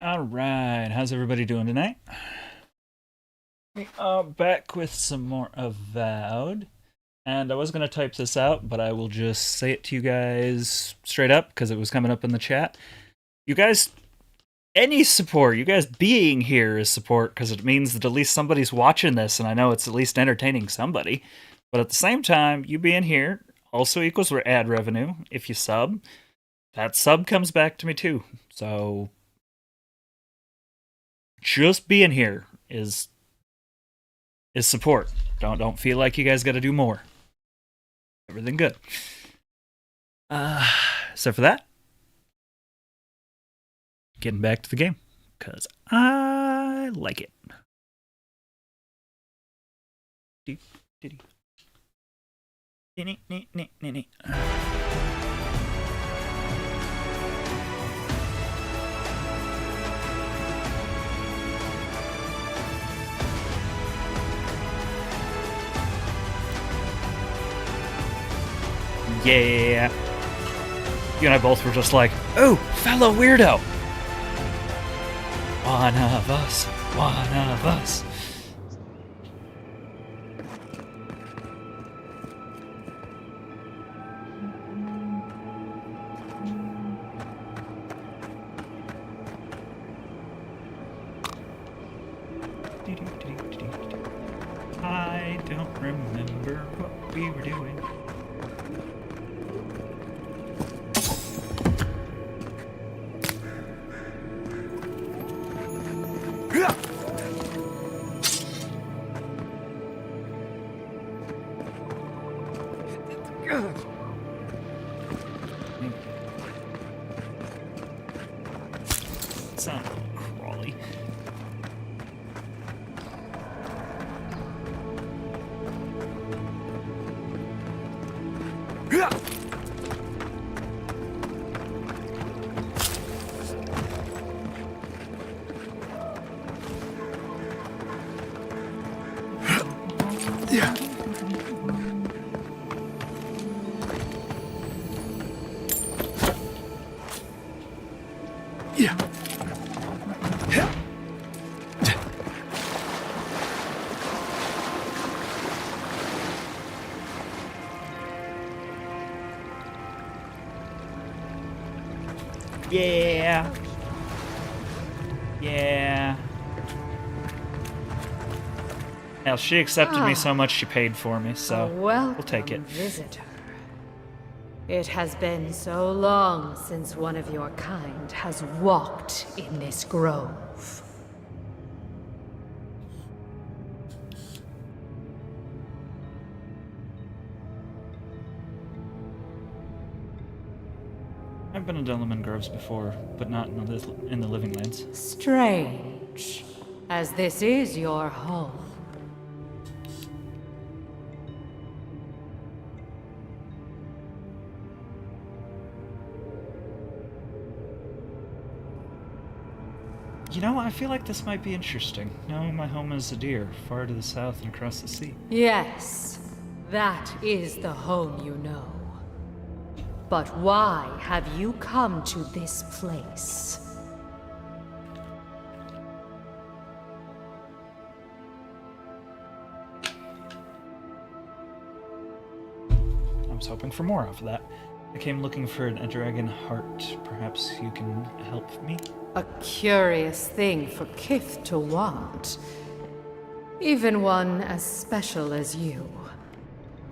Alright, how's everybody doing tonight? We are back with some more Avowed. And I was going to type this out, but I will just say it to you guys straight up because it was coming up in the chat. You guys, any support, you guys being here is support because it means that at least somebody's watching this, and I know it's at least entertaining somebody. But at the same time, you being here also equals ad revenue. If you sub, that sub comes back to me too. So just being here is support. Don't feel like you guys got to do more. Everything good. Except for that, getting back to the game because I like it. Yeah. You and I both were just like, oh, fellow weirdo. One of us. One of us. I don't remember what we were doing. Sound a little crawly. Yeah. Yeah. Yeah. Yeah. Hell, she accepted me so much she paid for me, so we'll take it. Visitor. It has been so long since one of your kind has walked in this grove. I've been in Delaman Groves before, but not in the Living Lands. Strange, as this is your home. You know, I feel like this might be interesting. No, my home is Adir, far to the south and across the sea. Yes, that is the home you know. But why have you come to this place? I was hoping for more of that. I came looking for a dragon heart. Perhaps you can help me? A curious thing for Kith to want. Even one as special as you.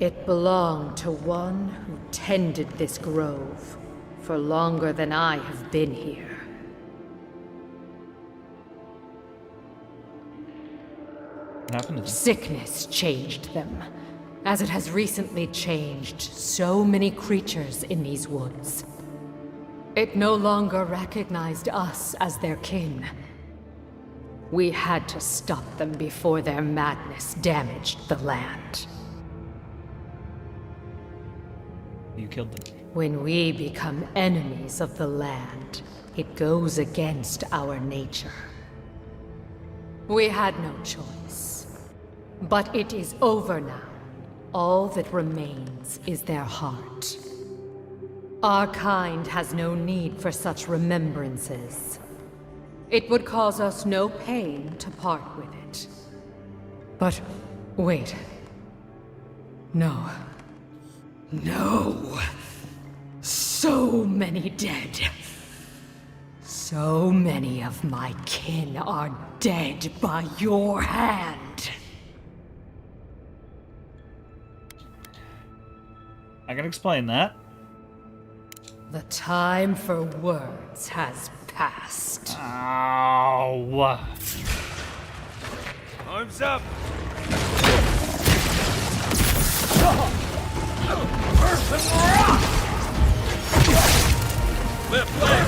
It belonged to one who tended this grove for longer than I have been here. What happened to them? Sickness changed them, as it has recently changed so many creatures in these woods. It no longer recognized us as their kin. We had to stop them before their madness damaged the land. You killed them. When we become enemies of the land, it goes against our nature. We had no choice. But it is over now. All that remains is their heart. Our kind has no need for such remembrances. It would cause us no pain to part with it. But wait. No. No! So many dead. So many of my kin are dead by your hand. I can explain that. The time for words has passed. Ow. Arms up! Left leg!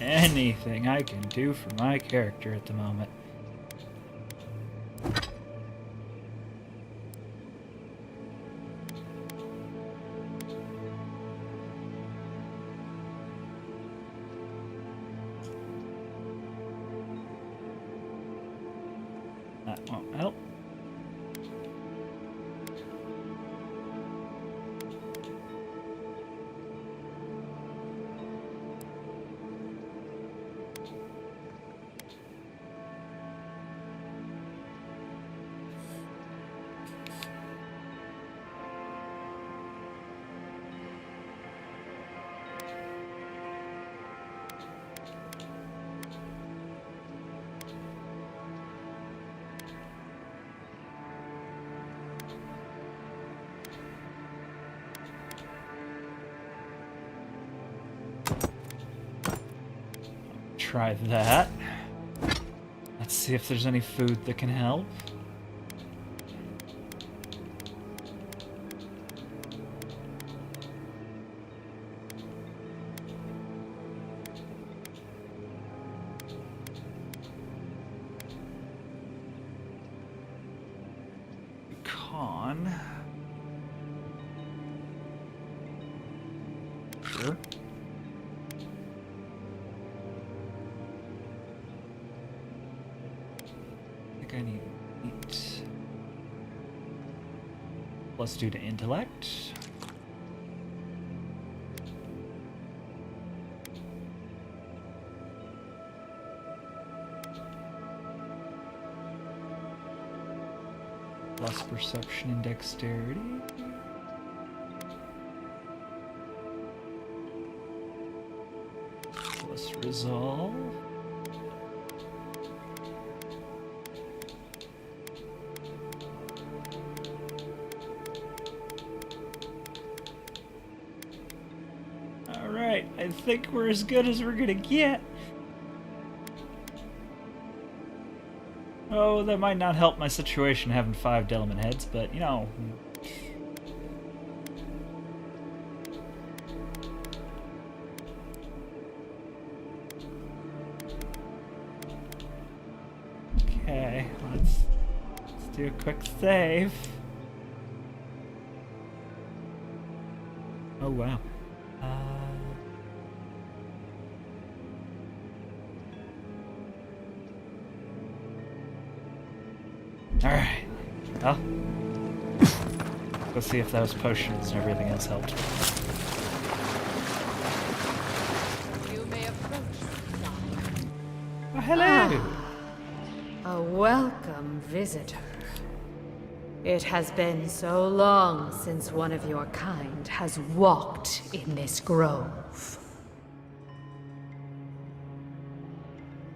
Anything I can do for my character at the moment. That won't help. Try that. Let's see if there's any food that can help. Con. Sure. I need meat. Plus 2 to intellect. Plus perception and dexterity. Plus resolve. I think we're as good as we're gonna get. Oh, that might not help my situation having 5 Delman heads, but you know, Okay, let's do a quick save. Oh wow. Alright. Well, let's see if those potions and everything else helped. You may approach. Oh, hello! A welcome visitor. It has been so long since one of your kind has walked in this grove.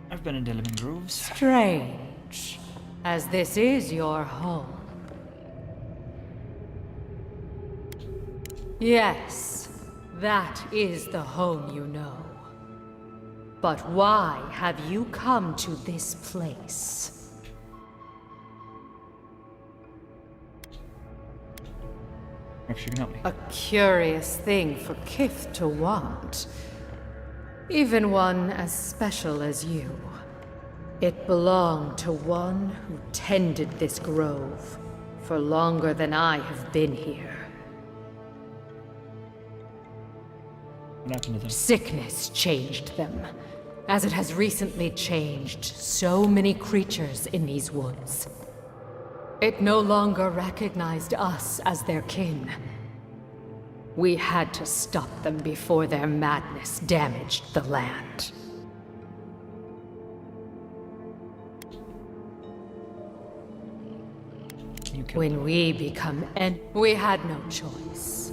I've been in Lemon Groves. Strange, as this is your home. Yes, that is the home you know. But why have you come to this place? Perhaps you can help me. A curious thing for Kith to want. Even one as special as you. It belonged to one who tended this grove for longer than I have been here. What happened to them? Sickness changed them, as it has recently changed so many creatures in these woods. It no longer recognized us as their kin. We had to stop them before their madness damaged the land. You killed When we become we had no choice.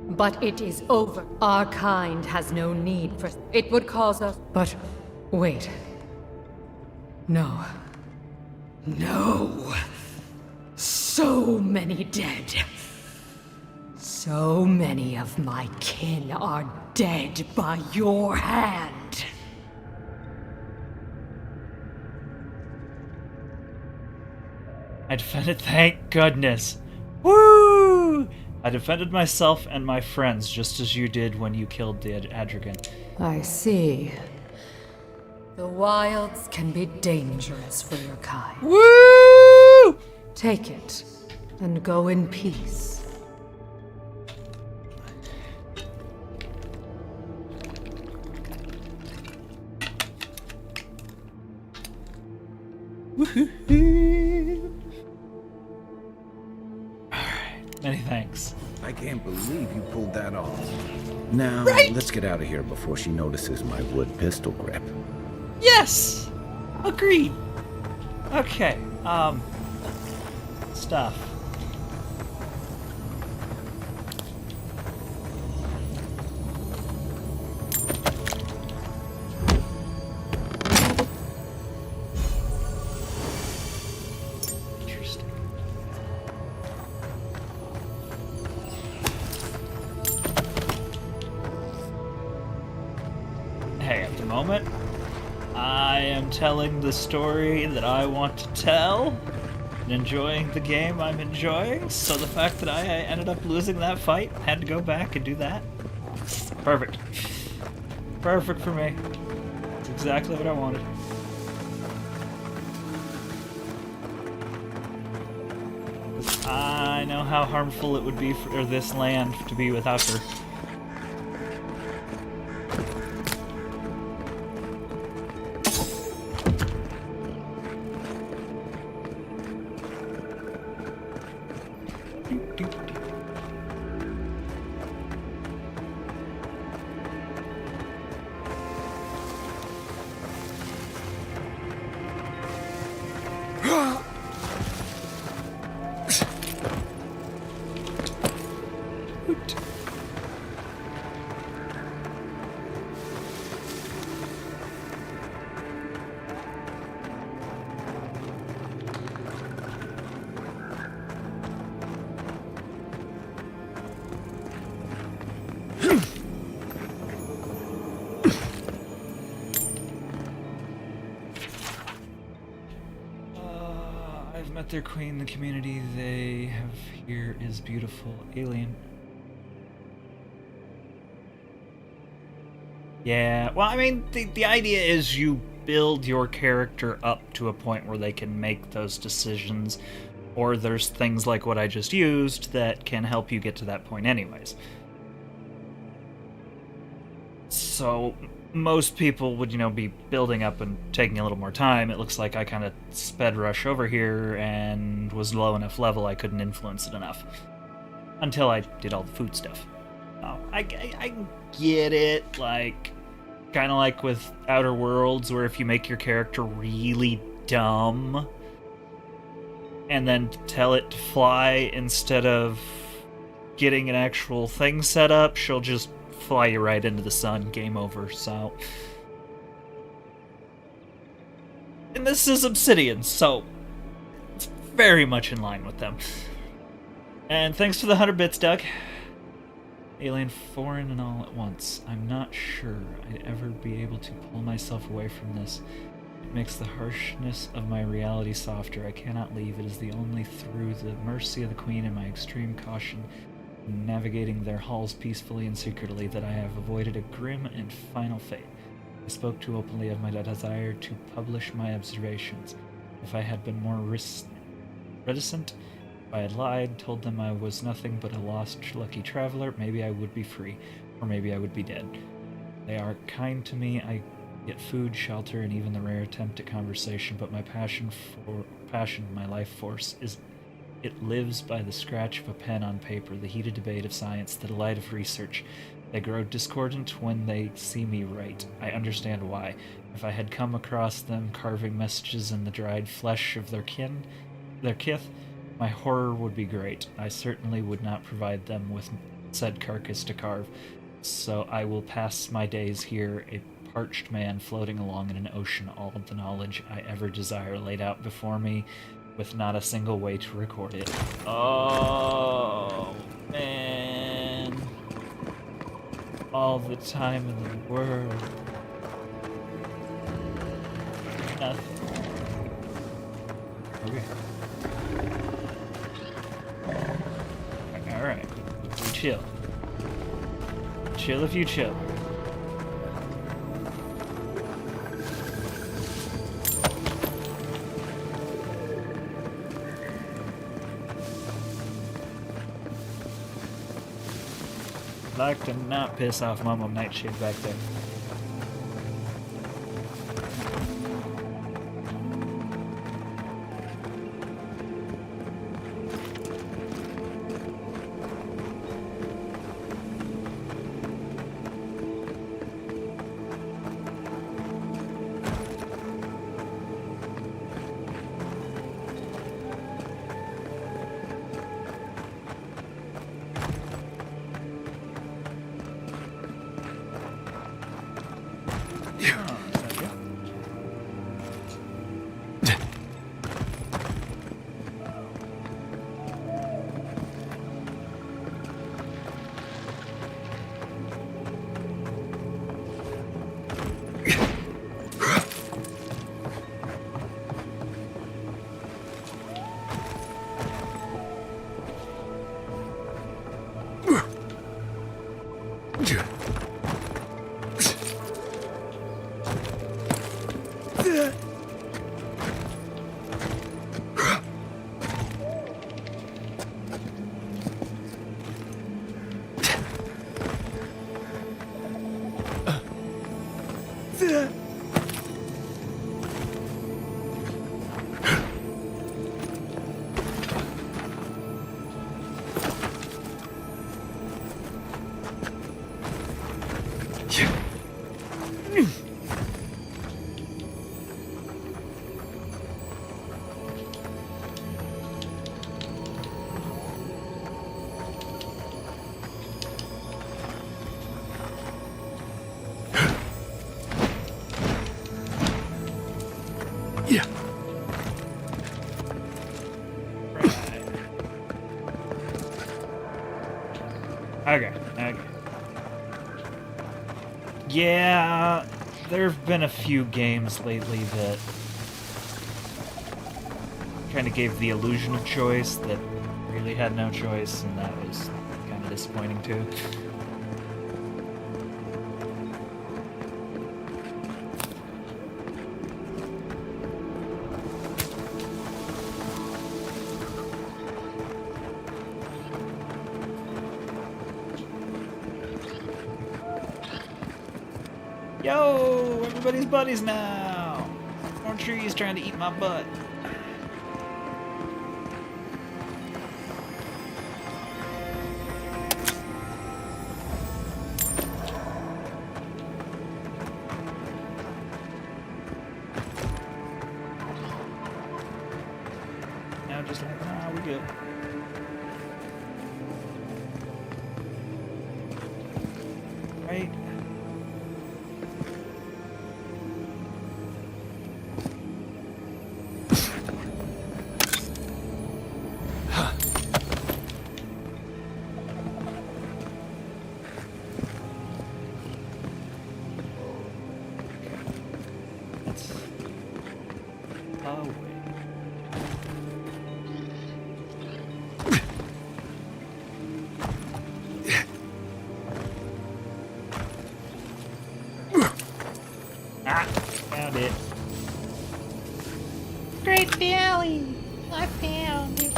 But it is over. Our kind has no need for... It would cause us... But... wait. No. No. So many dead. So many of my kin are dead by your hand. I defended, thank goodness. Woo! I defended myself and my friends just as you did when you killed the Adragon. I see. The wilds can be dangerous for your kind. Woo! Take it, and go in peace. Woohoo! Alright, many thanks. I can't believe you pulled that off. Now, let's get out of here before she notices my wood pistol grip. Yes! Agreed. Okay, stuff. Interesting. Hey, at the moment, I am telling the story that I want to tell and enjoying the game I'm enjoying, so the fact that I ended up losing that fight, had to go back and do that, perfect. Perfect for me. It's exactly what I wanted. I know how harmful it would be for this land to be without her. I've met their queen. The community they have here is beautiful. Alien. Yeah, well, I mean, the idea is you build your character up to a point where they can make those decisions, or there's things like what I just used that can help you get to that point anyways. So most people would, be building up and taking a little more time. It looks like I kind of sped rush over here and was low enough level I couldn't influence it enough. Until I did all the food stuff. Oh, I get it, like, kind of like with Outer Worlds, where if you make your character really dumb, and then tell it to fly instead of getting an actual thing set up, she'll just fly you right into the sun, game over, so... And this is Obsidian, so it's very much in line with them. And thanks for the 100 bits, Doug. Alien, foreign, and all at once. I'm not sure I'd ever be able to pull myself away from this. It makes the harshness of my reality softer. I cannot leave. It is the only through the mercy of the Queen and my extreme caution in navigating their halls peacefully and secretly that I have avoided a grim and final fate. I spoke too openly of my desire to publish my observations. If I had been more reticent, if I had lied, told them I was nothing but a lost lucky traveler, maybe I would be free, or maybe I would be dead. They are kind to me. I get food, shelter, and even the rare attempt at conversation, but my passion, my life force, it lives by the scratch of a pen on paper, the heated debate of science, the delight of research. They grow discordant when they see me write. I understand why. If I had come across them carving messages in the dried flesh of their kith, my horror would be great. I certainly would not provide them with said carcass to carve, so I will pass my days here, a parched man floating along in an ocean, all of the knowledge I ever desire laid out before me, with not a single way to record it. Oh, man. All the time in the world. Nothing. Okay. Alright. You chill. Chill if you chill. Like to not piss off Mama Nightshade back there. Okay. Yeah, there have been a few games lately that kind of gave the illusion of choice that really had no choice, and that was kind of disappointing too. Yo, everybody's buddies now. More trees trying to eat my butt. Now just like, nah, we good. Right. Oh, wait. Ah, found it. Great Valley! I found it.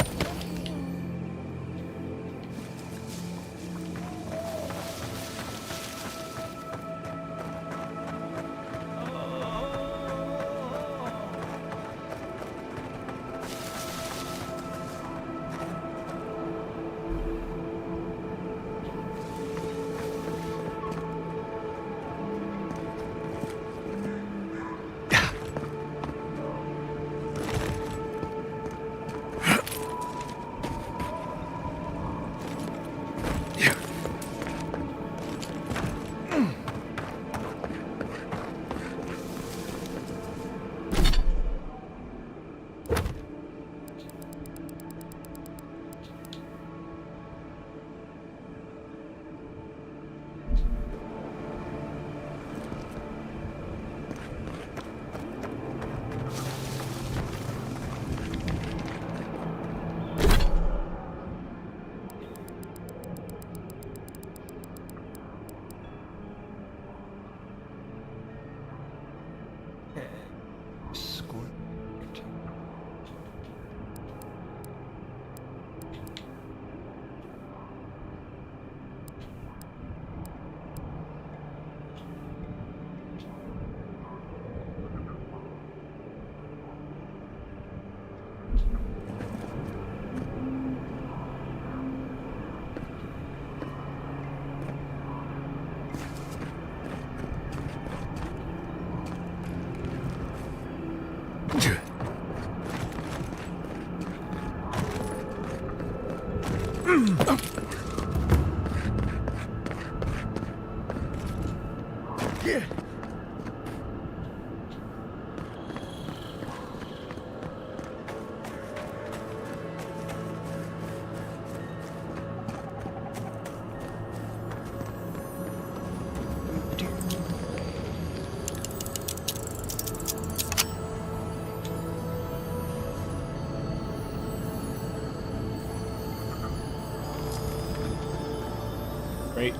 Right.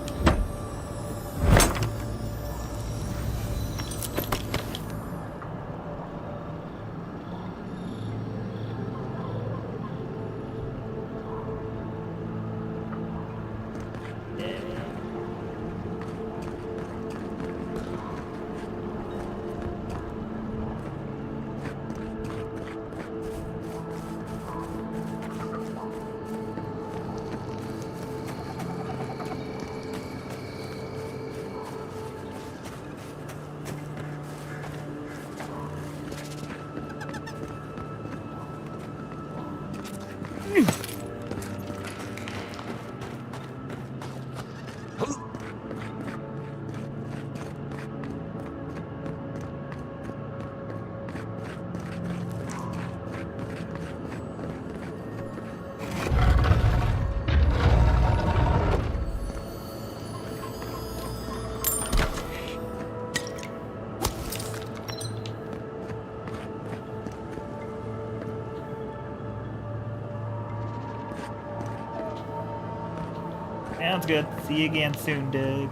Sounds good. See you again soon, Doug.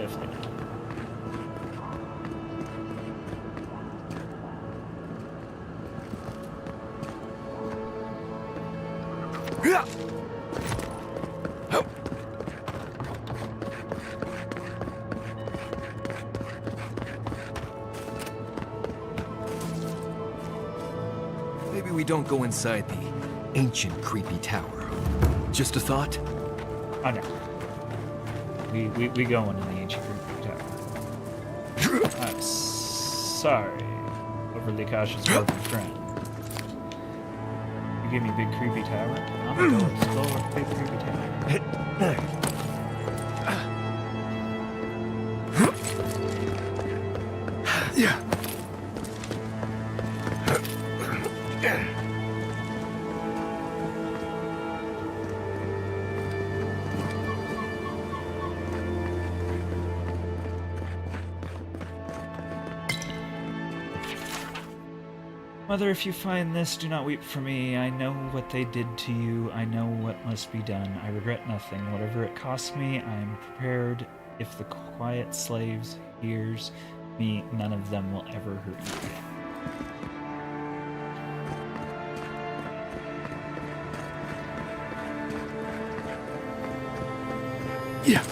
definitely not. Maybe we don't go inside the ancient creepy tower. Just a thought? Oh no. We go into the ancient creepy tower. I'm sorry, overly cautious broken friend. You give me big creepy tower, I'm gonna go explore big creepy tower. Yeah. Mother, if you find this, do not weep for me. I know what they did to you. I know what must be done. I regret nothing. Whatever it costs me, I am prepared. If the quiet slaves hears me, none of them will ever hurt you. Yeah.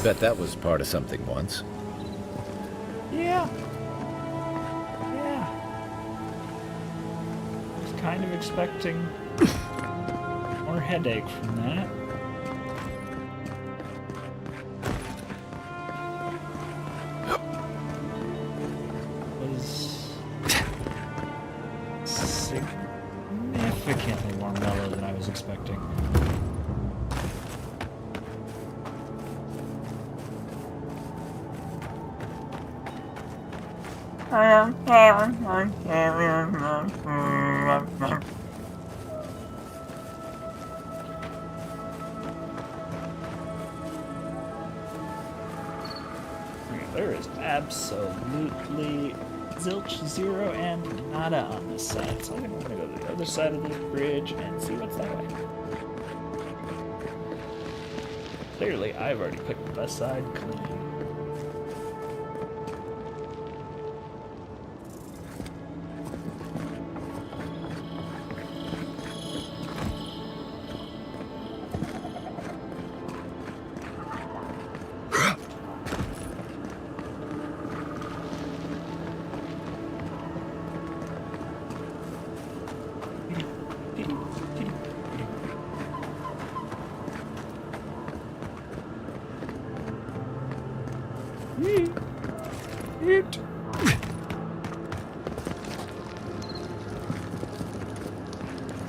Bet that was part of something once. Yeah. Yeah. I was kind of expecting more headache from that. Was significantly more mellow than I was expecting. There is absolutely zilch, zero, and nada on this side, so I think I'm gonna go to the other side of this bridge and see what's that way. Clearly, I've already picked the side clean.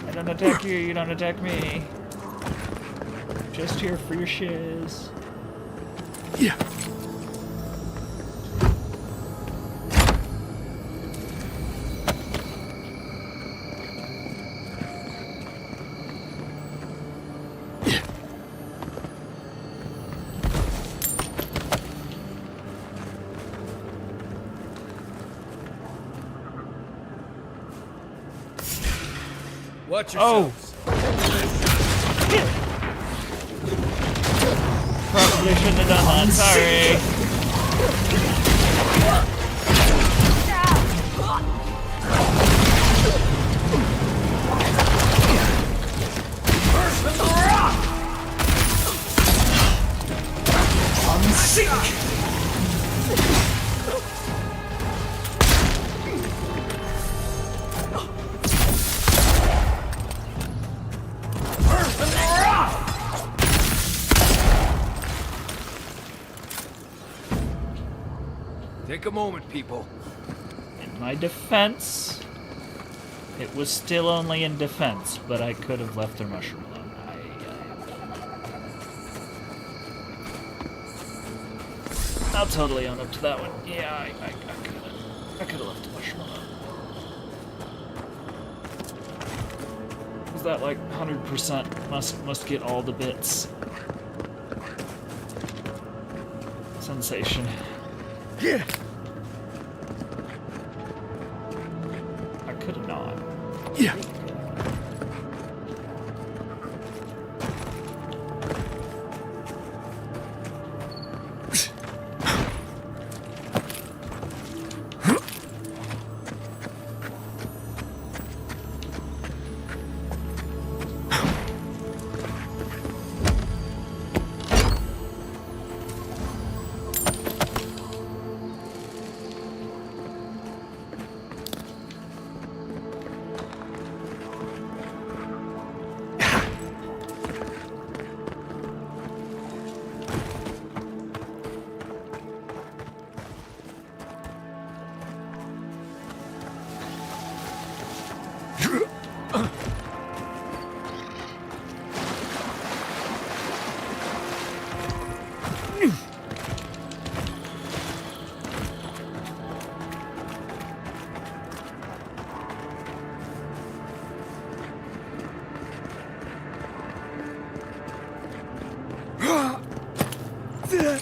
I don't attack you, you don't attack me. Just here for your shiz. Yeah. Watch Oh! yourselves. Probably shouldn't have done that, sorry. Take a moment, people. In my defense, it was still only in defense, but I could have left their mushroom alone. I'll totally own up to that one. Yeah, I could have left the mushroom alone. Was that like 100% must get all the bits sensation? Yeah. I could have not. Yeah. Here.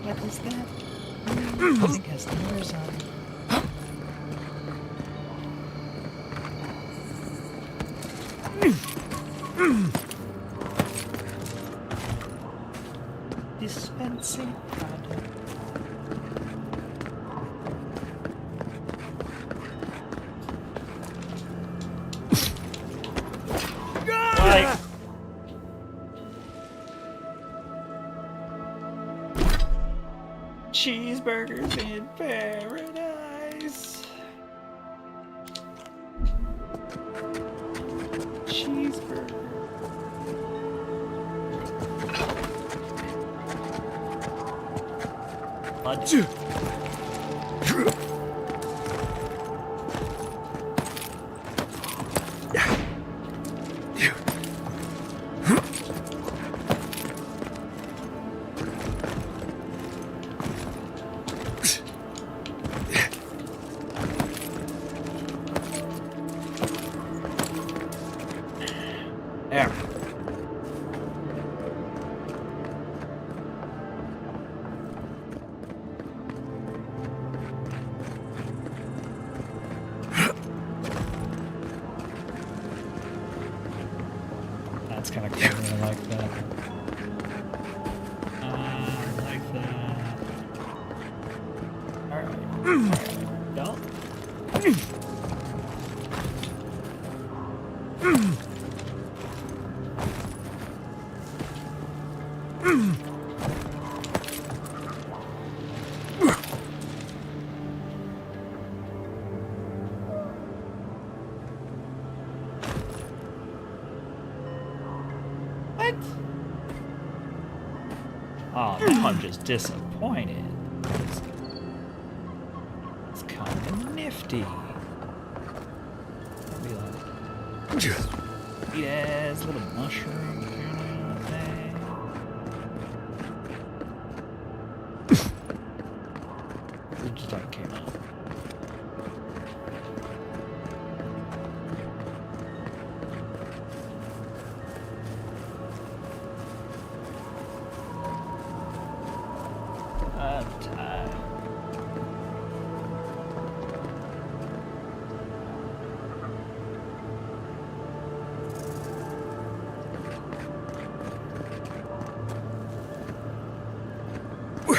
What is that? I think it has doors on it. Dispensing product. Like, Cheeseburgers in paradise. Cheeseburger. blood. There. That's kind of cool. I like that. I like that. Alright. Belt. What? Oh, now I'm just disappointed. It's kind of nifty. I'll be like, sweet ass little mushroom kind of thing. It just like came out. I'm tired. Oh,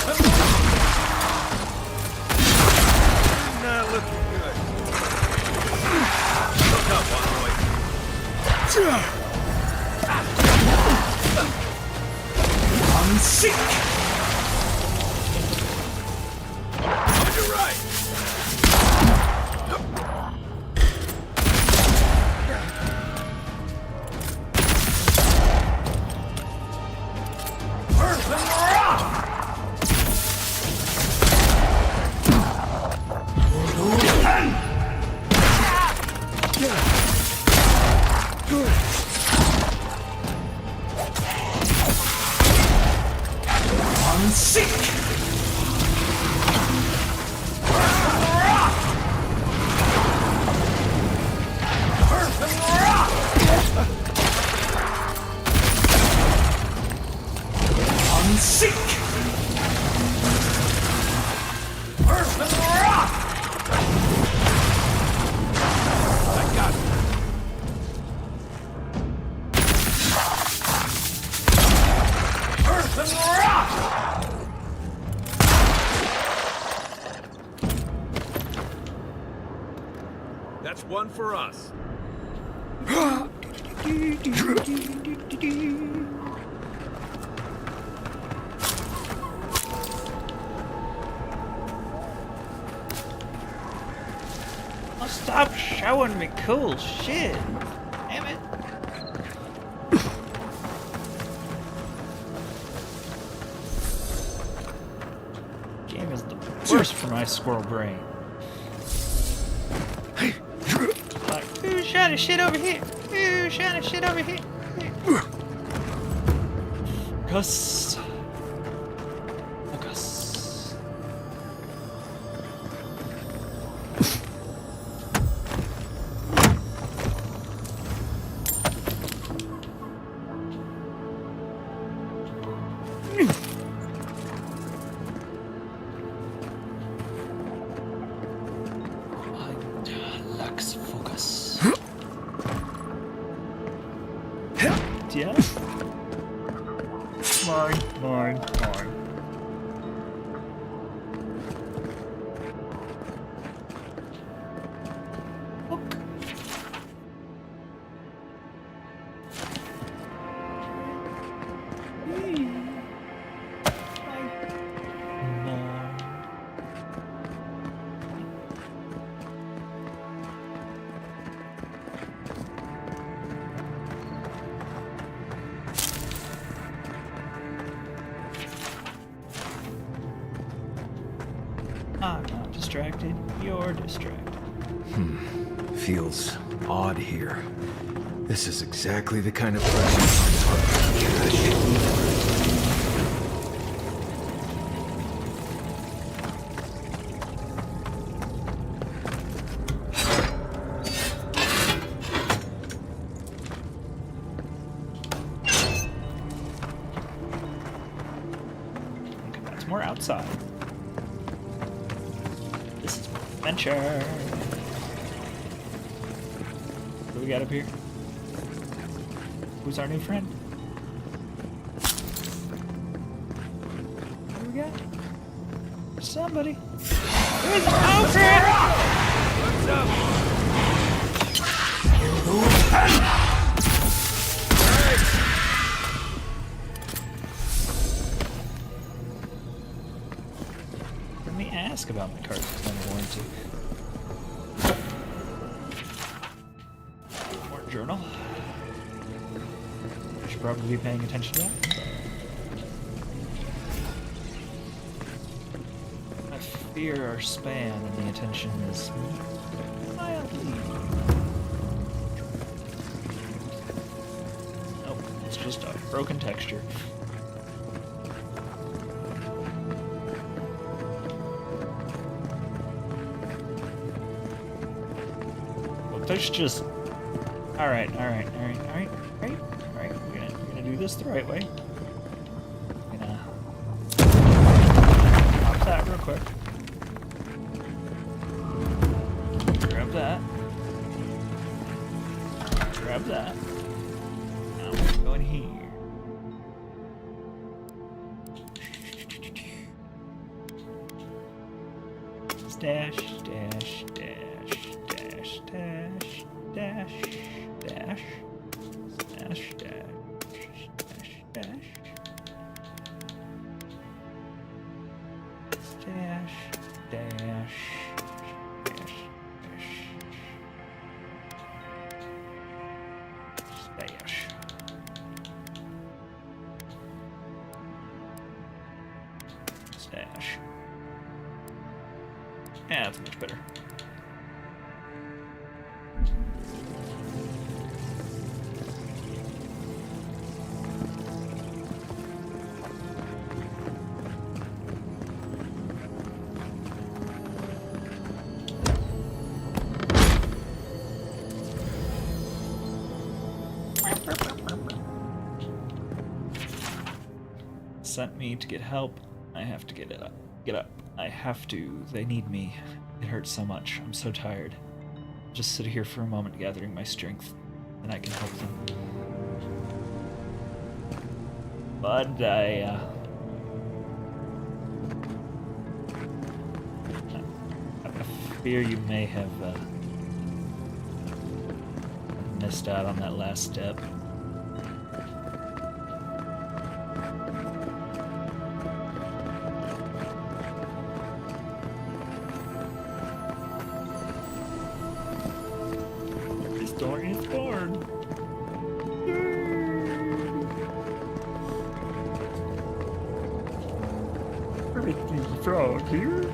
no, not looking good. Look up, boy. On your right. That's one for us. Oh, stop showing me cool shit. Damn it. Game is the worst for my squirrel brain. Like, ooh, shiny shit over here. Ooh, shiny shit over here. Focus. Focus. Lux focus. Yeah. Mine. Look. I'm not distracted. You're distracted. Feels odd here. This is exactly the kind of presence I'm talking about. Okay, that's more outside. This is more adventure. What do we got up here? Who's our new friend? What do we got? Somebody. Who's Alfred? What's up? Let me ask about my cards under warranty. More journal. Should probably be paying attention to that. I fear our span and the attention is mildly. Nope, it's just a broken texture. Look, there's just. Alright. We're gonna do this the right way. Gonna pop that real quick. Grab that. Grab that. Now we're going here. Stash. Stash. Yeah, that's much better. Sent me to get help. I have to get up. I have to. They need me. It hurts so much. I'm so tired. Just sit here for a moment, gathering my strength, and I can help them. But I fear you may have missed out on that last step. This door is born. Pretty frog here.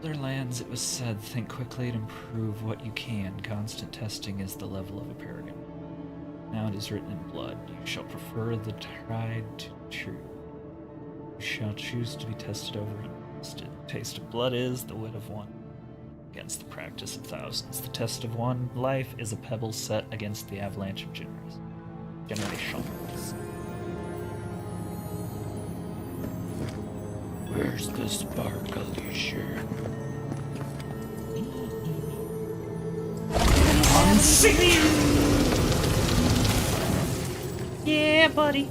Other lands, it was said, think quickly and improve what you can. Constant testing is the level of a paragon. Now it is written in blood. You shall prefer the tried to true. You shall choose to be tested over and tested. The taste of blood is the wit of one against the practice of thousands. The test of one life is a pebble set against the avalanche of generations. Where's the spark, Alicia? Yeah, buddy.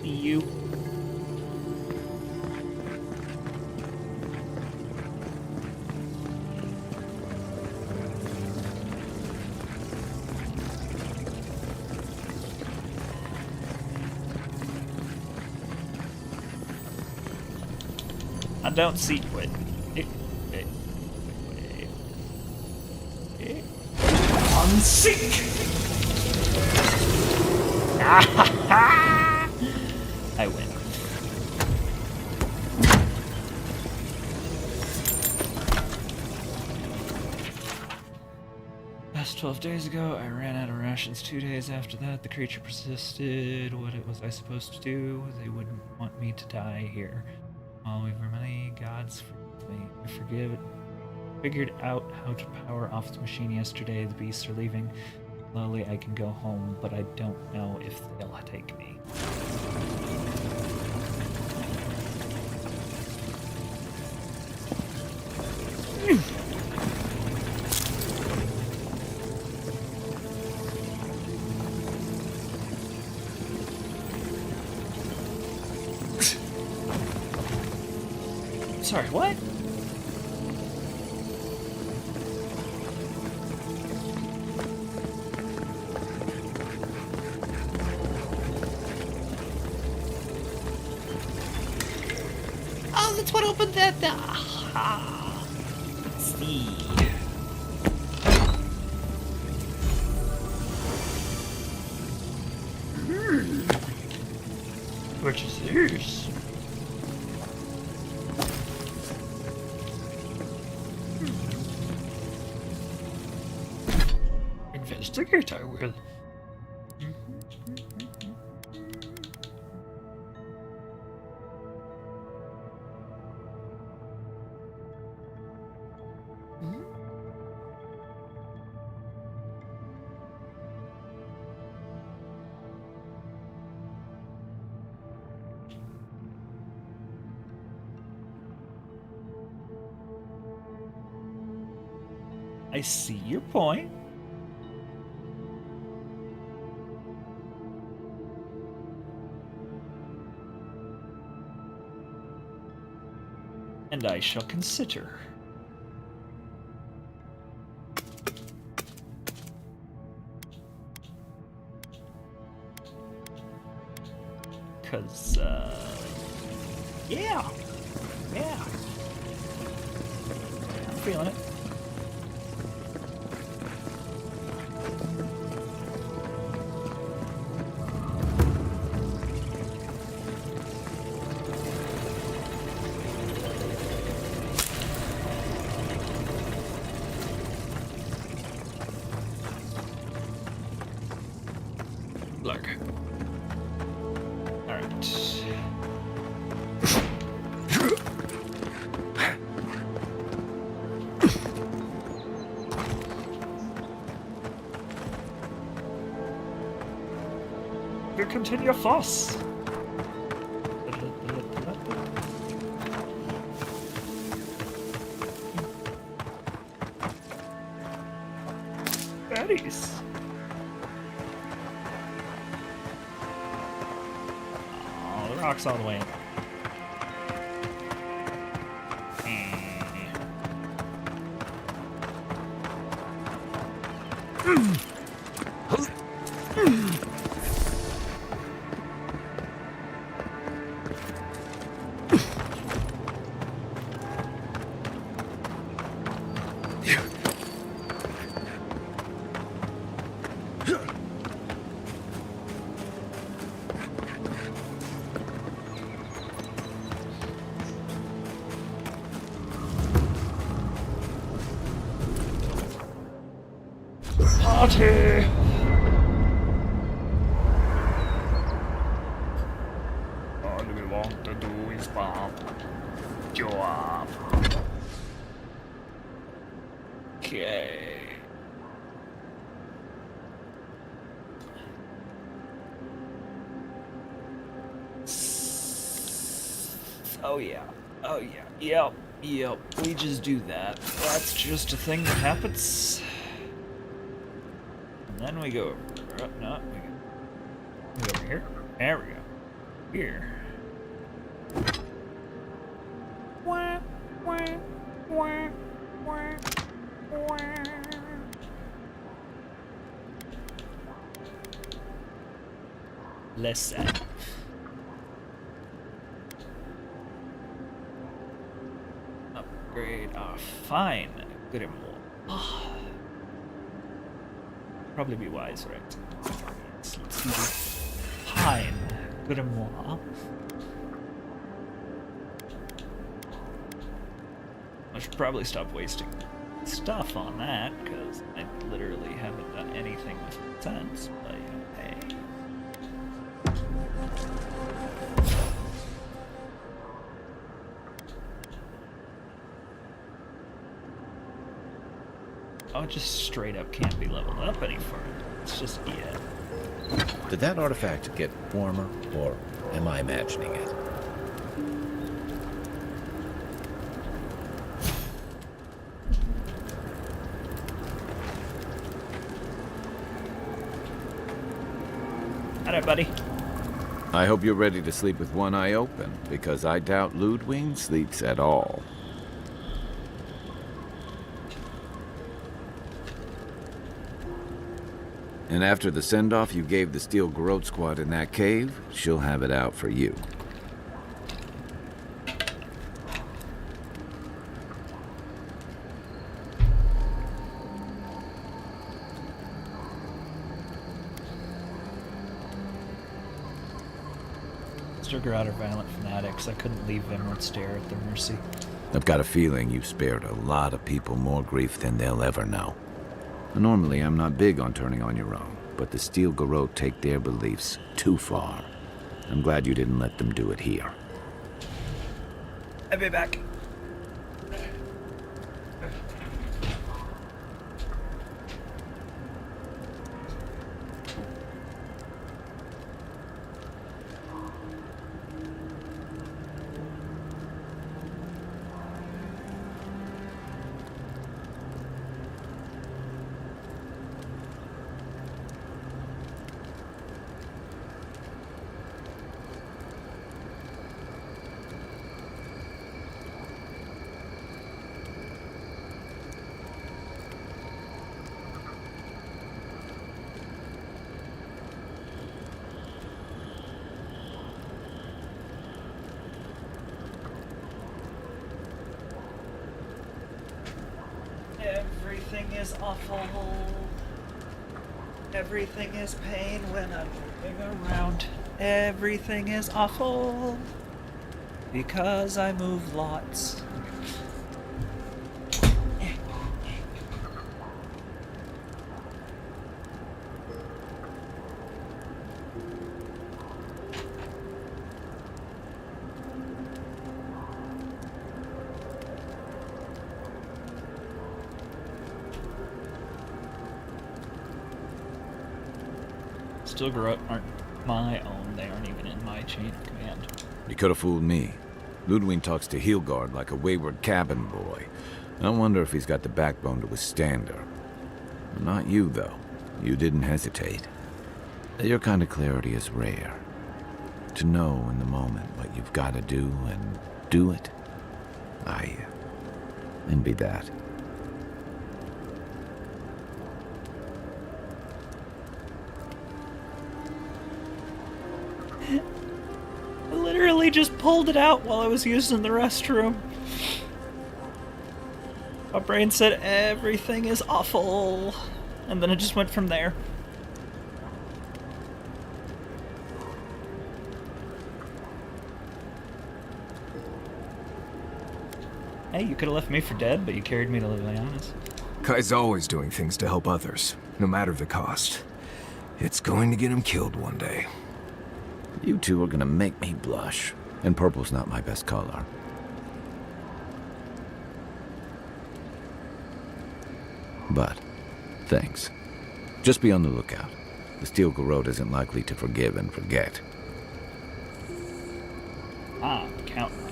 You. I don't see. Wait. Unseek! I win. Last 12 days ago, I ran out of rations. 2 days after that, the creature persisted. What was I supposed to do? They wouldn't want me to die here. All we were many gods forgive me. I forgive it. Figured out how to power off the machine yesterday. The beasts are leaving. Slowly I can go home, but I don't know if they'll take me. Sorry, what? Oh, that's what opened that. Ah, see. What is this? Investigate, I will. I see your point. And I shall consider. Cause, yeah. I'm feeling it. Look. Alright. You continue fuss. Baddies. rocks all the way in. Party! All we want to do is bomb. Job. Okay. Oh yeah. Oh yeah. Yep. Yep. We just do that. That's just a thing that happens. And then we go. No, we go over here. There we go. Here. Wah, wah, wah, wah, wah. Listen. Upgrade our fine. Good and more. Probably be wise, right? Let's do the pine. Good and more. I should probably stop wasting stuff on that, because I literally haven't done anything with sense, but hey. Oh, it just straight up can't be leveled up any further. It's just, yeah. Did that artifact get warmer, or am I imagining it? Alright, buddy. I hope you're ready to sleep with one eye open, because I doubt Ludwig sleeps at all. And after the send-off you gave the Steel Garrote squad in that cave, she'll have it out for you. Mr. Garrote are violent fanatics. I couldn't leave Vinward stare at their mercy. I've got a feeling you've spared a lot of people more grief than they'll ever know. Normally, I'm not big on turning on your own, but the Steel Garrote take their beliefs too far. I'm glad you didn't let them do it here. I'll be back. Everything is awful. Everything is pain when I'm moving around. Everything is awful. Because I move lots. Steel Garrote aren't my own. They aren't even in my chain of command. You could have fooled me. Ludwig talks to Heelgard like a wayward cabin boy. I wonder if he's got the backbone to withstand her. Not you, though. You didn't hesitate. Your kind of clarity is rare. to know in the moment what you've got to do and do it. I envy that. I literally just pulled it out while I was using the restroom. My brain said everything is awful, and then it just went from there. Hey, you could have left me for dead, but you carried me to Liviana's. Kai's always doing things to help others, no matter the cost. It's going to get him killed one day. You two are gonna make me blush, and purple's not my best color. But, thanks. Just be on the lookout. The Steel Garrote isn't likely to forgive and forget. I'm counting.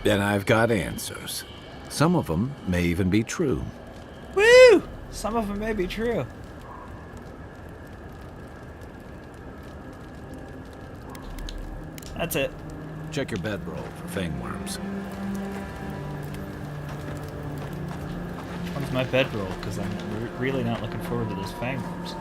And I've got answers. Some of them may even be true. Woo! Some of them may be true. That's it. Check your bedroll for fangworms. When's my bedroll? Because I'm really not looking forward to those fangworms.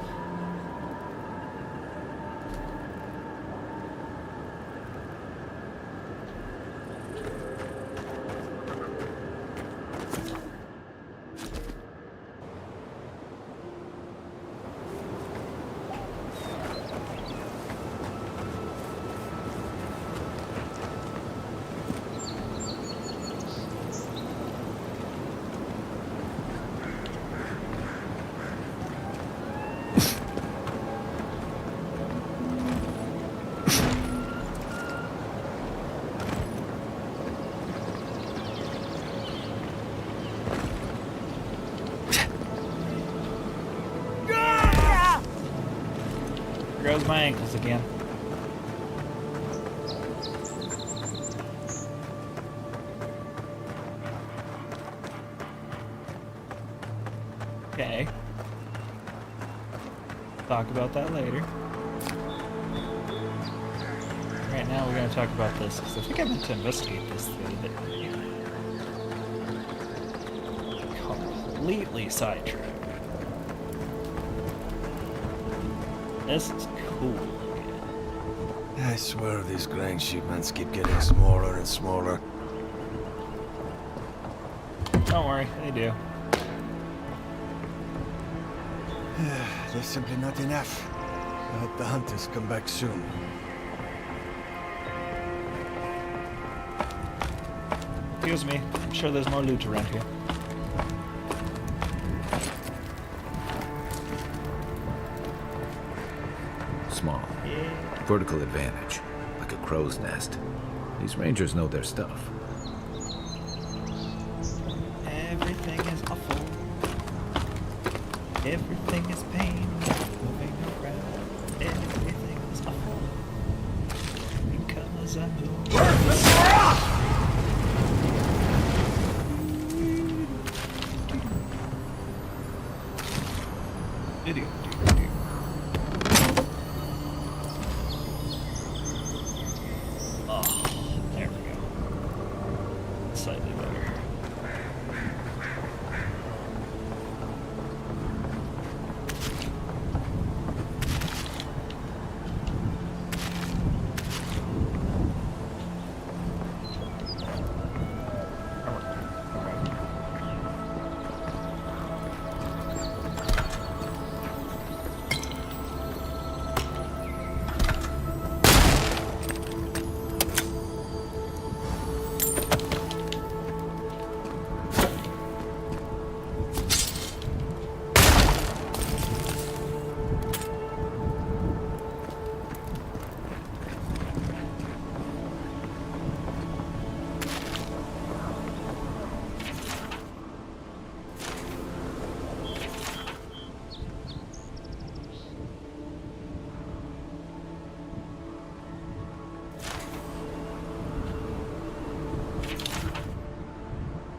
There goes my ankles again. Okay. Talk about that later. Right now we're going to talk about this, because I think I meant to investigate this the other day. Completely sidetracked. This is cool. I swear these grain shipments keep getting smaller and smaller. Don't worry, they do. There's simply not enough. I hope the hunters come back soon. Excuse me, I'm sure there's more loot around here. Small. Vertical advantage, like a crow's nest. These rangers know their stuff. Everything is awful. Everything is pain. Moving around. Everything is awful. Because I move. Video. Oh, there we go. Slightly better.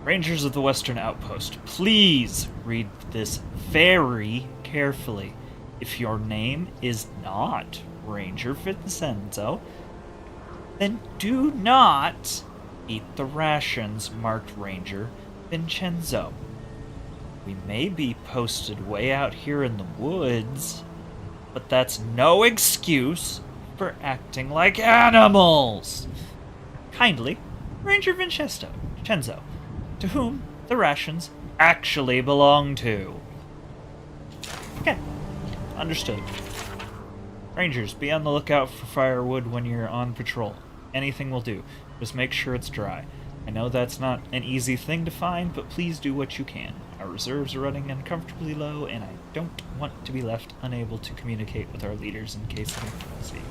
Rangers of the Western Outpost, please read this very carefully. If your name is not Ranger Vincenzo, then do not eat the rations marked Ranger Vincenzo. We may be posted way out here in the woods, but that's no excuse for acting like animals. Kindly, Ranger Vincenzo, to whom the rations actually belong to. Okay, understood. Rangers, be on the lookout for firewood when you're on patrol. Anything will do. Just make sure it's dry. I know that's not an easy thing to find, but please do what you can. Our reserves are running uncomfortably low, and I don't want to be left unable to communicate with our leaders in case of emergency.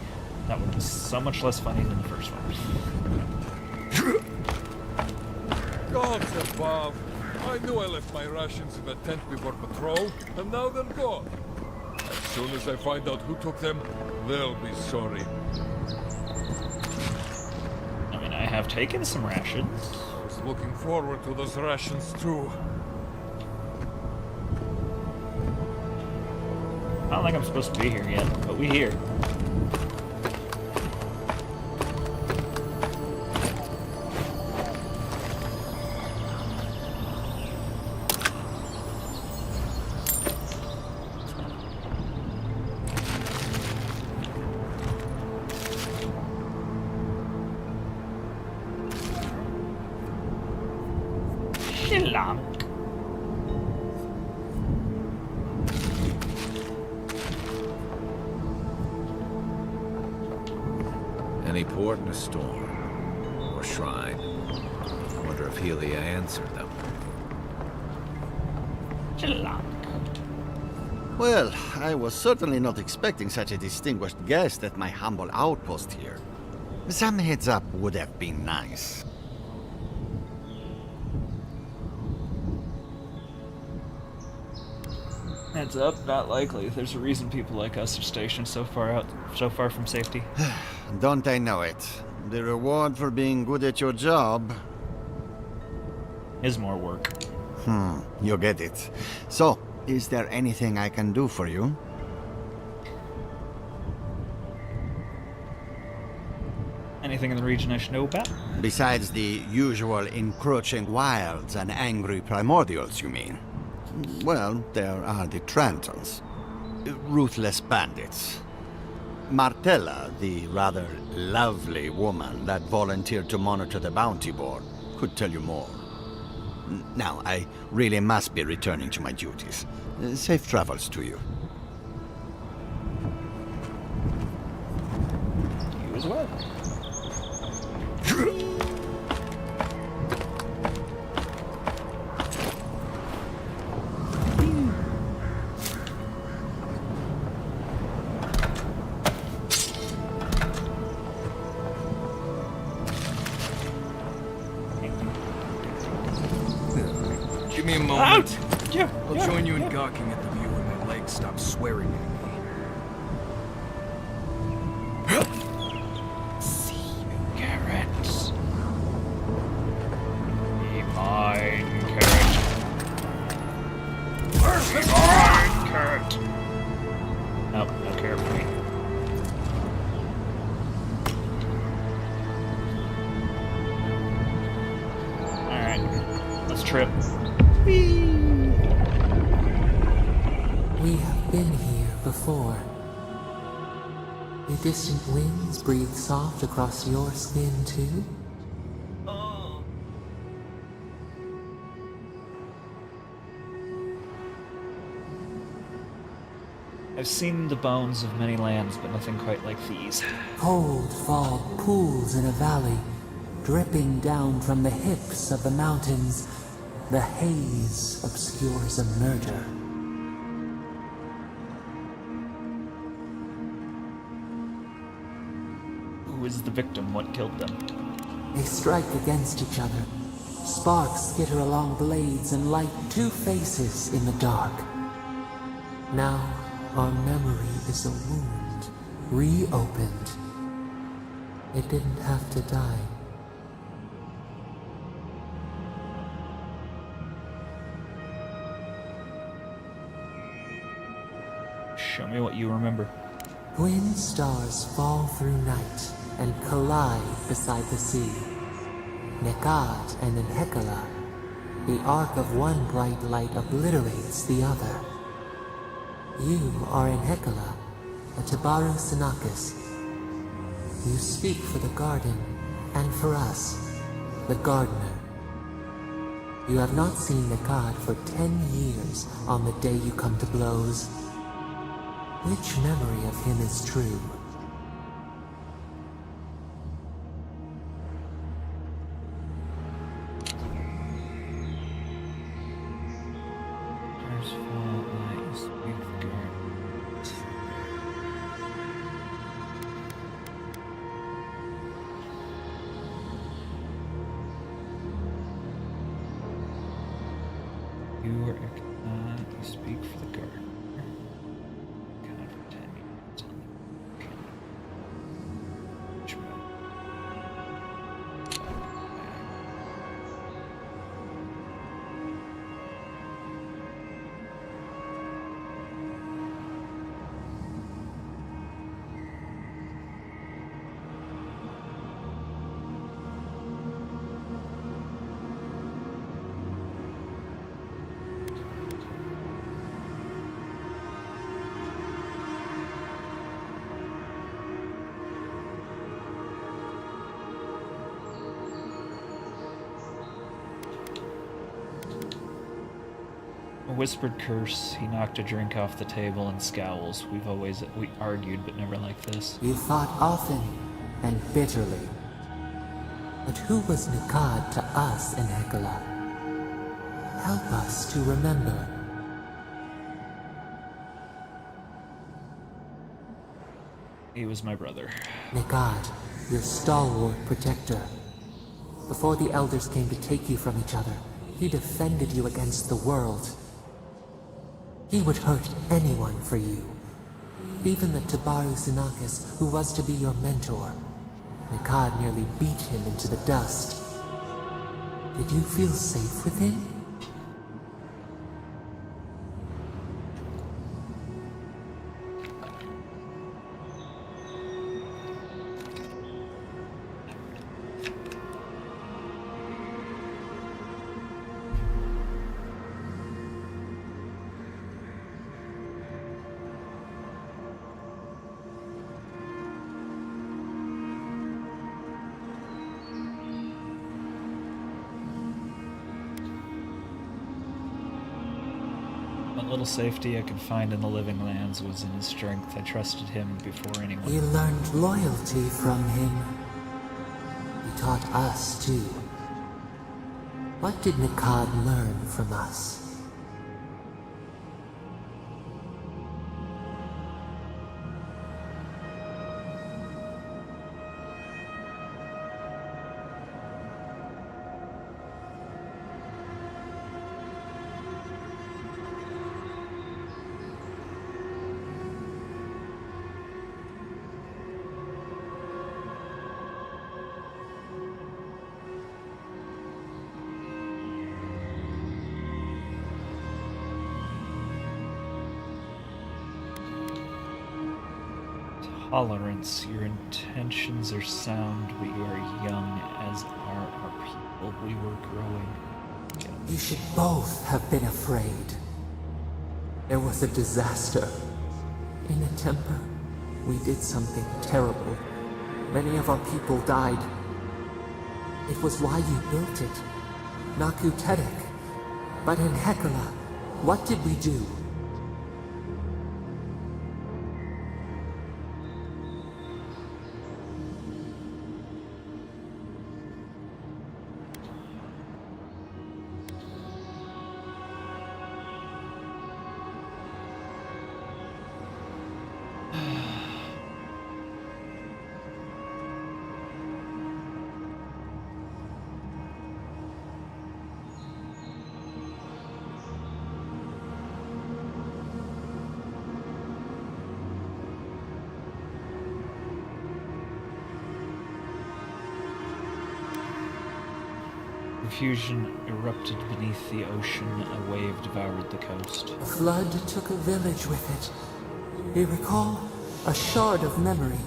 That one was so much less funny than the first one. Gods above! I knew I left my rations in the tent before patrol, and now they're gone. As soon as I find out who took them, they'll be sorry. I mean, I have taken some rations. I was looking forward to those rations too. I don't think I'm supposed to be here yet, but we here. Any port in a storm, or shrine. Wonder if Helia answered them. Well, I was certainly not expecting such a distinguished guest at my humble outpost here. Some heads up would have been nice. Heads up, not likely. There's a reason people like us are stationed so far from safety. Don't I know it? The reward for being good at your job. Is more work. You get it. So, is there anything I can do for you? Anything in the region I should know about? Besides the usual encroaching wilds and angry primordials, you mean? Well, there are the Trantons. Ruthless bandits. Martella, the rather lovely woman that volunteered to monitor the bounty board, could tell you more. Now, I really must be returning to my duties. Safe travels to you. You as well. Give me a moment. Yeah, I'll join you in gawking at the view when my legs stop swearing at me. See you, carrots. Be mine, carrot. Be mine, carrot. Nope, no carrot for me. Alright, let's trip. We have been here before. The distant winds breathe soft across your skin, too? I've seen the bones of many lands, but nothing quite like these. Cold fog pools in a valley, dripping down from the hips of the mountains. The haze obscures a murder. Who is the victim? What killed them? They strike against each other. Sparks skitter along blades and light two faces in the dark. Now, our memory is a wound, reopened. It didn't have to die. Show me what you remember. Twin stars fall through night and collide beside the sea. Nekad and Enhekala, the arc of one bright light obliterates the other. You are Enhekala, a Tabaru Sinakis. You speak for the garden, and for us, the gardener. You have not seen Nekad for 10 years on the day you come to blows. Which memory of him is true? You are you speak for the gardener. Count for 10 minutes on the A whispered curse. He knocked a drink off the table and scowls. We argued, but never like this. You fought often and bitterly. But who was Nekad to us in Enhekala? Help us to remember. He was my brother. Nekad, your stalwart protector. Before the elders came to take you from each other, he defended you against the world. He would hurt anyone for you. Even the Tabaru Sinakis, who was to be your mentor. Nekad nearly beat him into the dust. Did you feel safe with him? What little safety I could find in the living lands was in his strength. I trusted him before anyone. We learned loyalty from him. He taught us, too. What did Nekad learn from us? Tolerance. Your intentions are sound, but you are young, as are our people. We were growing. You should both have been afraid. There was a disaster. In a temper, we did something terrible. Many of our people died. It was why you built it. SciKotoc. But in Enhekala, what did we do? Confusion erupted beneath the ocean. A wave devoured the coast. A flood took a village with it. You recall? A shard of memory.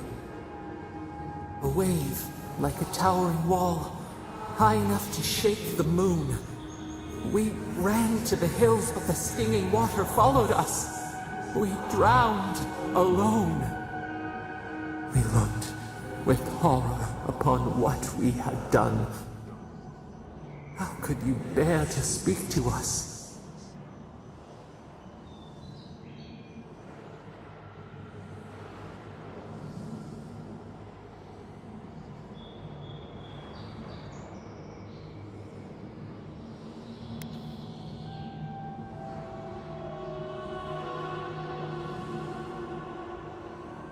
A wave, like a towering wall, high enough to shake the moon. We ran to the hills, but the stinging water followed us. We drowned alone. We looked with horror upon what we had done. How could you dare to speak to us?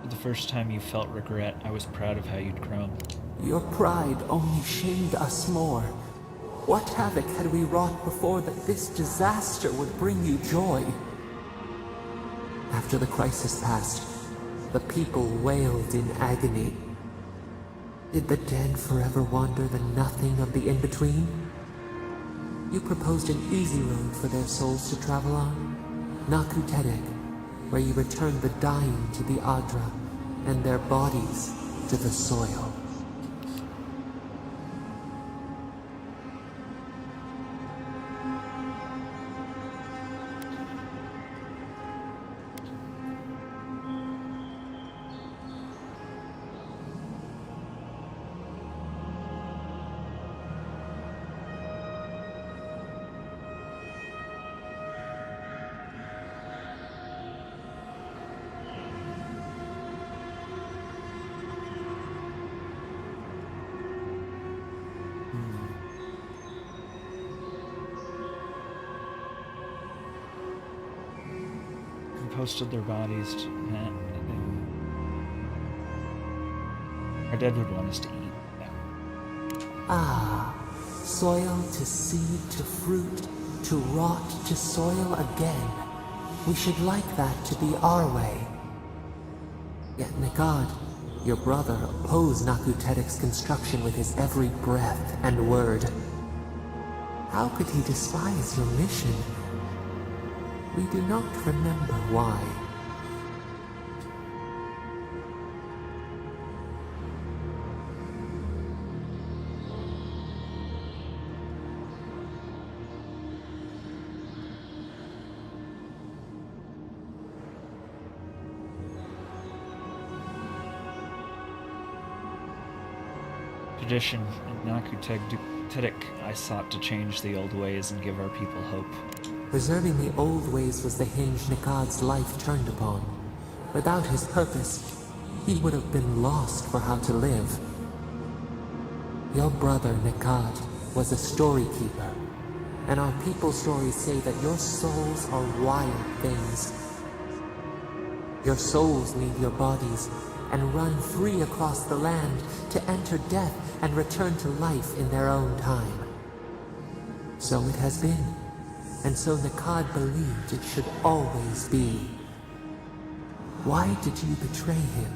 The first time you felt regret, I was proud of how you'd grown. Your pride only shamed us more. What havoc had we wrought before that this disaster would bring you joy? After the crisis passed, the people wailed in agony. Did the dead forever wander the nothing of the in-between? You proposed an easy road for their souls to travel on, SciKotoc, where you returned the dying to the Adra, and their bodies to the soil. Posted their bodies to our dead would want us to eat them. Ah, soil to seed to fruit, to rot to soil again. We should like that to be our way. Yet Nikad, your brother, opposed SciKotoc's construction with his every breath and word. How could he despise your mission? We do not remember why. Tradition in SciKotoc, I sought to change the old ways and give our people hope. Preserving the old ways was the hinge Nikad's life turned upon. Without his purpose, he would have been lost for how to live. Your brother Nikad was a story keeper, and our people's stories say that your souls are wild things. Your souls leave your bodies and run free across the land to enter death and return to life in their own time. So it has been. And so Nikad believed it should always be. Why did you betray him?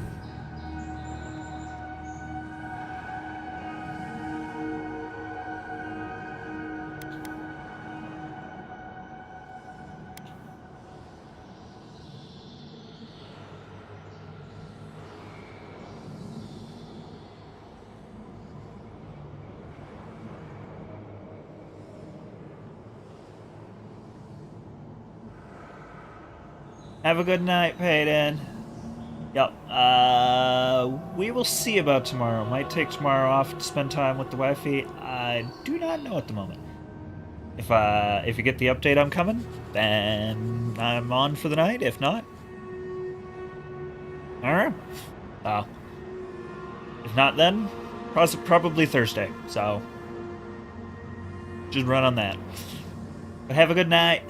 Have a good night, Payton. Yep. We will see about tomorrow. Might take tomorrow off to spend time with the wifey. I do not know at the moment. If you get the update I'm coming, then I'm on for the night. If not, alright. If not, then probably Thursday. So just run on that. But have a good night.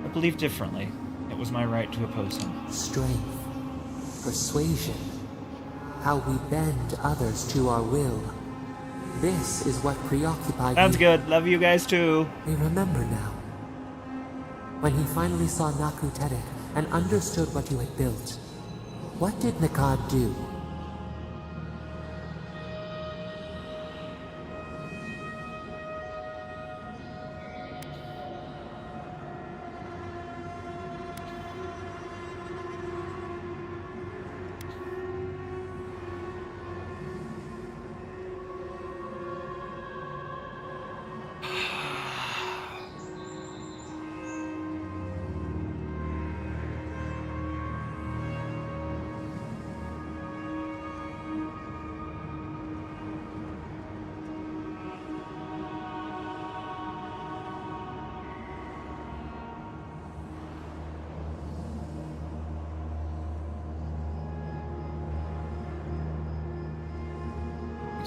I believe differently. It was my right to oppose him. Strength, persuasion, how we bend others to our will. This is what preoccupied me. Sounds good. Love you guys too. We remember now. When he finally saw SciKotoc and understood what you had built, what did Nikad do?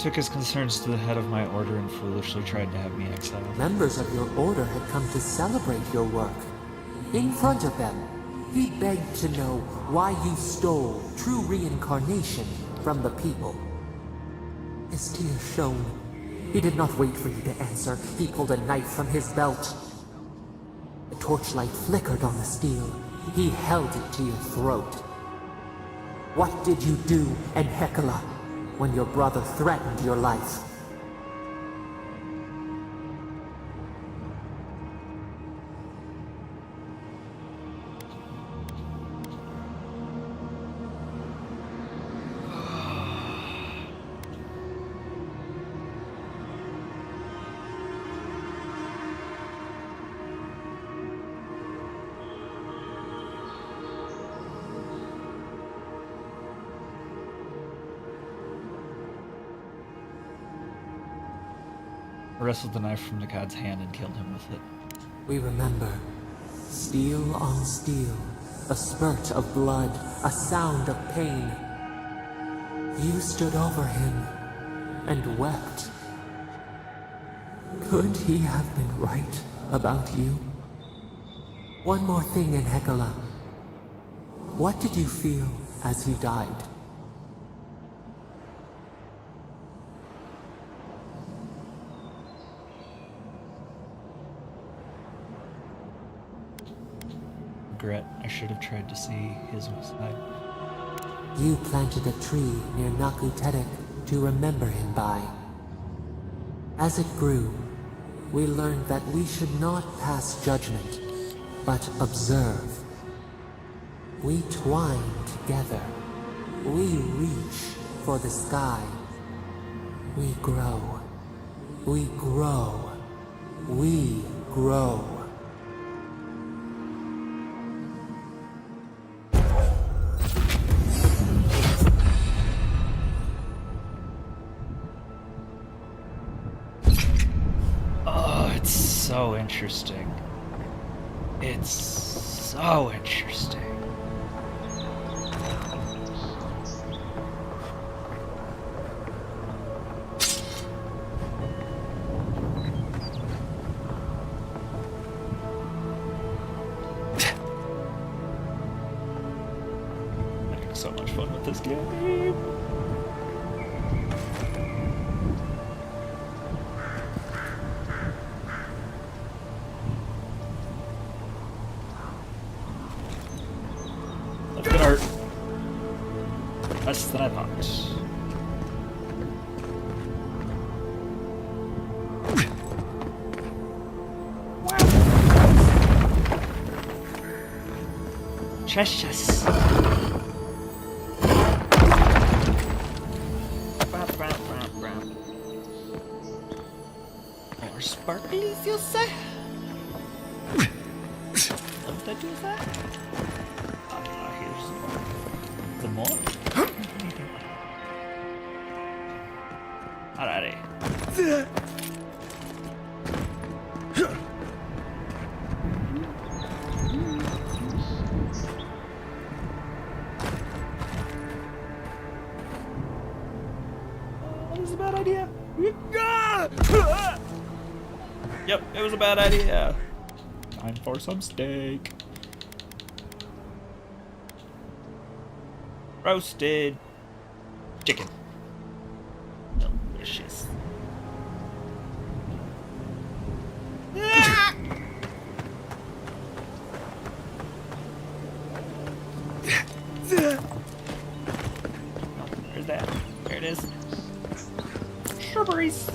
took his concerns to the head of my order and foolishly tried to have me exiled. Members of your order had come to celebrate your work. In front of them, he begged to know why you stole true reincarnation from the people. His tears shone. He did not wait for you to answer. He pulled a knife from his belt. The torchlight flickered on the steel. He held it to your throat. What did you do, Enhekala, when your brother threatened your life? I wrestled the knife from the god's hand and killed him with it. We remember. Steel on steel. A spurt of blood. A sound of pain. You stood over him and wept. Could he have been right about you? One more thing, Enhekala. What did you feel as he died? Regret. I should have tried to see his side. You planted a tree near Nakutetek to remember him by. As it grew, we learned that we should not pass judgment, but observe. We twine together. We reach for the sky. We grow. We grow. We grow. So interesting. It's so interesting. I'm having so much fun with this game. Good art. Less than I thought. Precious. More sparklies, you say? What did I do with that? The more? Alrighty. That was a bad idea. Yep, it was a bad idea. Time for some steak. Roasted chicken. Delicious. Where's that? There it is. Strawberries.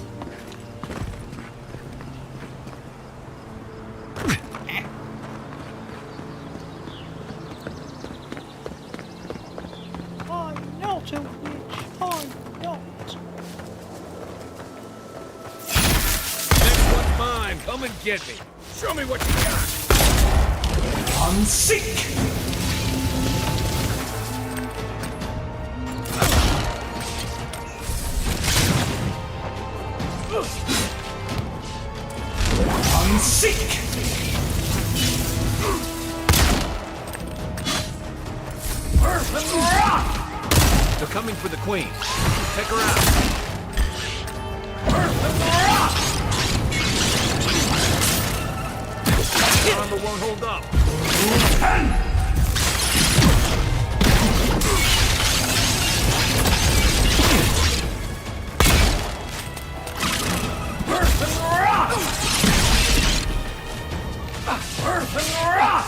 Come and get me. Show me what you got. On seek. On seek. They're coming for the queen. Take her out. won't hold up. Earth and rock! Earth and rock!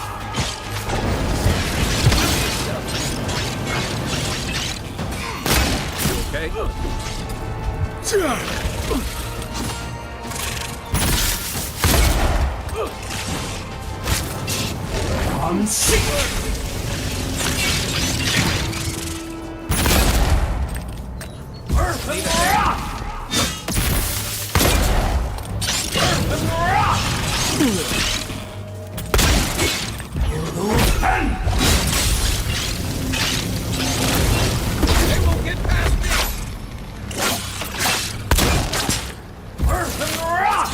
Okay? On sick! Earth and rock! Earth and rock! They won't get past me! Earth and rock!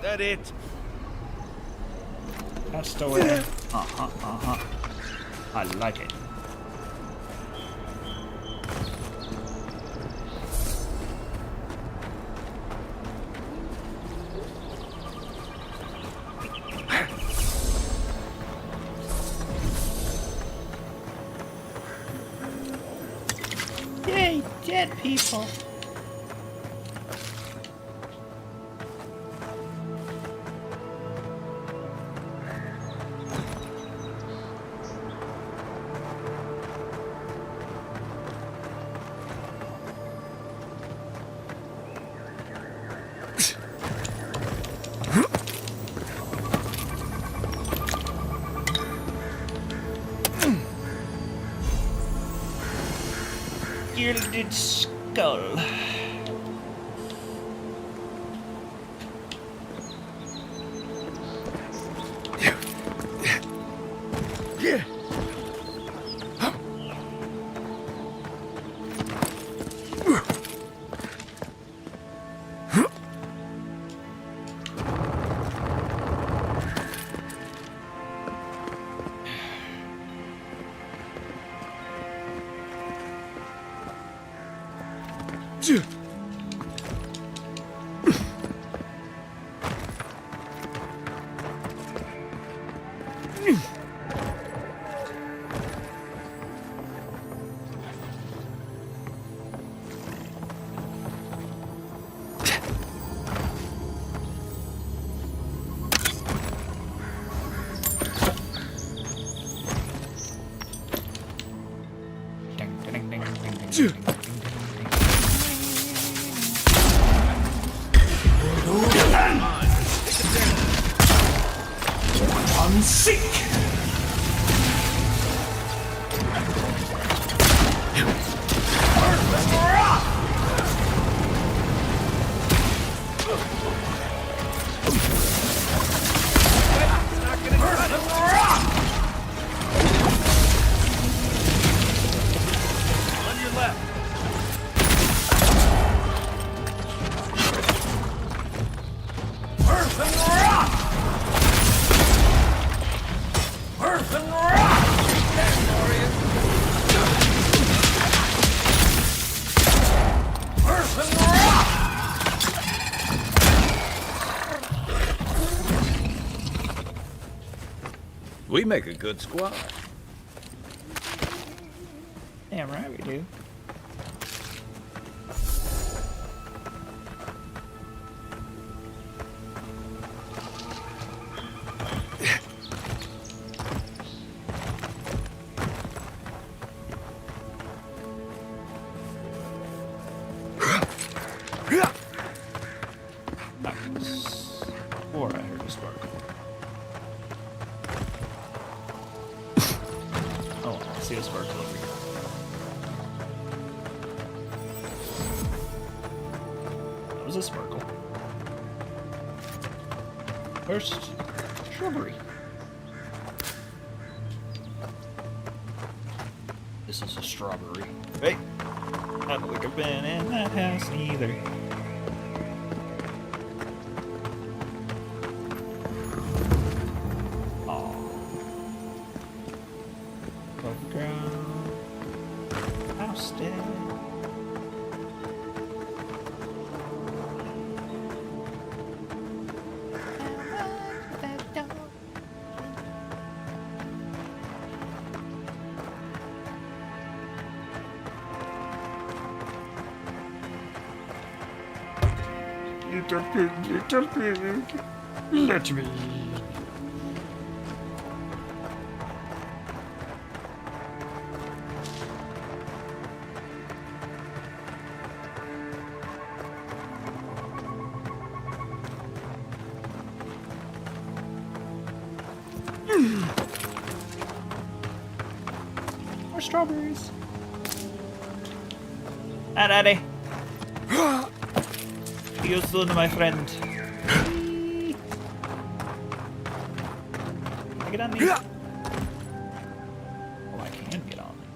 That it? That's the way. I like it. Yay, dead people. Gilded skull. On sick! Earth and rock! Earth and rock! On your left. Earth and rock! Earth and rock! Earth and rock! We make a good squad. Damn right we do. Or I heard a sparkle. Oh, I see a sparkle over here. That was a sparkle. First, shrubbery. This is a strawberry. Hey! I don't think I've been in that house either. Above ground. House dead. little pig, little pig. Let me. More strawberries. Hi, Daddy. See you soon, my friend. Can I get on these? Oh, I can get on them.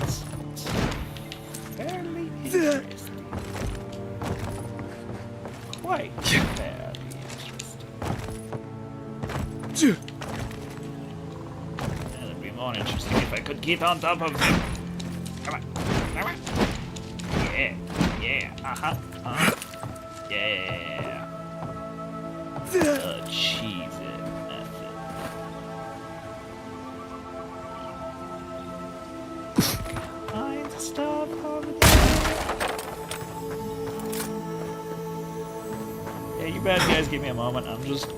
It's fairly interesting. Quite fairly interesting. It'd be more interesting if I could get on top of them. Come on. Come on. Yeah. Yeah. Uh-huh. Uh-huh. Yeah. Cheese it. That's it. Kinds of stuff over there. Yeah, you bad guys give me a moment. I'm just...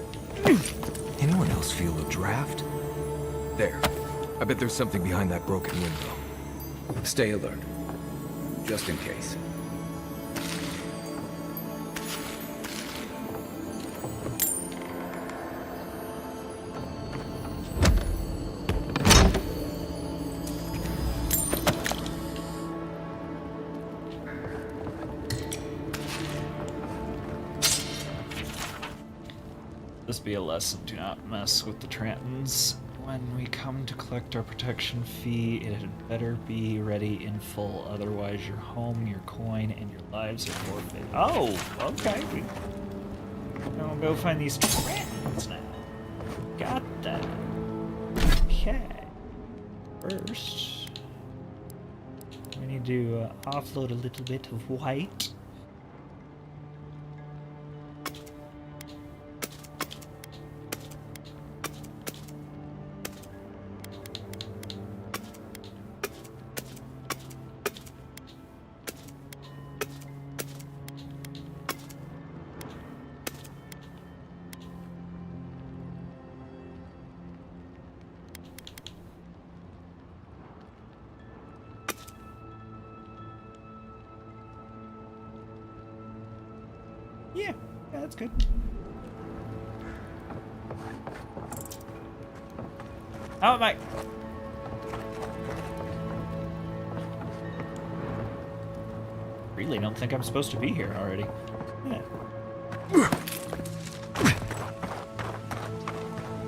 Anyone else feel a draft? There. I bet there's something behind that broken window. Stay alert. Just in case. This be a lesson. Do not mess with the Trantons. When we come to collect our protection fee, it had better be ready in full. Otherwise, your home, your coin, and your lives are forfeit. Oh, okay. We'll go find these Trantons now. Got that. Okay. First, we need to offload a little bit of white. Yeah, that's good. How am I? Really don't think I'm supposed to be here already. Yeah.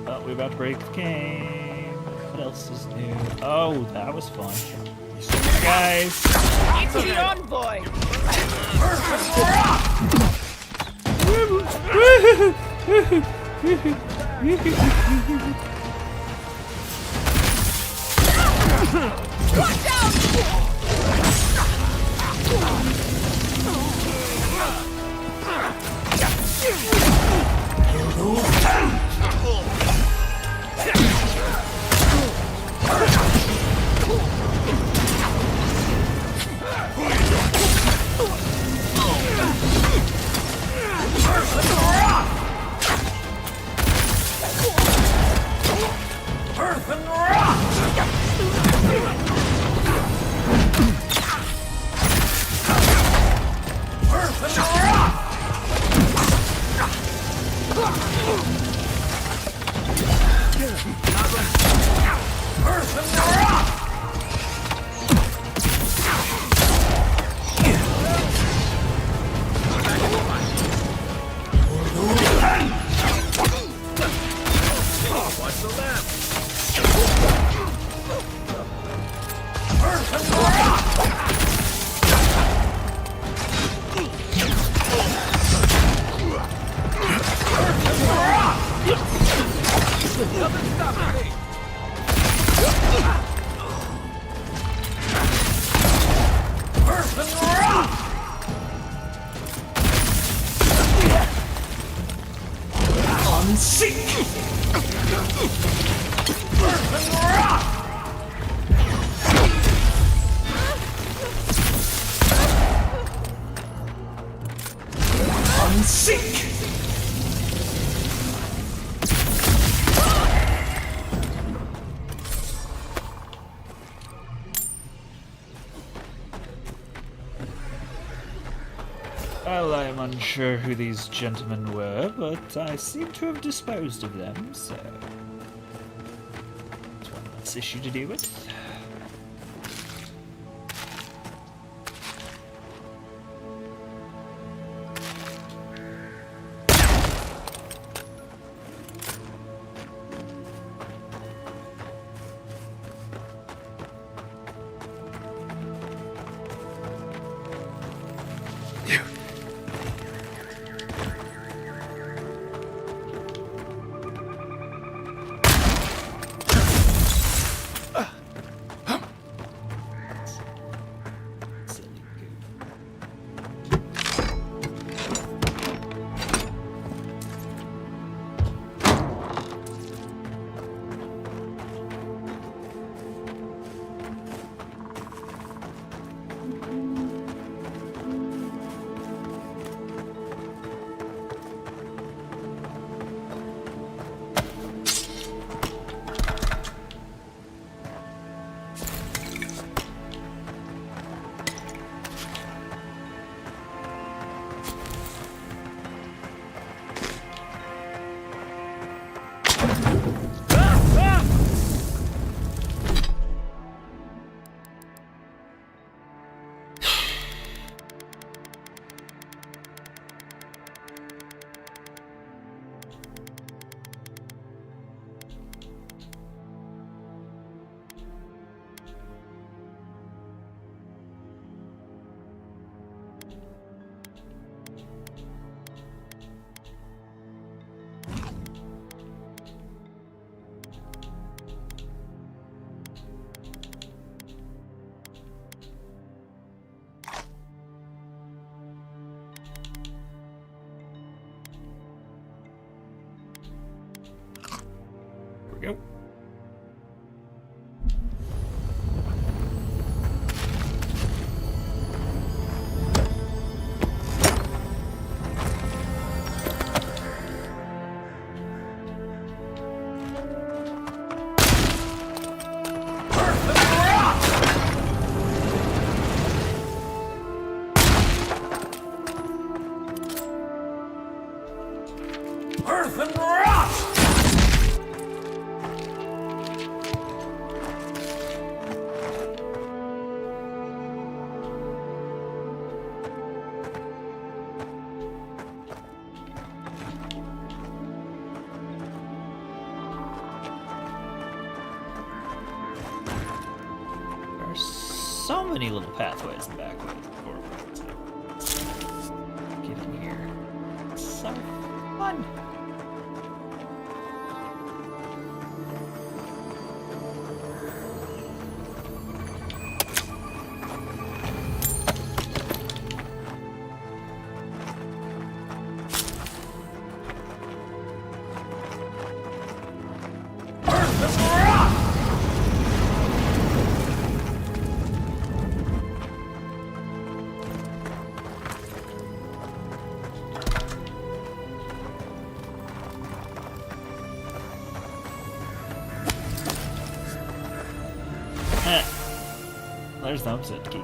Well, we're about to break the game. What else is new? Oh, that was fun. Guys. It's the envoy! Watch out! Earth and rock! Earth and rock! Earth and rock! Watch the left! Earth and rock! Earth and rock! Nothing stopping me! Earth and rock! Unseek! Earth and rock! Well, I am unsure who these gentlemen were, but I seem to have disposed of them, so... That's one less issue to deal with. Here we go. Earth and rock! There are so many little pathways and backways before we get in here. It's so fun. There's the upset key.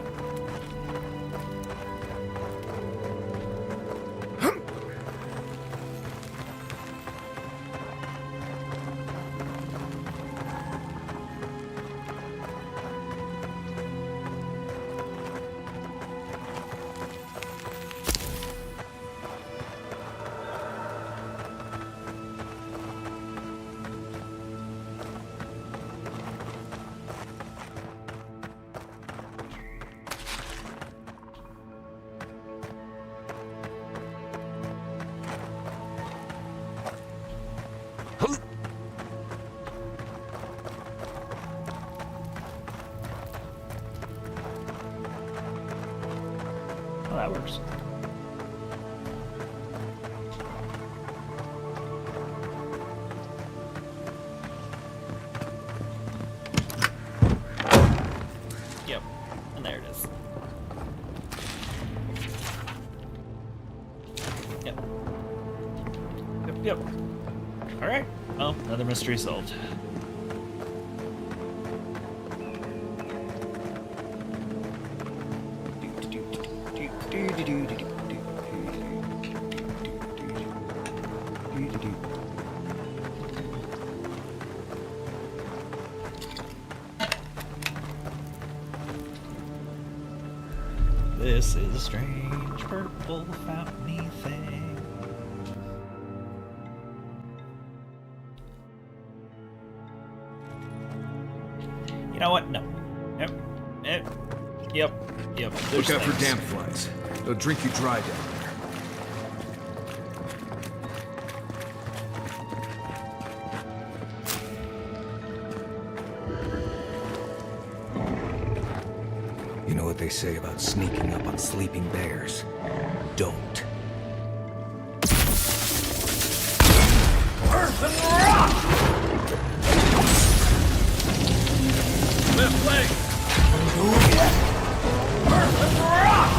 Well, that works. Yep, and there it is. Yep. Yep. Alright, well, another mystery solved. This is a strange purple fountainy thing. You know what? No. Yep. Look out for damp flies. They'll drink you dry down there. You know what they say about sneaking up on sleeping bears? Don't. Earth and rock! Left leg! Earth and rock!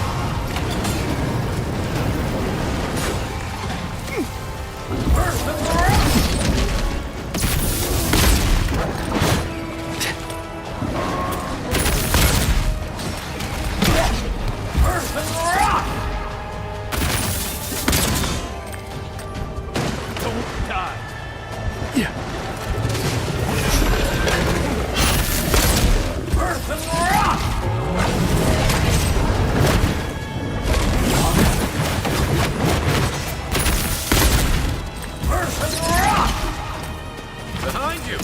Earth and rock! Earth and rock! Don't die! Earth and rock! Earth and rock! Behind you!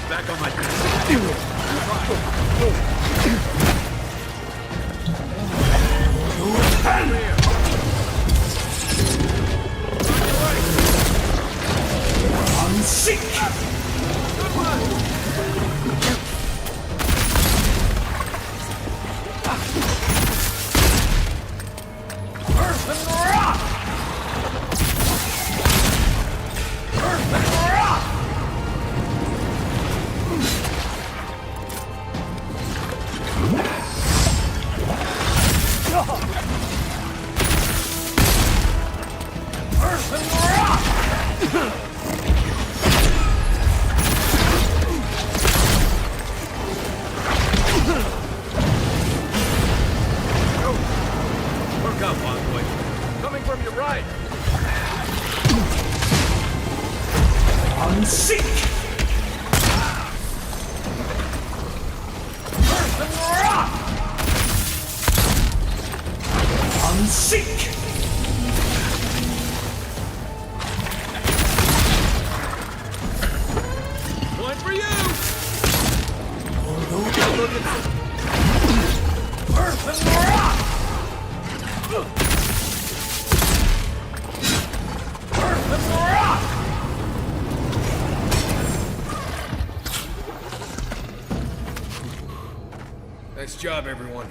Back on my Earth and rock! Earth and rock! Earth and rock! Work up, Envoy. Coming from your right. Unseek! Earth and rock! Unseek! One for you! Earth and rock! Earth and rock! Nice job, everyone.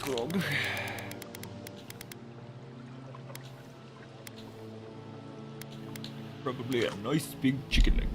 grog. Probably a nice big chicken leg.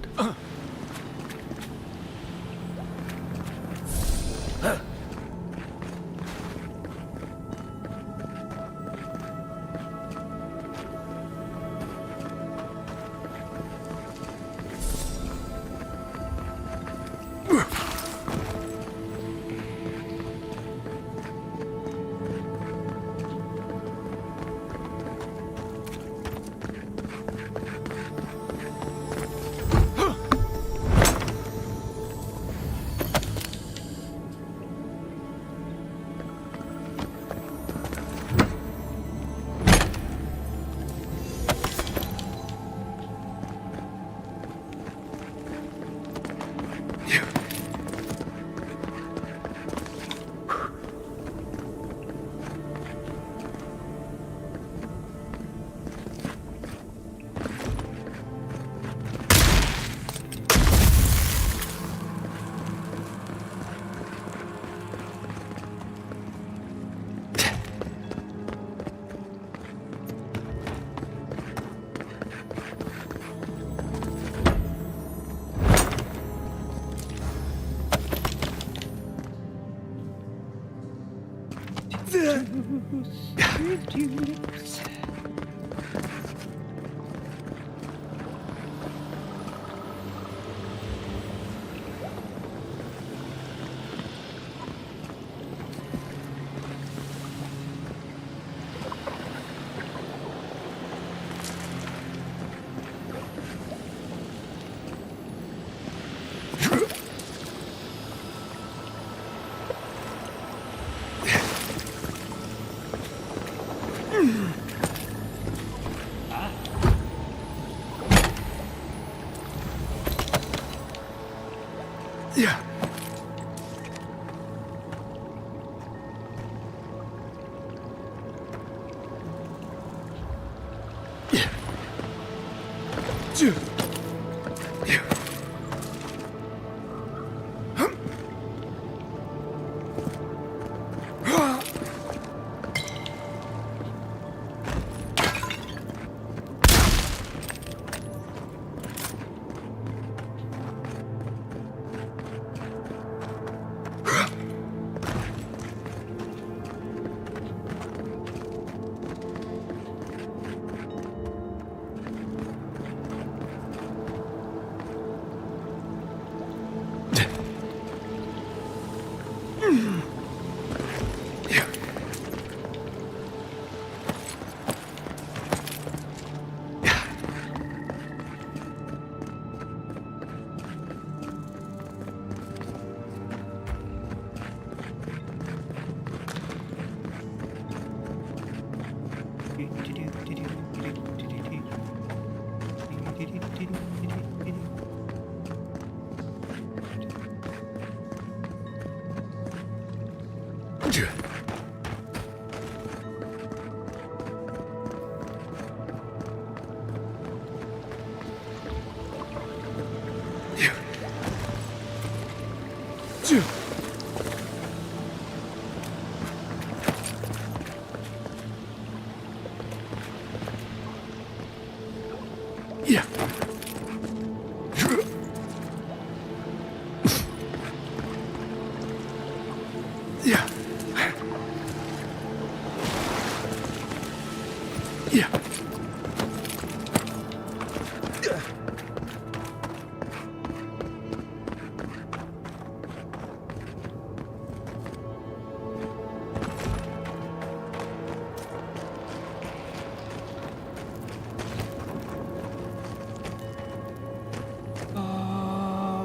Yeah.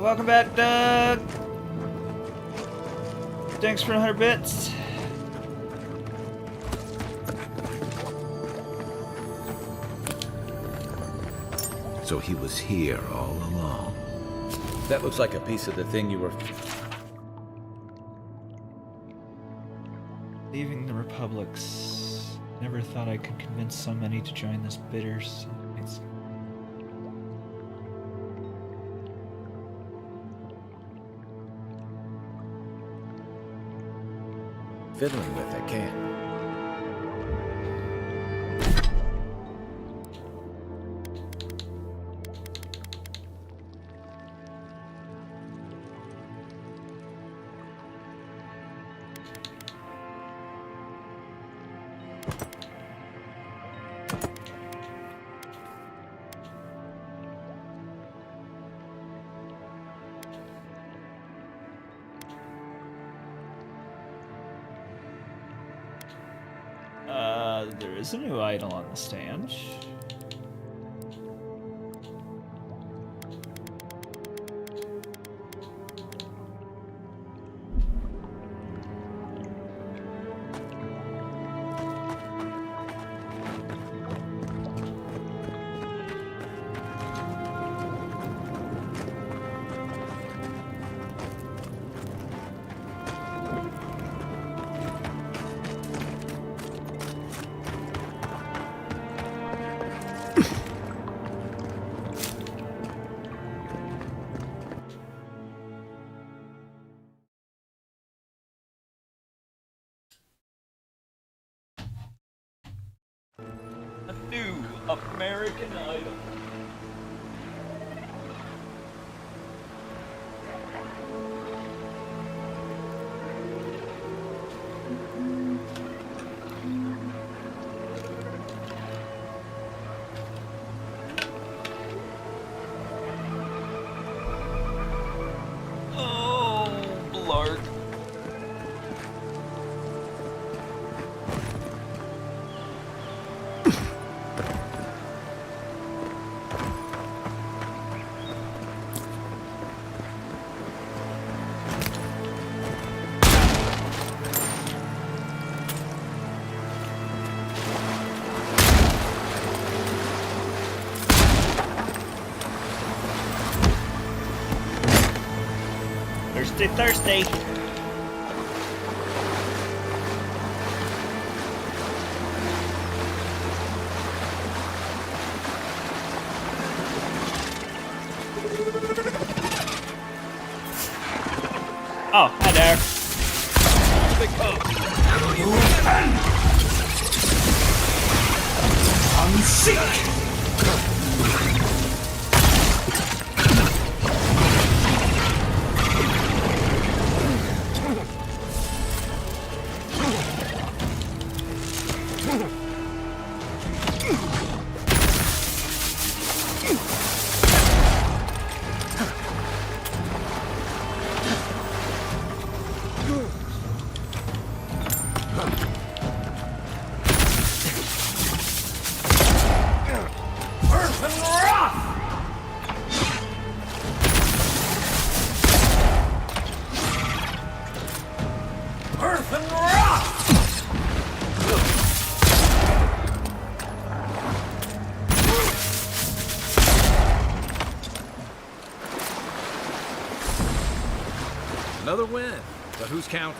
Welcome back, Doug. Thanks for 100 bits. So he was here all along. That looks like a piece of the thing you were... Leaving the Republics. Never thought I could convince so many to join this bitter... fiddling with at camp. There is a new idol on the stand. A new American Idol. Oh, Blark. Thirsty, thirsty. Oh, hi there. Here they come. Another win, but who's counting?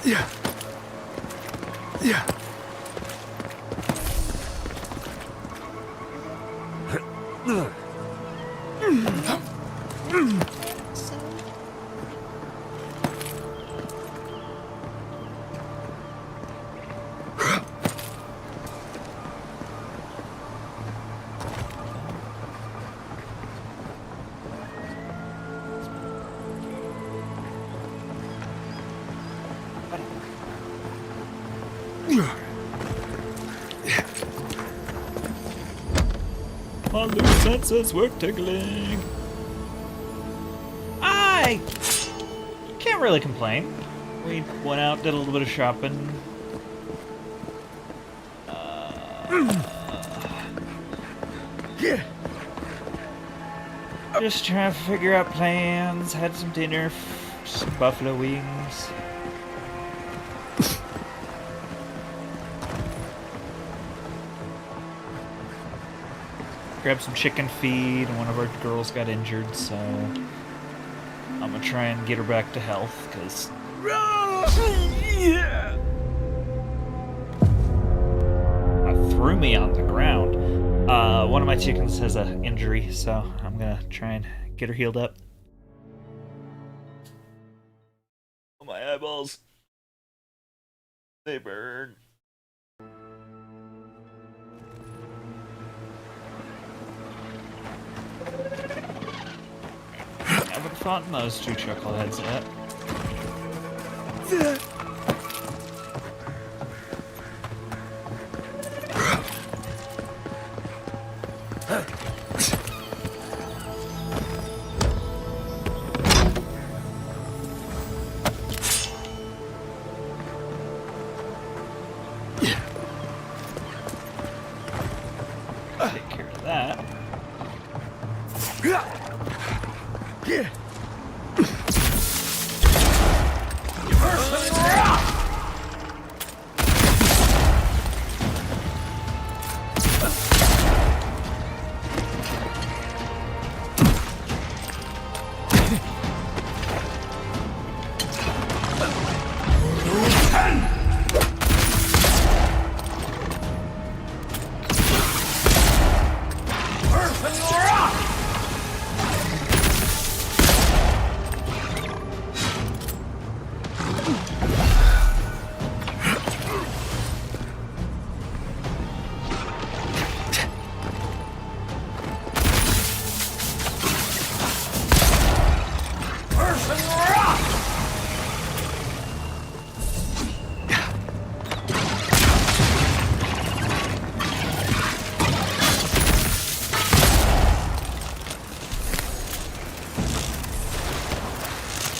Yeah. Yeah. My loose senses were tickling. I can't really complain. We went out, did a little bit of shopping. Just trying to figure out plans. Had some dinner, some buffalo wings. grab some chicken feed, and one of our girls got injured, so I'm gonna try and get her back to health, because... Threw me on the ground. One of my chickens has an injury, so I'm gonna try and get her healed up. Oh, my eyeballs. They burn. I would have thought those two chuckleheads yet. Take care of that.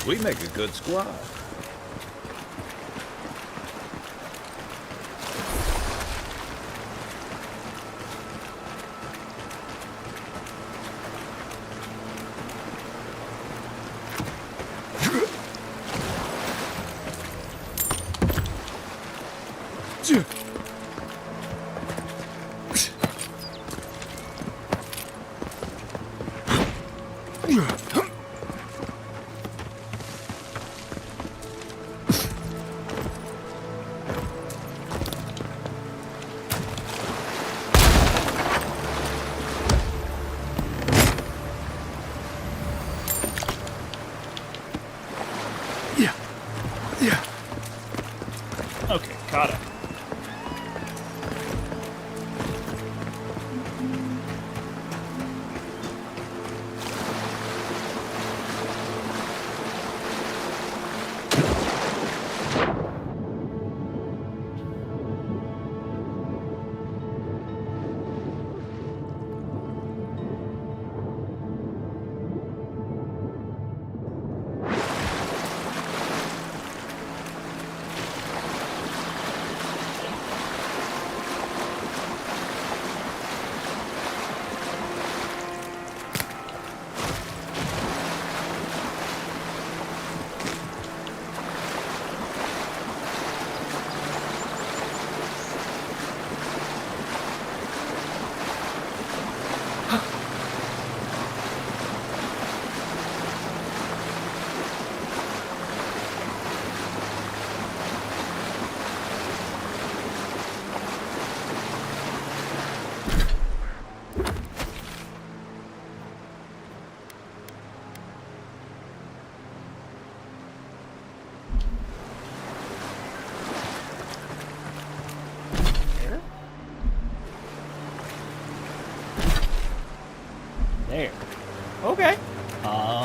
We make a good squad. Okay, caught it. There. Okay. I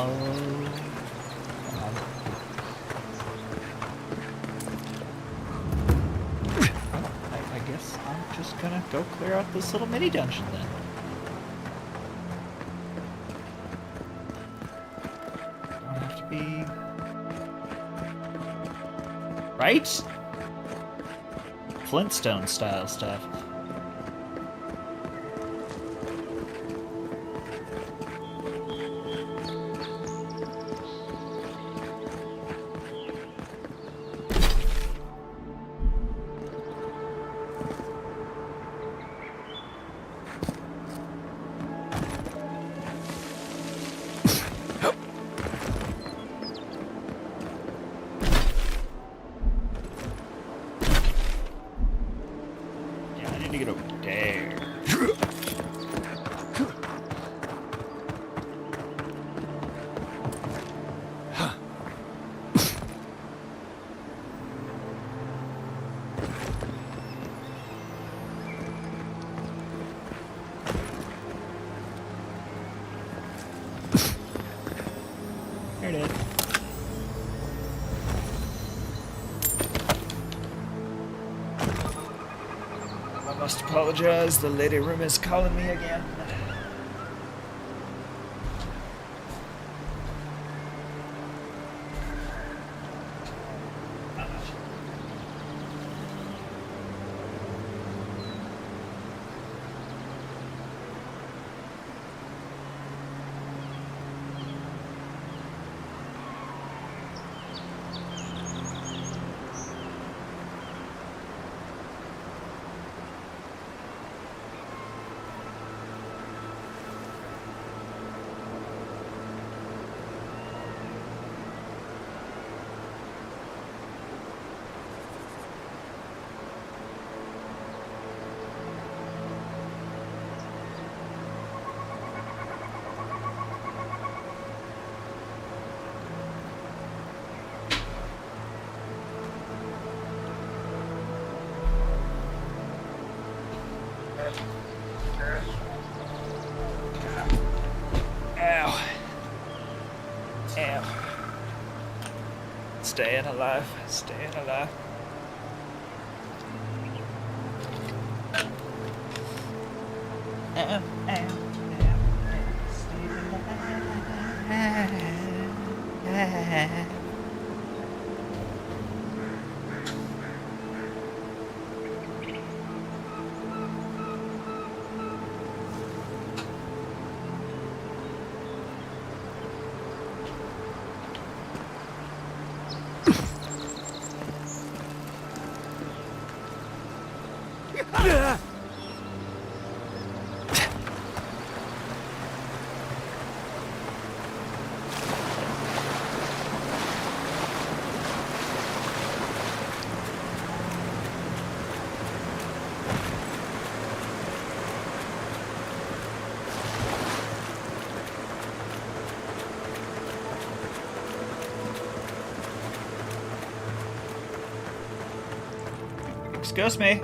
guess I'm just gonna go clear out this little mini dungeon then. Don't have to be... Right? Flintstone style stuff. Here it is. I must apologize, the lady room is calling me again. Ow. Ow. Staying alive. Staying alive. Ow, ow, ow, ow. Staying alive. Excuse me.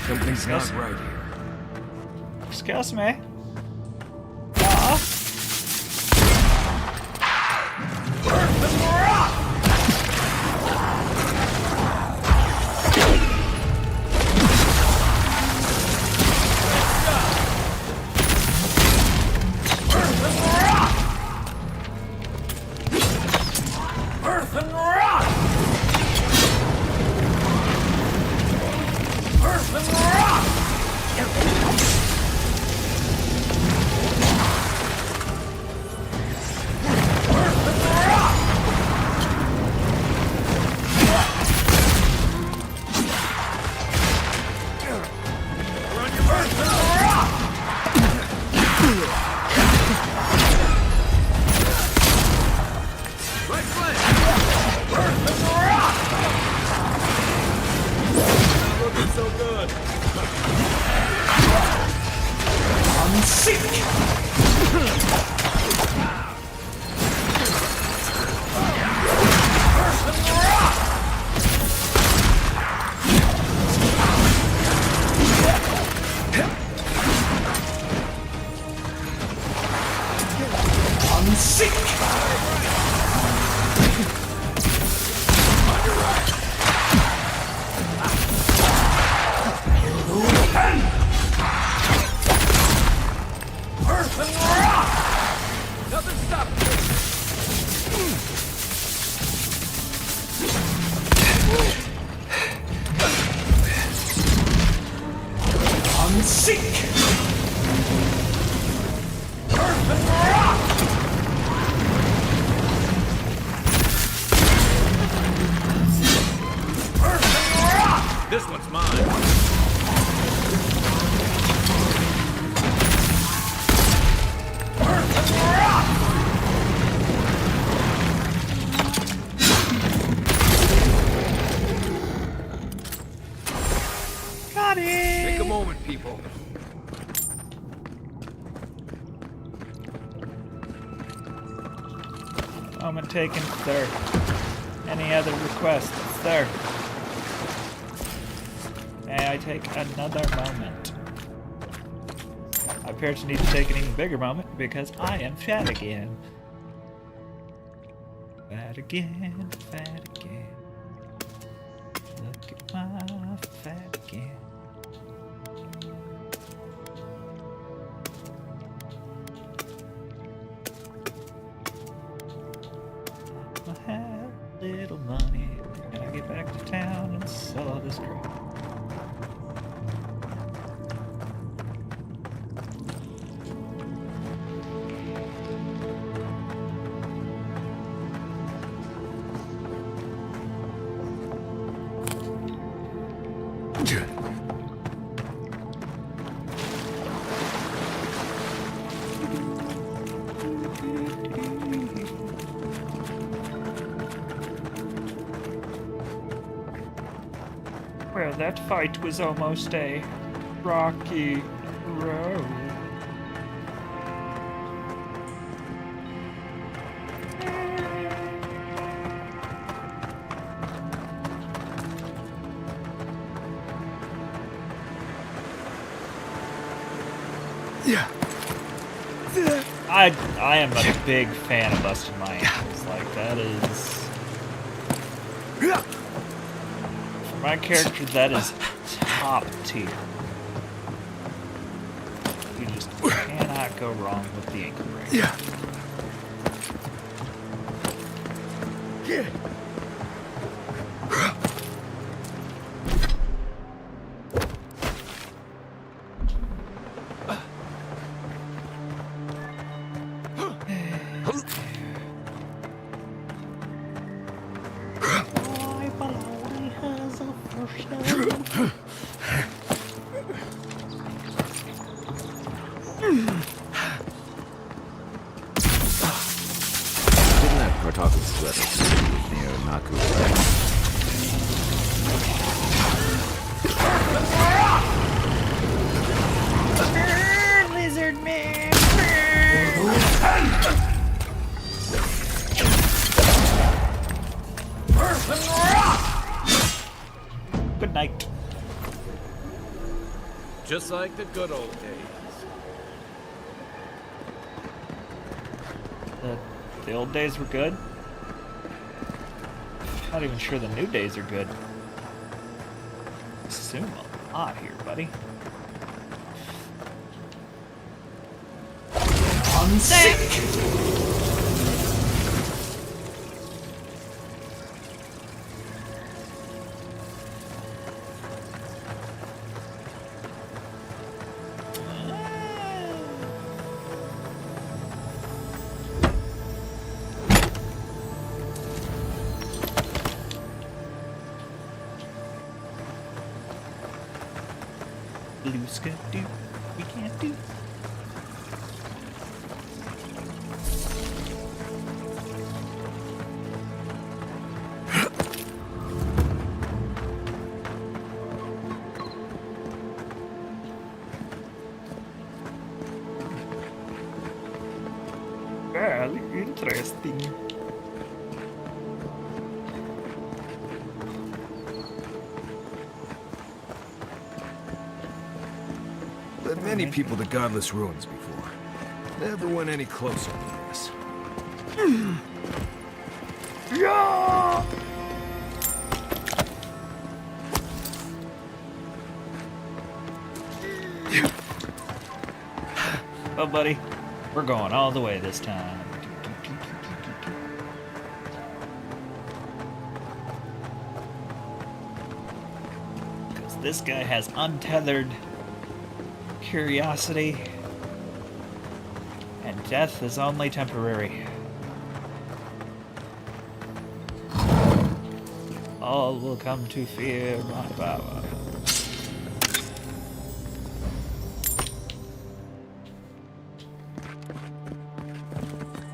Something's not right here. Excuse me. This one's mine. Got it. Take a moment, people. Moment taken, sir. Any other requests, sir? May I take another moment? I My parents need to take an even bigger moment because I am fat again. Fat again, fat again. Look at my fat again. I have little money. Gotta get back to town and sell all this crap. Well, that fight was almost a rocky road. Yeah. I am a big fan of busting my ankles. Like, that is... For my character, that is top tier. You just cannot go wrong with the ankle break. Yeah. Yeah. Didn't that SciKotoc's threat of near Naku, Lizard man! Good night. Just like the good old days. The old days were good. Not even sure the new days are good. Assume a lot here, buddy. On sick! Blue sky do, we can't do. Well, interesting. Led many people to godless ruins before. Never went any closer than this. Yeah! Well, buddy, we're going all the way this time. Because this guy has untethered curiosity, and death is only temporary. All will come to fear my power.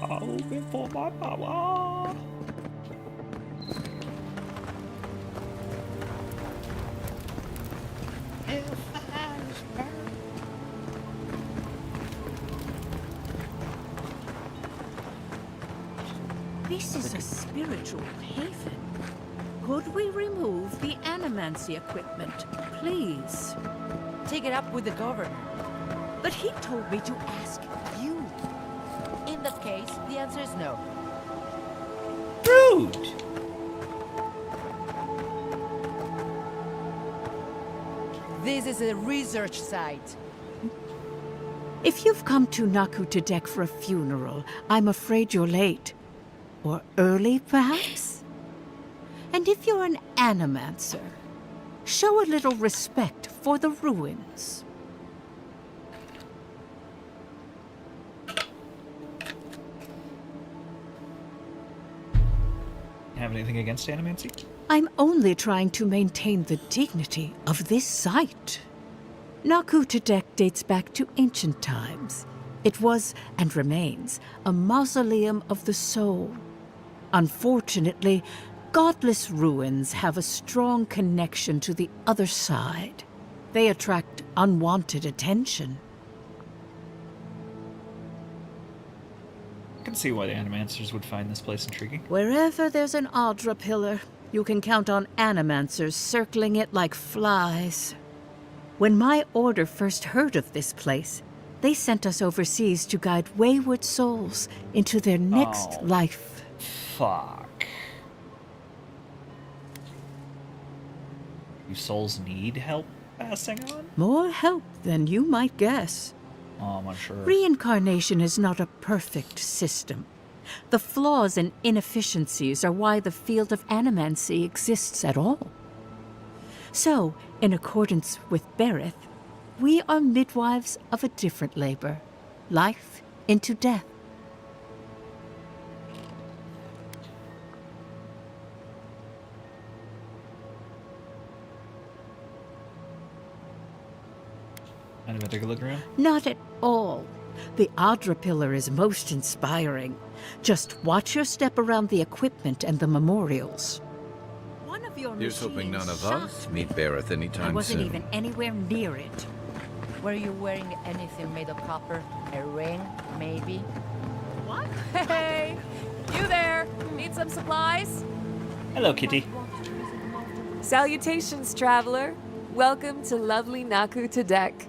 All before my power. This is a spiritual haven. Could we remove the animancy equipment, please? Take it up with the governor. But he told me to ask you. In that case, the answer is no. Rude! This is a research site. If you've come to SciKotoc for a funeral, I'm afraid you're late. Or early, perhaps? And if you're an animancer, show a little respect for the ruins. Have anything against animancy? I'm only trying to maintain the dignity of this site. SciKotoc dates back to ancient times. It was, and remains, a mausoleum of the soul. Unfortunately, godless ruins have a strong connection to the other side. They attract unwanted attention. I can see why the animancers would find this place intriguing. Wherever there's an Audra pillar, you can count on animancers circling it like flies. When my order first heard of this place, they sent us overseas to guide wayward souls into their next life. Fuck. Do souls need help passing on? More help than you might guess. Oh, I'm not sure. Reincarnation is not a perfect system. The flaws and inefficiencies are why the field of animancy exists at all. So, in accordance with Berith, we are midwives of a different labor. Life into death. Mind if I take a look around? Not at all. The Audra pillar is most inspiring. Just watch your step around the equipment and the memorials. One of your Here's hoping none machines of us shocked meet Berith anytime I wasn't soon. even anywhere near it. Were you wearing anything made of copper? A ring, maybe? What? Hey! You there! Need some supplies? Hello, Kitty. Salutations, traveler. Welcome to lovely SciKotoc.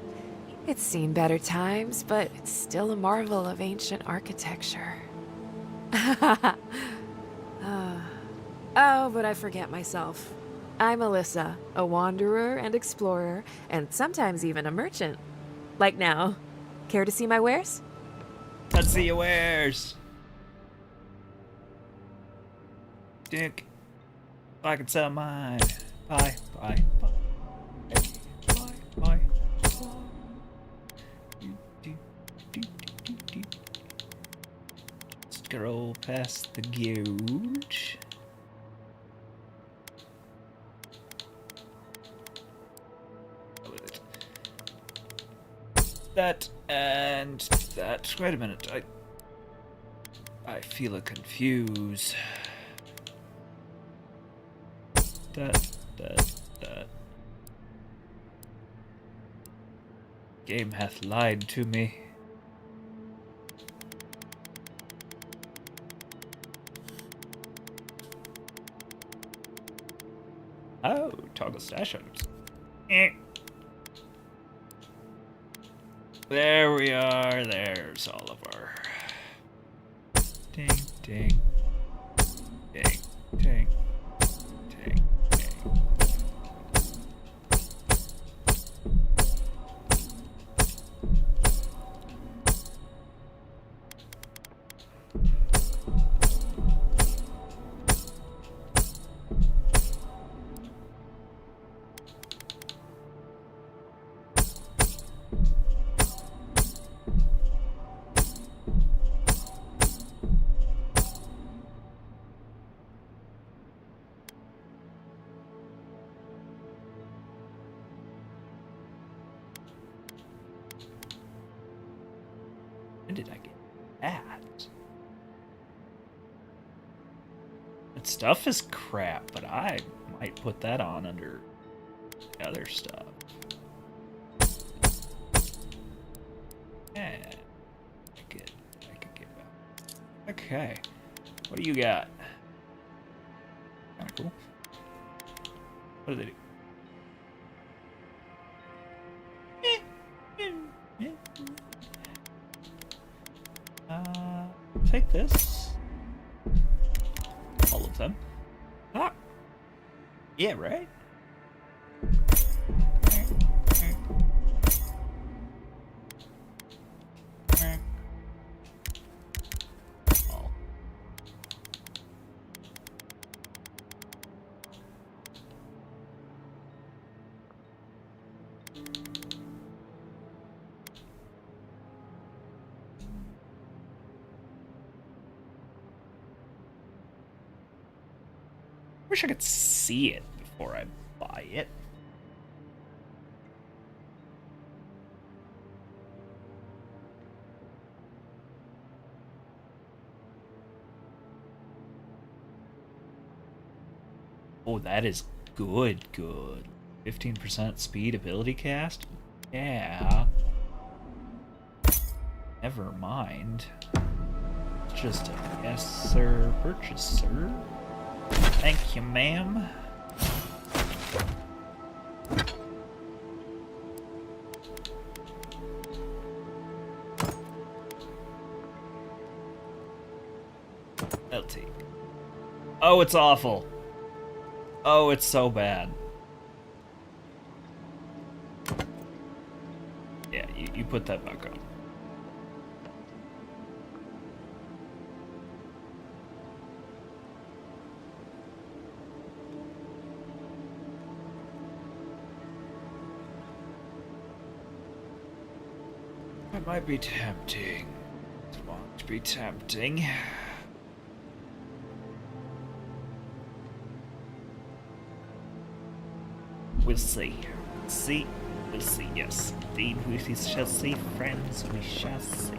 It's seen better times, but it's still a marvel of ancient architecture. Oh, but I forget myself. I'm Alyssa, a wanderer and explorer, and sometimes even a merchant. Like now. Care to see my wares? Let's see your wares. Dick. I can sell mine. Bye, bye, bye. Bye, bye. Scroll past the gouge. That and that. Wait a minute. I feel a confuse. That. Game hath lied to me. Oh, toggle stash items. There we are. There's all of our. Ding, ding. Ding, ding. Ding, ding. When did I get that? That stuff is crap, but I might put that on under the other stuff. Yeah, I could get that. Okay, what do you got? Kind of cool. What do they do? take this. All of them. Ah! Yeah, right? Oh. Wish I could see it before I buy it. Oh, that is good. 15% speed ability cast? Yeah. Never mind. Just a yes, sir, purchaser. Thank you, ma'am. I'll take. Oh, it's awful. Oh, it's so bad. Yeah, you put that back on. It might be tempting. It won't be tempting. We'll see. See? We'll see, yes. Indeed, we shall see, friends, we shall see.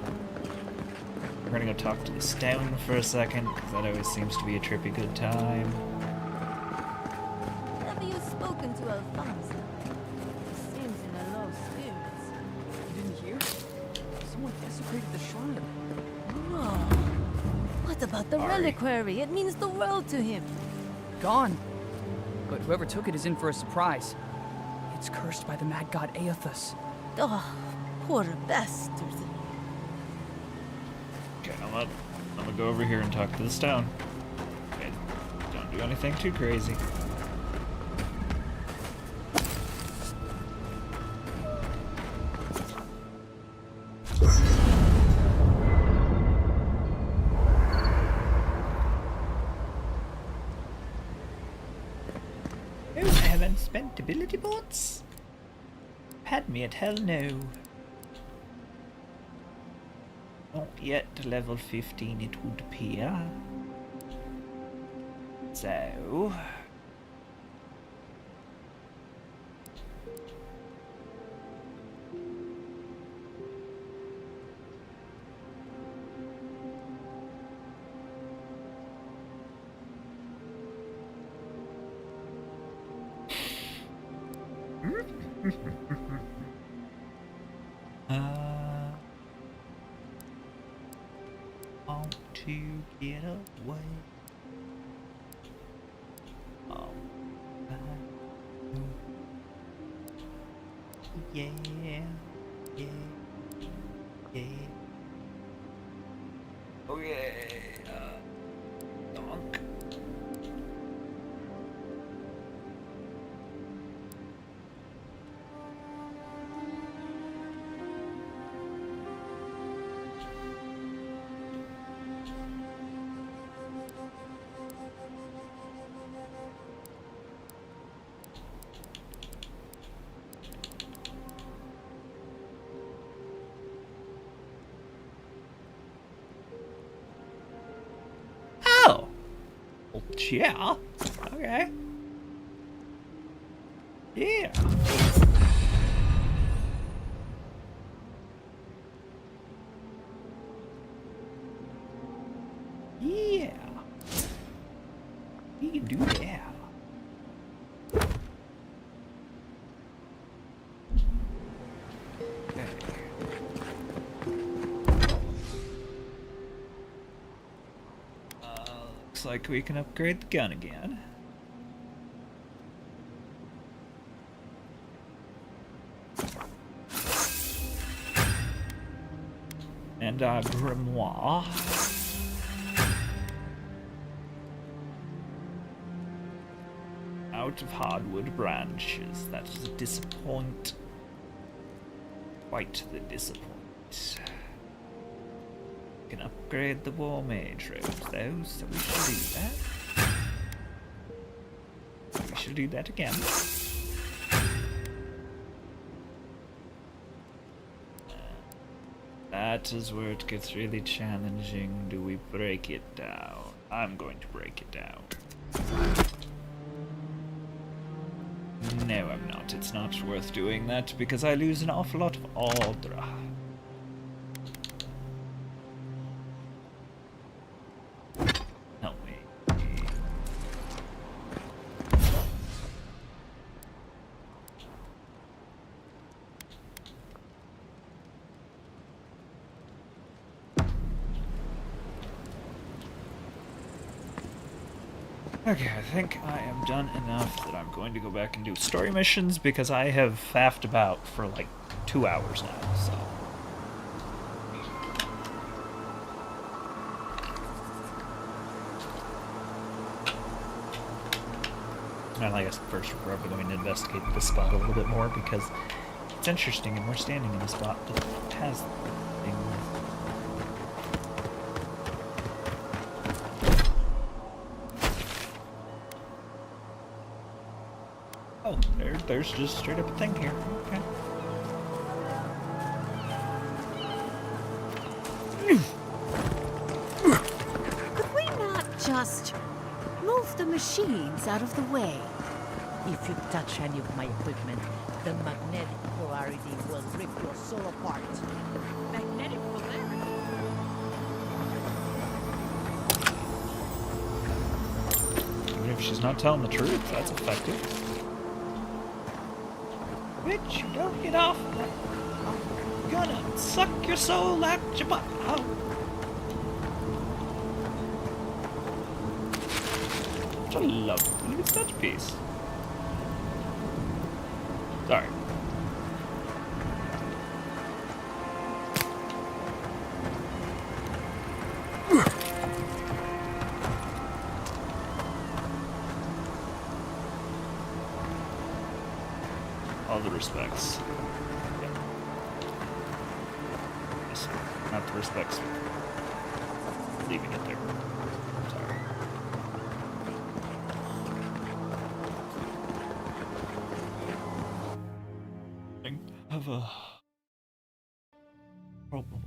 We're gonna go talk to the stone for a second, because that always seems to be a trippy good time. Have you spoken to Alfonso? He seems in a low spirits. You didn't hear? Someone desecrated the shrine. No. What about the reliquary? It means the world to him. Gone. But whoever took it is in for a surprise. It's cursed by the mad god Aethus. Oh, poor bastard. Okay, I'm gonna go over here and talk to the stone. Okay, don't do anything too crazy. Spent ability points? Had me at hell no. Not yet to level 15 it would appear. So... want to get away. Yeah, yeah, yeah. Okay, donk. Yeah. Okay. Yeah. Yeah. You can do that. Looks like we can upgrade the gun again. And our grimoire. out of hardwood branches. That is a disappoint. Quite the disappoint. We can upgrade the War Mage robes though, so we should do that. We should do that again. That is where it gets really challenging. Do we break it down? I'm going to break it down. No, I'm not. It's not worth doing that because I lose an awful lot of Audra. Help me. Okay, I think I am done enough that I'm going to go back and do story missions because I have faffed about for like 2 hours now, so. And I guess first we're probably going to investigate this spot a little bit more because it's interesting and we're standing in a spot that has things. Oh, there's just straight up a thing here. Okay. Could we not just move the machines out of the way? If you touch any of my equipment, the magnetic polarity will rip your soul apart. Magnetic polarity? Even if she's not telling the truth, that's effective. Bitch, you don't get off. I'm gonna suck your soul out your butt. Oh. Such a lovely touch piece. Sorry. All the respects. Yeah. Yes, not the respects. Leaving it there. Sorry. I have a problem.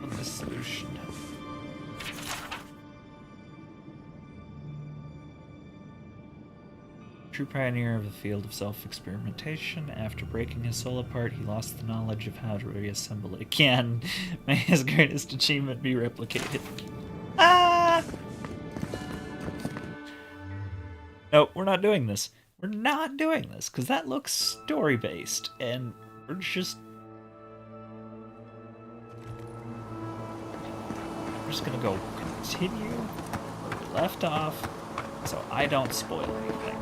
On this solution. True pioneer of the field of self-experimentation, after breaking his soul apart, he lost the knowledge of how to reassemble it again. May his greatest achievement be replicated. Ah! No, we're not doing this. We're not doing this, because that looks story-based, and we're just gonna go continue where we left off, so I don't spoil anything.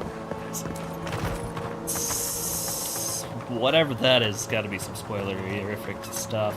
Whatever that is, got to be some spoiler-ific stuff.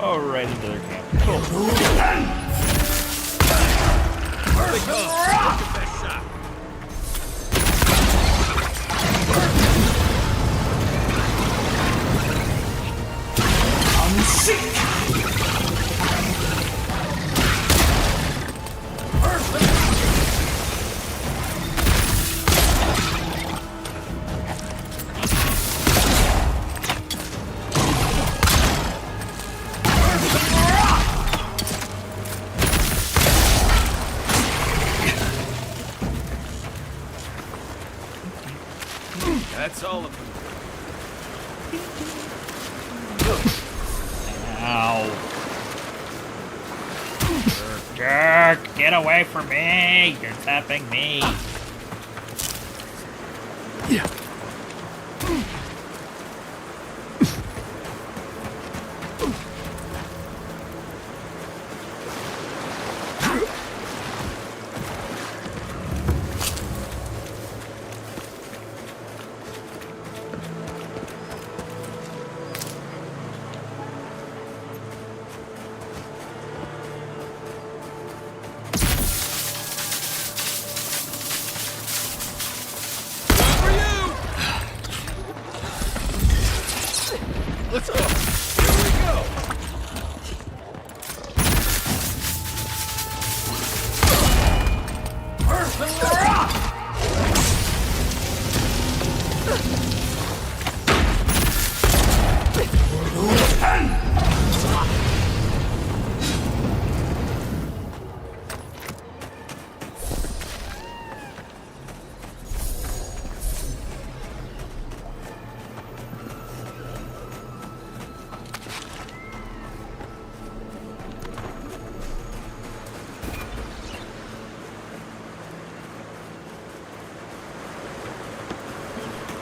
Oh, right into their camp. Cool. That's all of them. Ow. Jerk, get away from me! You're tapping me. Yeah. Let's go. Here we go.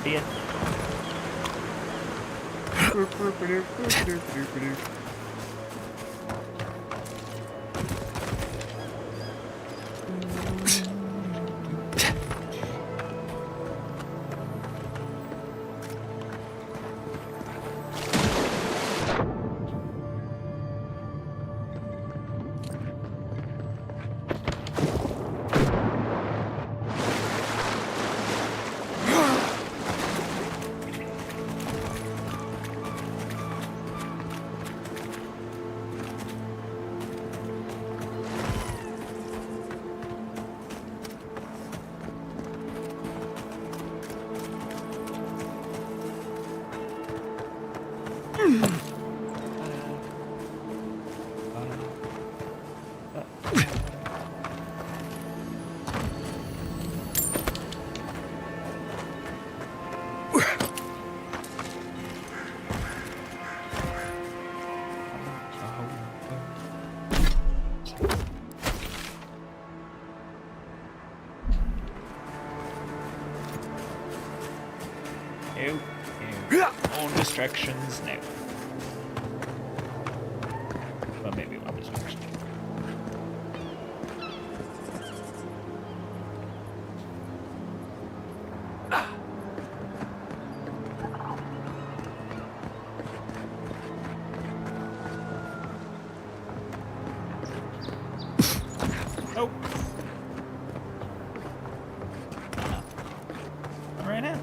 See ya. Own distractions now. Well, maybe one distraction. Nope. Not right now.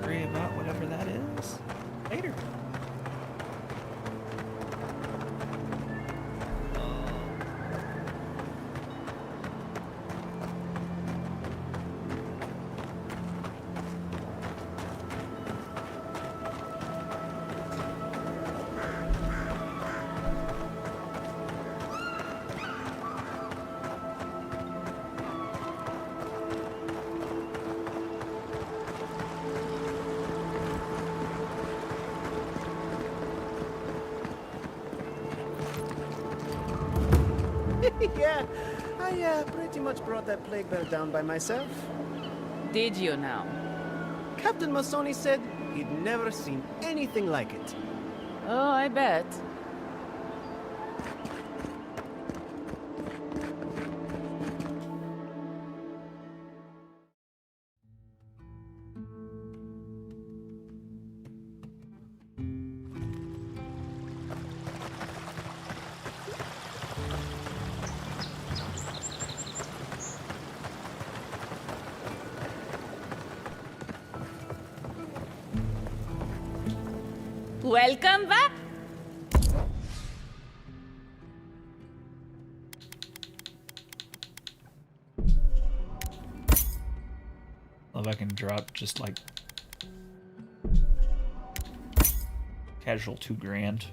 Worry about whatever that is later. Yeah, I pretty much brought that plague bear down by myself. Did you now? Captain Masoni said he'd never seen anything like it. Oh, I bet. Welcome back. Love I can drop just like casual $2,000.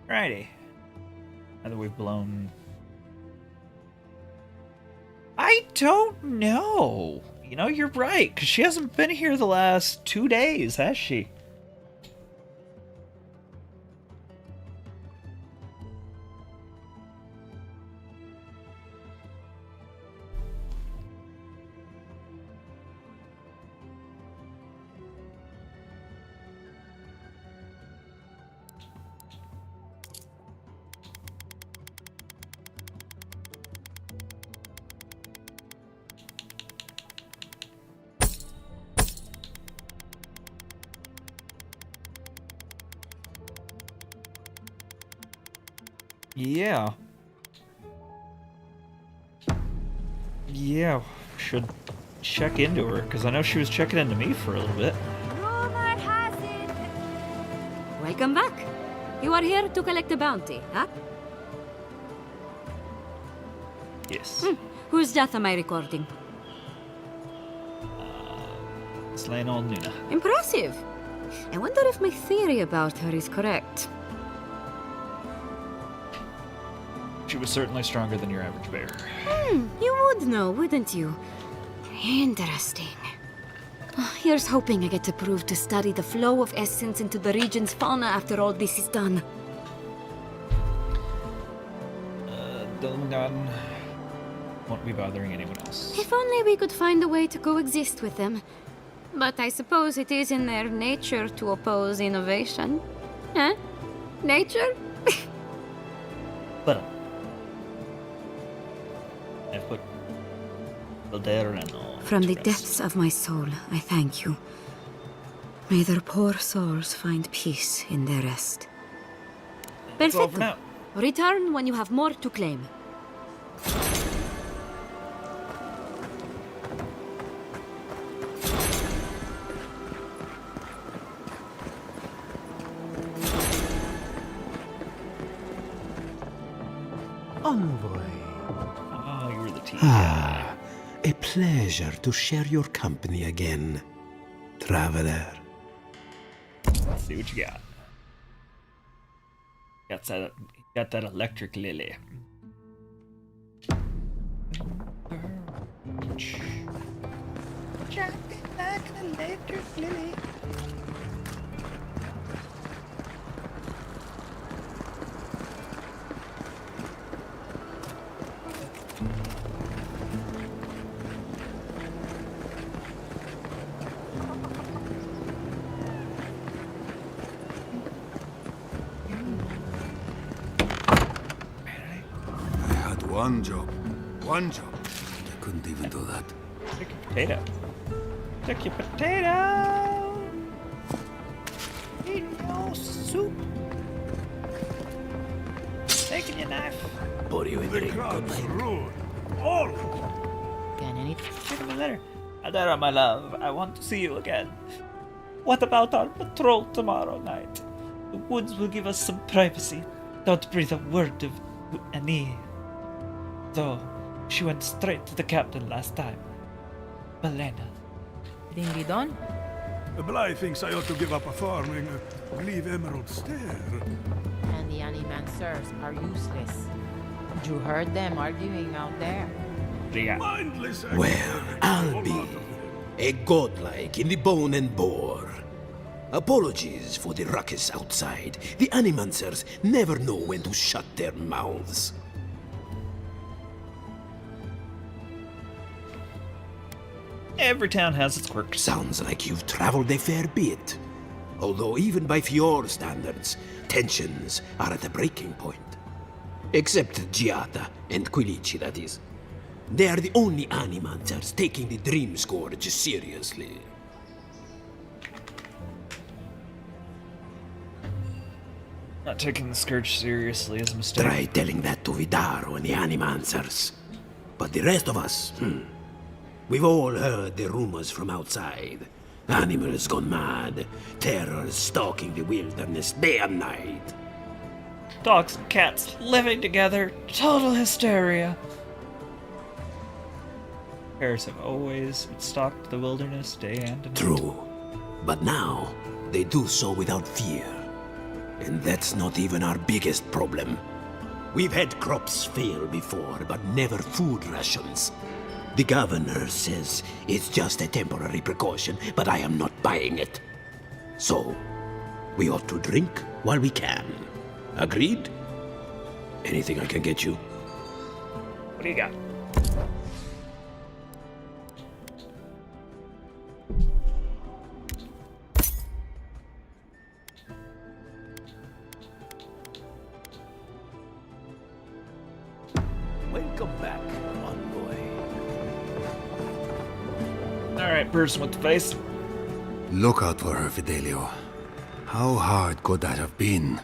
Righty. Now that we've blown... I don't know. You know, you're right, because she hasn't been here the last 2 days, has she? Yeah. Yeah, should check into her, because I know she was checking into me for a little bit. Rumor has it. Welcome back. You are here to collect a bounty, huh? Yes. Whose death am I recording? Slain old Nuna. Impressive. I wonder if my theory about her is correct. She was certainly stronger than your average bear. You would know, wouldn't you? Interesting. Here's hoping I get approved to study the flow of essence into the region's fauna after all this is done. Dilmgan won't be bothering anyone else. If only we could find a way to coexist with them. But I suppose it is in their nature to oppose innovation. Huh? Nature? But I've put Valderano. From the depths of my soul, I thank you. May their poor souls find peace in their rest. That's all for now. Return when you have more to claim. Envoy. Oh, you were the tea Ah, a pleasure to share your company again, traveler. Let's see what you got. Got that electric lily. Jumping like an electric lily. One job. I couldn't even do that. Take your potato. Take your potato. Eat your soup. Taking your knife. Pour you in drink. Rude. All. Can any? Check my letter. Adara, my love, I want to see you again. What about our patrol tomorrow night? The woods will give us some privacy. Don't breathe a word of Annie. Though she went straight to the captain last time. Belena. Dingy Don? Bly thinks I ought to give up a farming, leave Emerald stare. And the animancers are useless. You heard them arguing out there. Mindless Well, I'll be a godlike in the bone and bore. Apologies for the ruckus outside. The animancers never know when to shut their mouths. Every town has its quirks. Sounds like you've traveled a fair bit. Although even by Fior standards, tensions are at a breaking point. Except Giata and Quilici, that is. They are the only animancers taking the Dream Scourge seriously. Not taking the Scourge seriously is a mistake. Try telling that to Vidaro and the animancers. But the rest of us, we've all heard the rumors from outside. Animals gone mad, terror stalking the wilderness day and night. Dogs and cats living together, total hysteria. Bears have always stalked the wilderness day and night. True, but now they do so without fear. And that's not even our biggest problem. We've had crops fail before, but never food rations. The governor says it's just a temporary precaution, but I am not buying it. So, we ought to drink while we can. Agreed? Anything I can get you? What do you got? Welcome back, envoy. Alright, person with the face. Look out for her, Fidelio. How hard could that have been?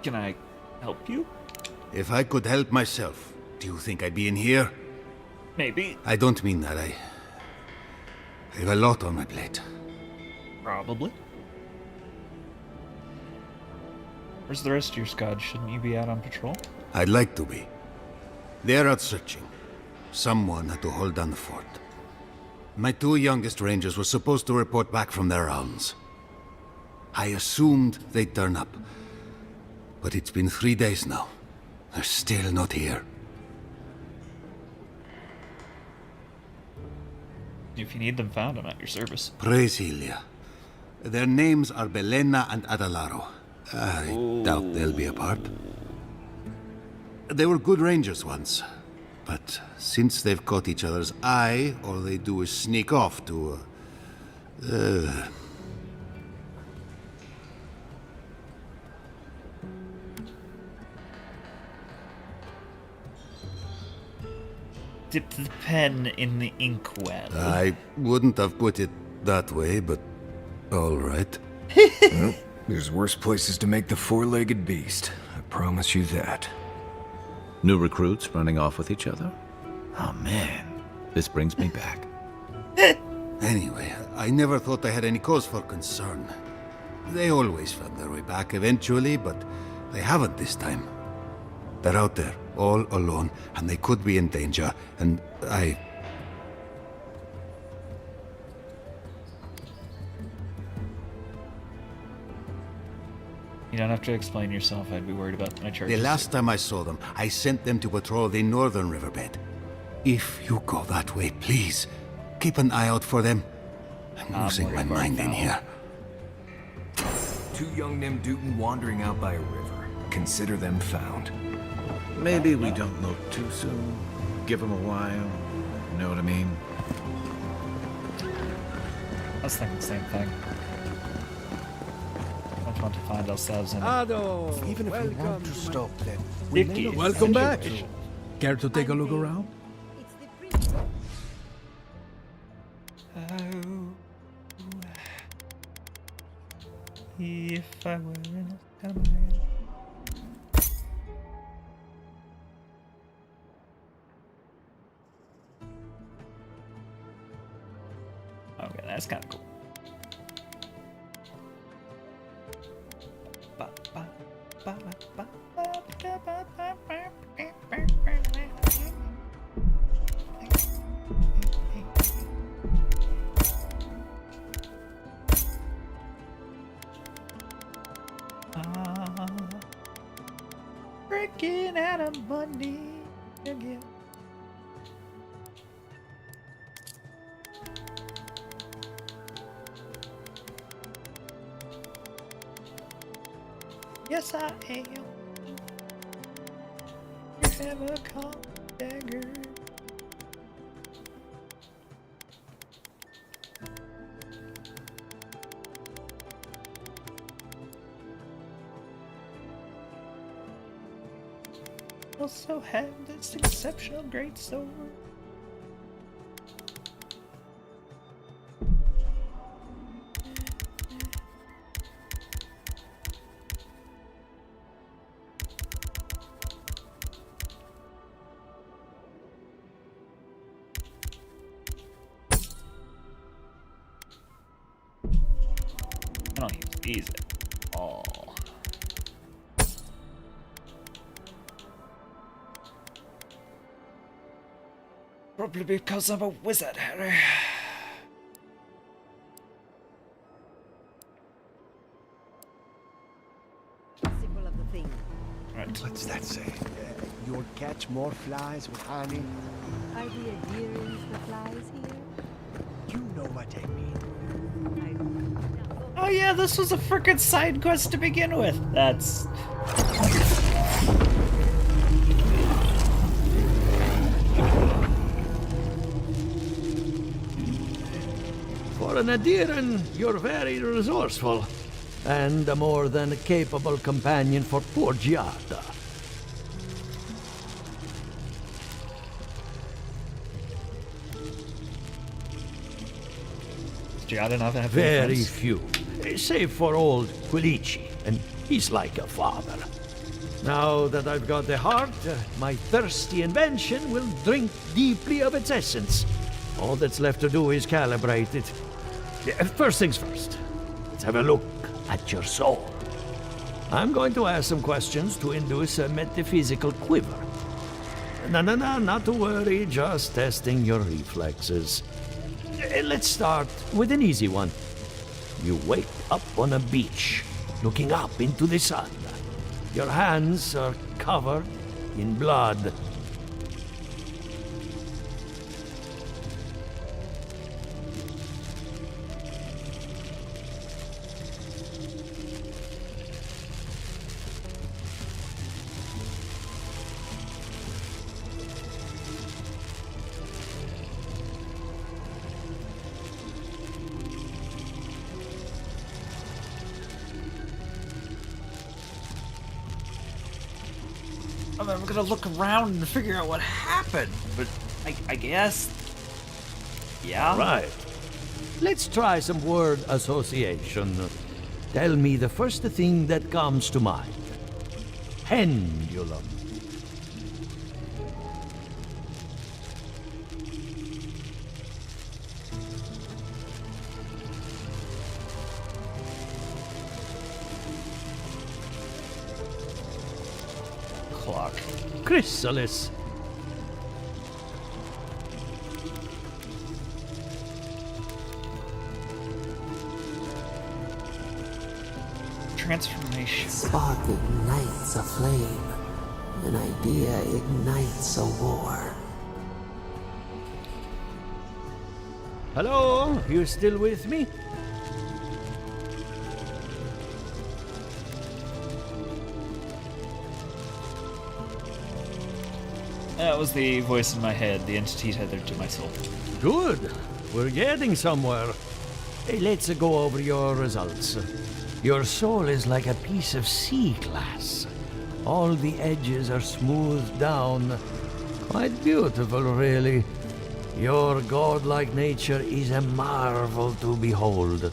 Can I help you? If I could help myself, do you think I'd be in here? Maybe. I don't mean that. I have a lot on my plate. Probably. Where's the rest of your squad? Shouldn't you be out on patrol? I'd like to be. They're out searching. Someone had to hold down the fort. My two youngest rangers were supposed to report back from their rounds. I assumed they'd turn up. But it's been 3 days now. They're still not here. If you need them found, I'm at your service. Praise Ilia. Their names are Belena and Adalaro. I doubt they'll be apart. They were good rangers once. But since they've caught each other's eye, all they do is sneak off to... Dip the pen in the inkwell. I wouldn't have put it that way, but all right. Well, there's worse places to make the four-legged beast. I promise you that. New recruits running off with each other? Oh man, this brings me back. Anyway, I never thought I had any cause for concern. They always found their way back eventually, but they haven't this time. They're out there, all alone, and they could be in danger, and I... You don't have to explain yourself. I'd be worried about my charges. The last time I saw them, I sent them to patrol the northern riverbed. If you go that way, please, keep an eye out for them. I'm losing my mind in here. Two young Nimdutin wandering out by a river. Consider them found. Maybe we don't look too soon. Give them a while. You know what I mean? I was thinking the same thing. I just want to find ourselves in Ado, Even if we want to stop them, we may not welcome back. Care to take a look around? If I were in a submarine. Okay, that's kind of cool. Freaking out of money again. Yes, I am. You have a cold dagger. Also have this exceptional great sword. I don't use these at all. Probably because I'm a wizard, Harry. Symbol of the thing. Right. What's that say? You'll catch more flies with honey. Are the adherents the flies here? You know what I mean. Oh yeah, this was a frickin' side quest to begin with. That's... For an adherent, you're very resourceful, and a more than capable companion for poor Giada. Does Giada not have Very friends? few, save for old Quilici, and he's like a father. Now that I've got the heart, my thirsty invention will drink deeply of its essence. All that's left to do is calibrate it. First things first, let's have a look at your soul. I'm going to ask some questions to induce a metaphysical quiver. No, not to worry, just testing your reflexes. Let's start with an easy one. You wake up on a beach, looking up into the sun. Your hands are covered in blood. I'm gonna look around and figure out what happened, but I guess... Yeah? Right. Let's try some word association. Tell me the first thing that comes to mind. Pendulum. Clock. Chrysalis. Transformation. Spark ignites a flame. An idea ignites a war. Hello? You still with me? That was the voice in my head, the entity tethered to my soul. Good. We're getting somewhere. Hey, let's go over your results. Your soul is like a piece of sea glass. All the edges are smoothed down. Quite beautiful, really. Your godlike nature is a marvel to behold.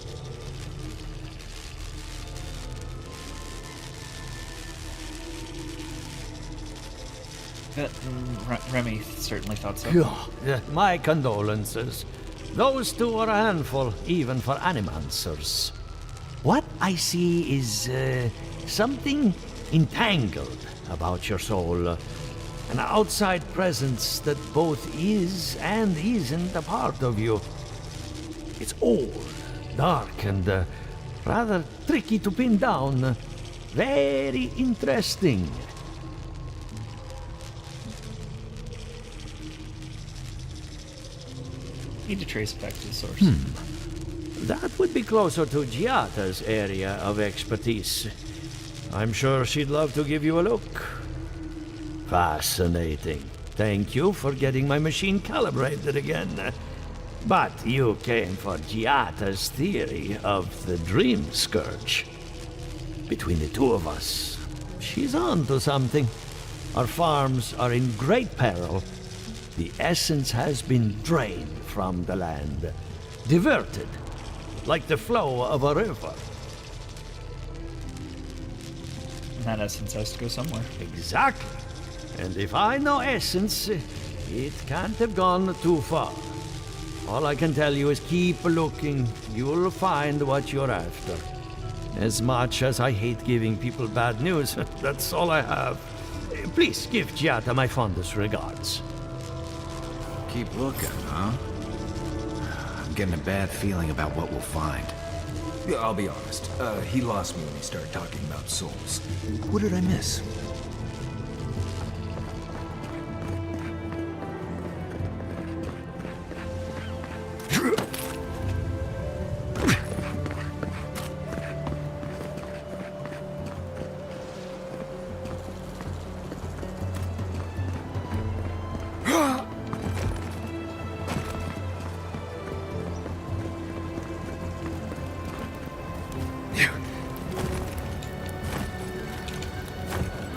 Remy certainly thought so. My condolences. Those two are a handful, even for animancers. What I see is something entangled about your soul. An outside presence that both is and isn't a part of you. It's old, dark, and rather tricky to pin down. Very interesting. Need to trace it back to the source. That would be closer to Giata's area of expertise. I'm sure she'd love to give you a look. Fascinating. Thank you for getting my machine calibrated again. But you came for Giata's theory of the Dream Scourge. Between the two of us, she's on to something. Our farms are in great peril. The essence has been drained from the land, diverted, like the flow of a river. And that essence has to go somewhere. Exactly. And if I know essence, it can't have gone too far. All I can tell you is keep looking. You'll find what you're after. As much as I hate giving people bad news, that's all I have. Please give Giata my fondest regards. Keep looking, huh? I'm getting a bad feeling about what we'll find. Yeah, I'll be honest. He lost me when he started talking about souls. What did I miss?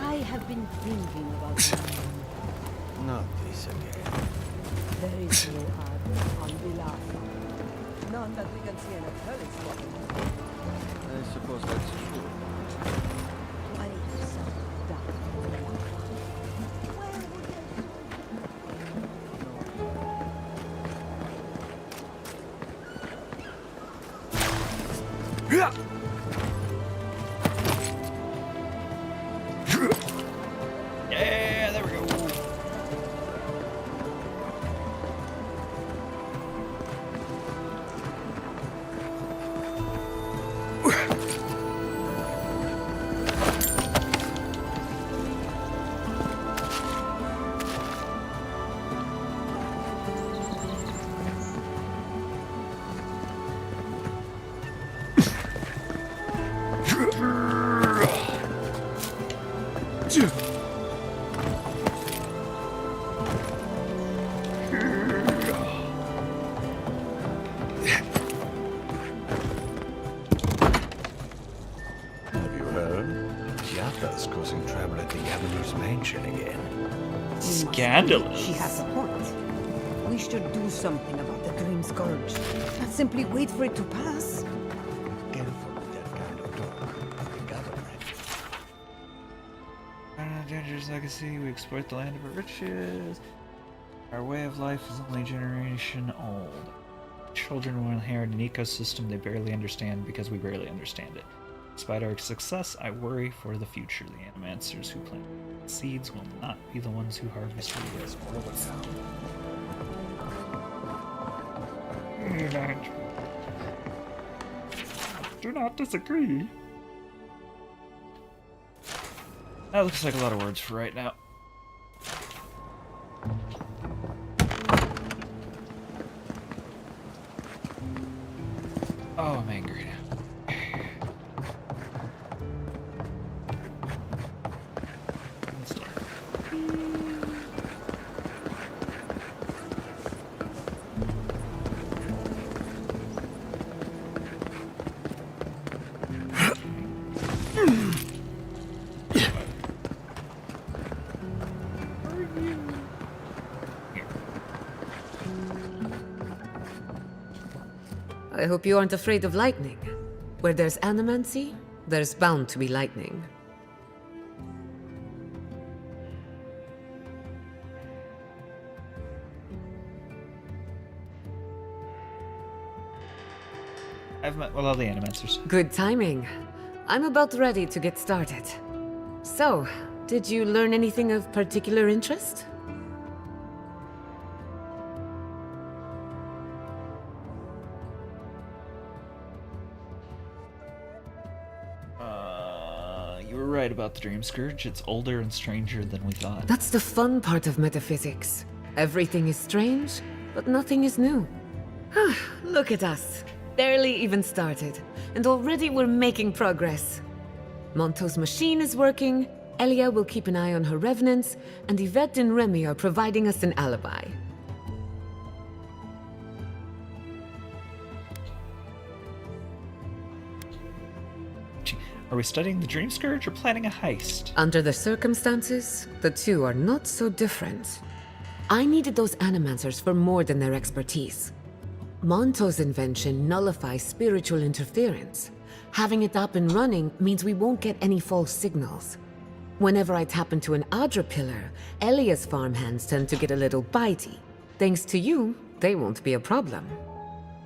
I have been thinking about this. Not this again. There is no other on Vilasa. None that we can see in a telescope. I suppose that's true. What if some dark Yeah, there we go. Have you heard? Giata's causing trouble at the Governor's mansion again. Scandalous. She has a point. We should do something about the Dream Scourge. Not simply wait for it to pass. Careful with that kind of talk. The government. Dangerous legacy. We exploit the land of our riches. Our way of life is only a generation old. Children will inherit an ecosystem they barely understand because we barely understand it. Despite our success, I worry for the future. The animancers who plant seeds will not be the ones who harvest rewards. Do not disagree. That looks like a lot of words for right now. Oh, I'm angry now. Let's start. I hope you aren't afraid of lightning. Where there's animancy, there's bound to be lightning. I've met all the animancers. Good timing. I'm about ready to get started. So, did you learn anything of particular interest? You were right about the Dream Scourge. It's older and stranger than we thought. That's the fun part of metaphysics. Everything is strange, but nothing is new. Look at us. Barely even started, and already we're making progress. Monto's machine is working, Elia will keep an eye on her revenants, and Yvette and Remy are providing us an alibi. Are we studying the Dream Scourge or planning a heist? Under the circumstances, the two are not so different. I needed those animancers for more than their expertise. Monto's invention nullifies spiritual interference. Having it up and running means we won't get any false signals. Whenever I tap into an Adra pillar, Elia's farmhands tend to get a little bitey. Thanks to you, they won't be a problem.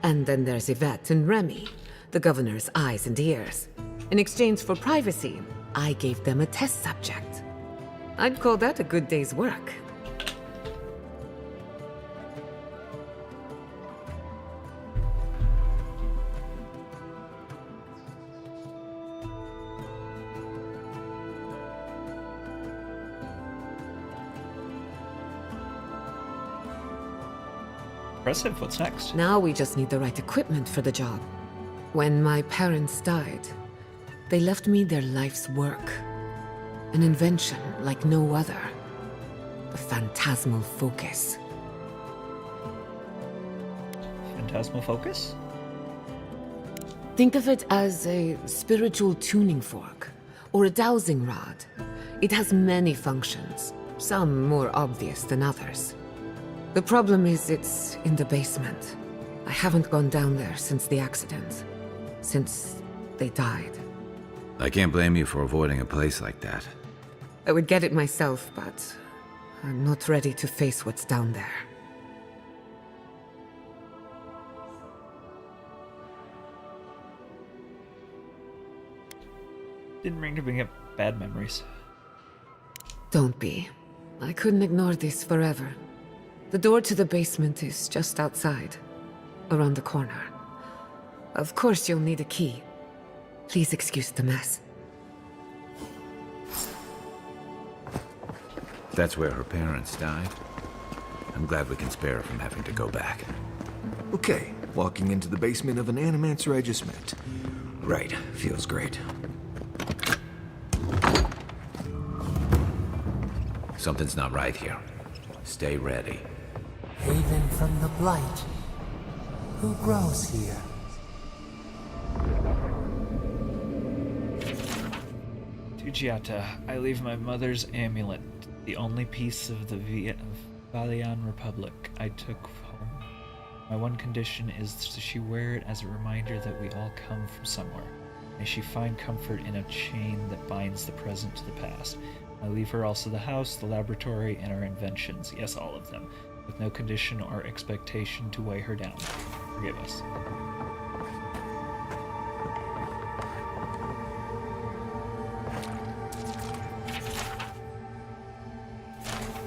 And then there's Yvette and Remy, the governor's eyes and ears. In exchange for privacy, I gave them a test subject. I'd call that a good day's work. Impressive. What's next? Now we just need the right equipment for the job. When my parents died, they left me their life's work. An invention like no other. The phantasmal focus. Phantasmal focus? Think of it as a spiritual tuning fork, or a dowsing rod. It has many functions, some more obvious than others. The problem is it's in the basement. I haven't gone down there since the accident. Since they died. I can't blame you for avoiding a place like that. I would get it myself, but I'm not ready to face what's down there. Didn't ring to bring up bad memories. Don't be. I couldn't ignore this forever. The door to the basement is just outside, around the corner. Of course you'll need a key. Please excuse the mess. That's where her parents died. I'm glad we can spare her from having to go back. Okay, walking into the basement of an animancer I just met. Right, feels great. Something's not right here. Stay ready. Haven from the Blight. Who grows here? Tugiata, I leave my mother's amulet, the only piece of the Valian Republic I took home. My one condition is that she wear it as a reminder that we all come from somewhere. May she find comfort in a chain that binds the present to the past. I leave her also the house, the laboratory, and our inventions, yes, all of them, with no condition or expectation to weigh her down. Forgive us.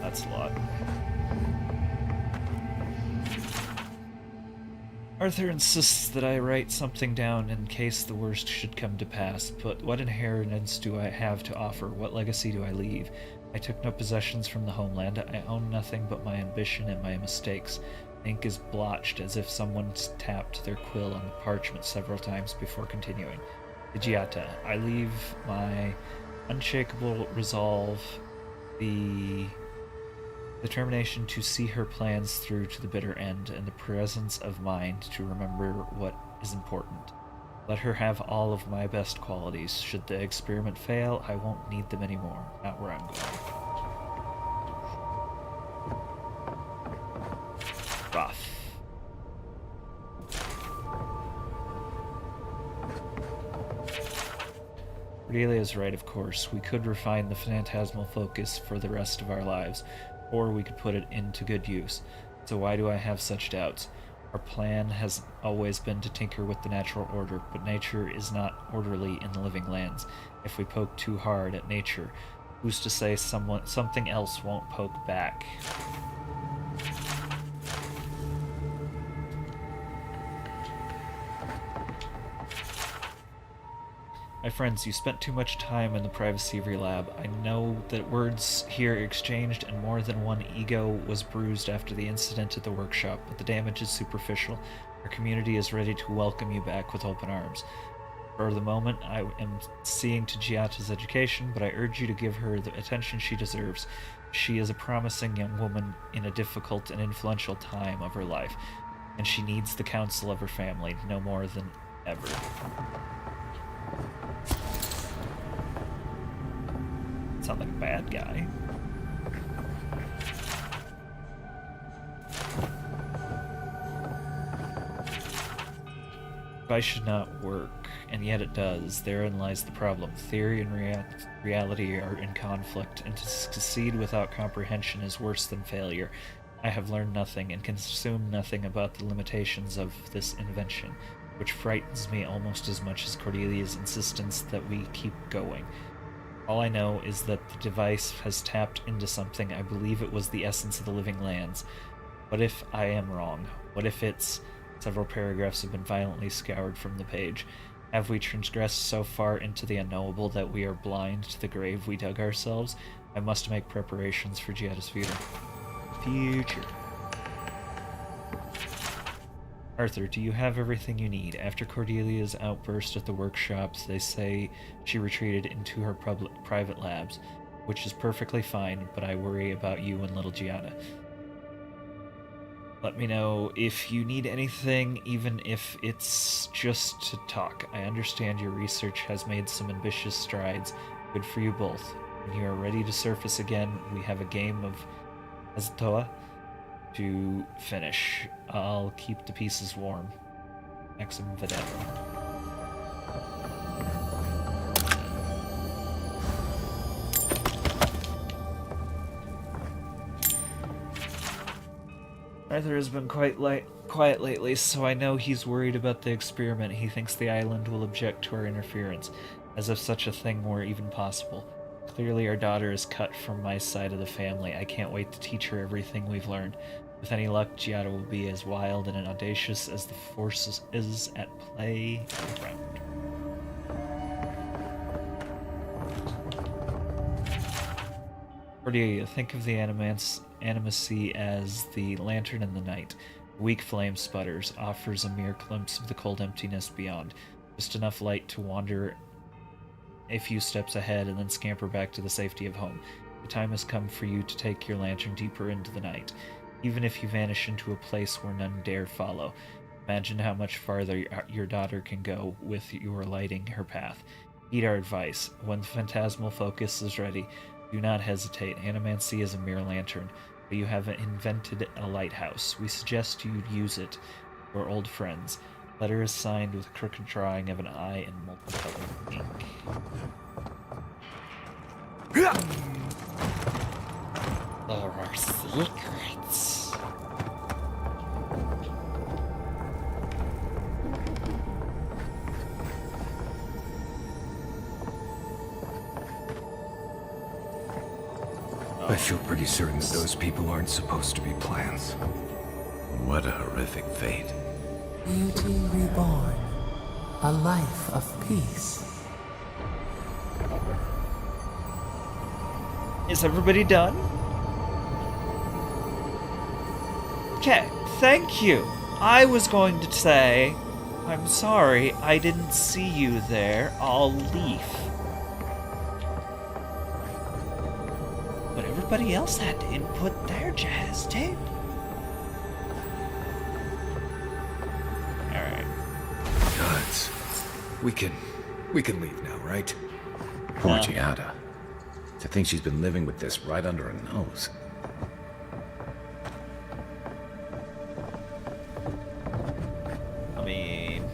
That's a lot. Arthur insists that I write something down in case the worst should come to pass, but what inheritance do I have to offer? What legacy do I leave? I took no possessions from the homeland. I own nothing but my ambition and my mistakes. Ink is blotched as if someone's tapped their quill on the parchment several times before continuing. Vigiata, I leave my unshakable resolve, the determination to see her plans through to the bitter end, and the presence of mind to remember what is important. Let her have all of my best qualities. Should the experiment fail, I won't need them anymore. Not where I'm going. Rough. Cordelia's right, of course. We could refine the phantasmal focus for the rest of our lives, or we could put it into good use. So why do I have such doubts? Our plan has always been to tinker with the natural order, but nature is not orderly in the living lands. If we poke too hard at nature, who's to say something else won't poke back? My friends, you spent too much time in the privacy of your lab. I know that words here exchanged and more than one ego was bruised after the incident at the workshop, but the damage is superficial. Our community is ready to welcome you back with open arms. For the moment, I am seeing to Giada's education, but I urge you to give her the attention she deserves. She is a promising young woman in a difficult and influential time of her life, and she needs the counsel of her family no more than ever. Sound like a bad guy. Advice should not work, and yet it does. Therein lies the problem. Theory and reality are in conflict, and to succeed without comprehension is worse than failure. I have learned nothing and consumed nothing about the limitations of this invention, which frightens me almost as much as Cordelia's insistence that we keep going. All I know is that the device has tapped into something. I believe it was the essence of the living lands. What if I am wrong? What if it's... Several paragraphs have been violently scoured from the page. Have we transgressed so far into the unknowable that we are blind to the grave we dug ourselves? I must make preparations for Giada's future. Arthur, do you have everything you need? After Cordelia's outburst at the workshops, they say she retreated into her private labs, which is perfectly fine, but I worry about you and little Giada. Let me know if you need anything, even if it's just to talk. I understand your research has made some ambitious strides. Good for you both. When you are ready to surface again, we have a game of SciKotoc to finish. I'll keep the pieces warm. Maxim Vedette. Arthur has been quite quiet lately, so I know he's worried about the experiment. He thinks the island will object to our interference, as if such a thing were even possible. Clearly our daughter is cut from my side of the family. I can't wait to teach her everything we've learned. With any luck, Giada will be as wild and audacious as the force is at play around. Cordelia, think of the animacy as the lantern in the night. A weak flame sputters, offers a mere glimpse of the cold emptiness beyond. Just enough light to wander a few steps ahead and then scamper back to the safety of home. The time has come for you to take your lantern deeper into the night, even if you vanish into a place where none dare follow. Imagine how much farther your daughter can go with your lighting her path. Heed our advice. When the phantasmal focus is ready, do not hesitate. Animancy is a mere lantern, but you have invented a lighthouse. We suggest you use it for old friends. Letter is signed with a crooked drawing of an eye in multicolored ink. There are secrets. I feel pretty certain that those people aren't supposed to be plants. What a horrific fate. Beauty reborn. A life of peace. Is everybody done? Okay, thank you. I was going to say, I'm sorry, I didn't see you there. I'll leave. But everybody else had to input their jazz, too. Alright. Gods. We can leave now, right? Poor Giada. To think she's been living with this right under her nose. I mean...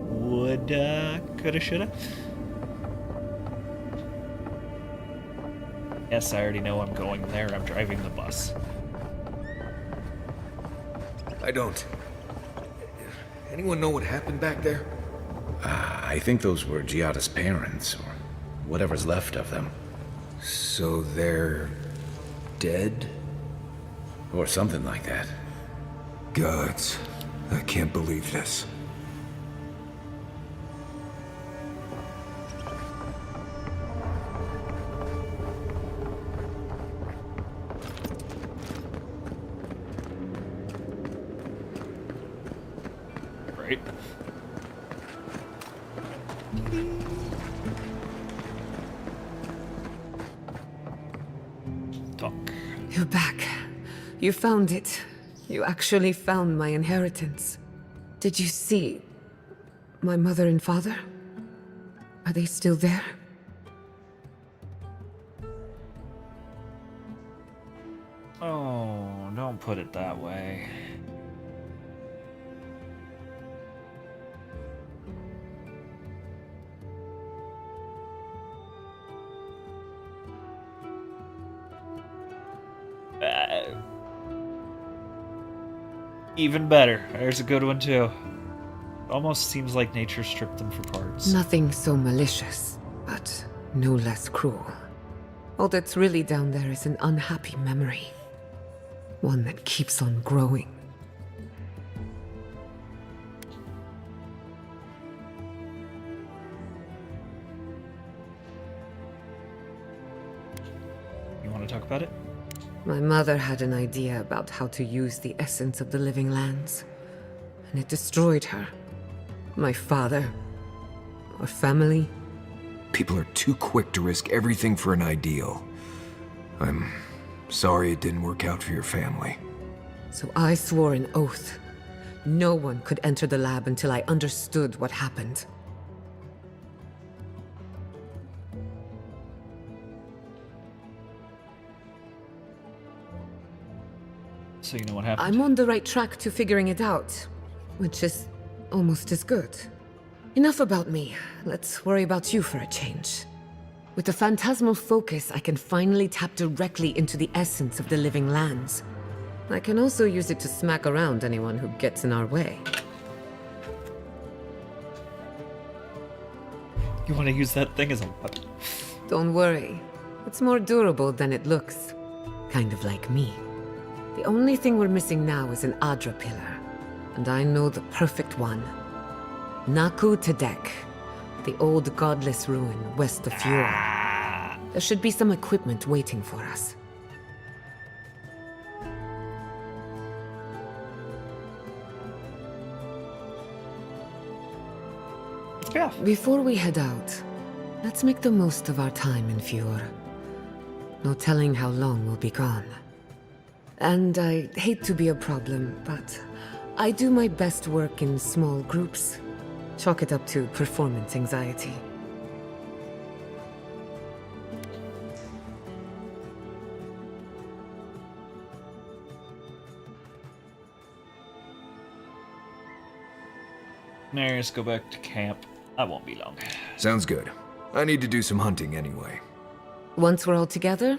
Woulda, coulda, shoulda. Yes, I already know I'm going there. I'm driving the bus. I don't. Anyone know what happened back there? I think those were Giada's parents, or whatever's left of them. So they're dead? Or something like that. Gods, I can't believe this. Right. Talk. You're back. You found it. You actually found my inheritance. Did you see my mother and father? Are they still there? Oh, don't put it that way. Even better. There's a good one too. Almost seems like nature stripped them for parts. Nothing so malicious, but no less cruel. All that's really down there is an unhappy memory. One that keeps on growing. You want to talk about it? My mother had an idea about how to use the essence of the living lands, and it destroyed her. My father, our family. People are too quick to risk everything for an ideal. I'm sorry it didn't work out for your family. So I swore an oath. No one could enter the lab until I understood what happened. So you know what happened? I'm on the right track to figuring it out, which is almost as good. Enough about me. Let's worry about you for a change. With the phantasmal focus, I can finally tap directly into the essence of the living lands. I can also use it to smack around anyone who gets in our way. You want to use that thing as a weapon? Don't worry. It's more durable than it looks. Kind of like me. The only thing we're missing now is an Adra pillar. And I know the perfect one. SciKotoc, the old godless ruin west of Fjord. There should be some equipment waiting for us. Yeah. Before we head out, let's make the most of our time in Fjord. No telling how long we'll be gone. And I hate to be a problem, but I do my best work in small groups. Chalk it up to performance anxiety. Let's go back to camp. I won't be long. Sounds good. I need to do some hunting anyway. Once we're all together,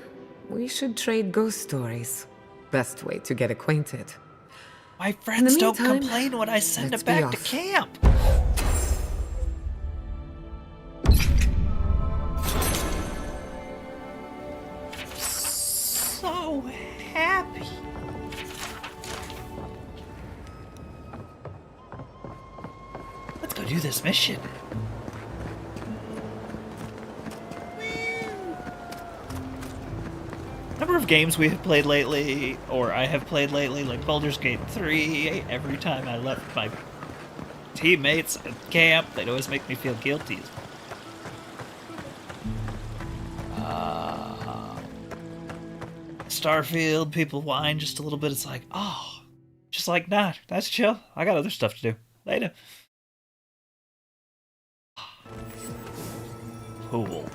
we should trade ghost stories. Best way to get acquainted. My friends don't meantime, complain when I send let's it be back to off. camp. So happy. Let's go do this mission. Number of games we have played lately, or I have played lately, like Baldur's Gate 3, every time I left my teammates at camp, they'd always make me feel guilty. Starfield, people whine just a little bit, it's like, oh, just like, nah, that's chill. I got other stuff to do. Later. Cool.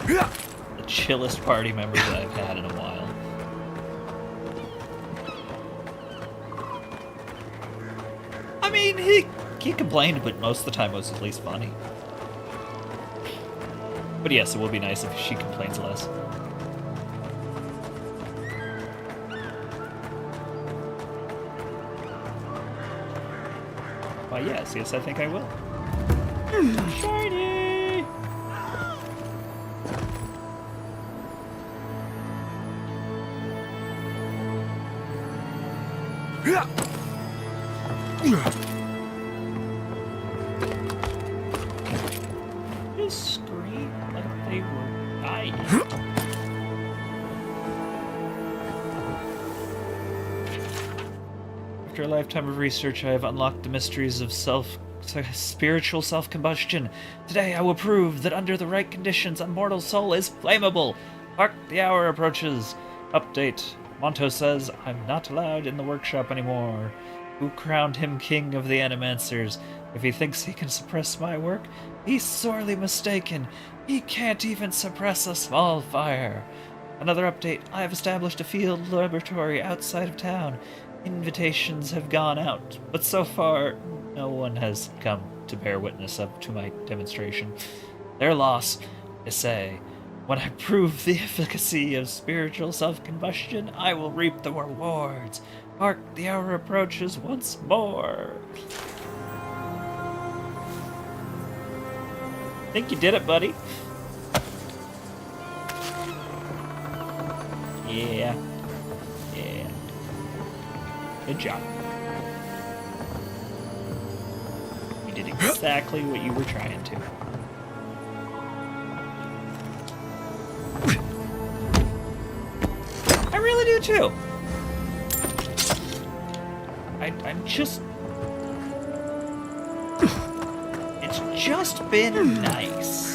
The chillest party members I've had in a while. I mean, he complained, but most of the time it was at least funny. But yes, it will be nice if she complains less. Why, yes, I think I will. Shiny! Just scream like they were dying. After a lifetime of research, I have unlocked the mysteries of spiritual self-combustion. Today, I will prove that under the right conditions, a mortal soul is flammable. Hark, the hour approaches. Update. Monto says I'm not allowed in the workshop anymore. Who crowned him king of the Animancers? If he thinks he can suppress my work, he's sorely mistaken. He can't even suppress a small fire. Another update. I have established a field laboratory outside of town. Invitations have gone out, but so far, no one has come to bear witness to my demonstration. Their loss, I say. When I prove the efficacy of spiritual self-combustion, I will reap the rewards. Hark, the hour approaches once more. Think you did it, buddy. Yeah. Yeah. Good job. You did exactly what you were trying to. I really do too. I'm just... It's just been nice.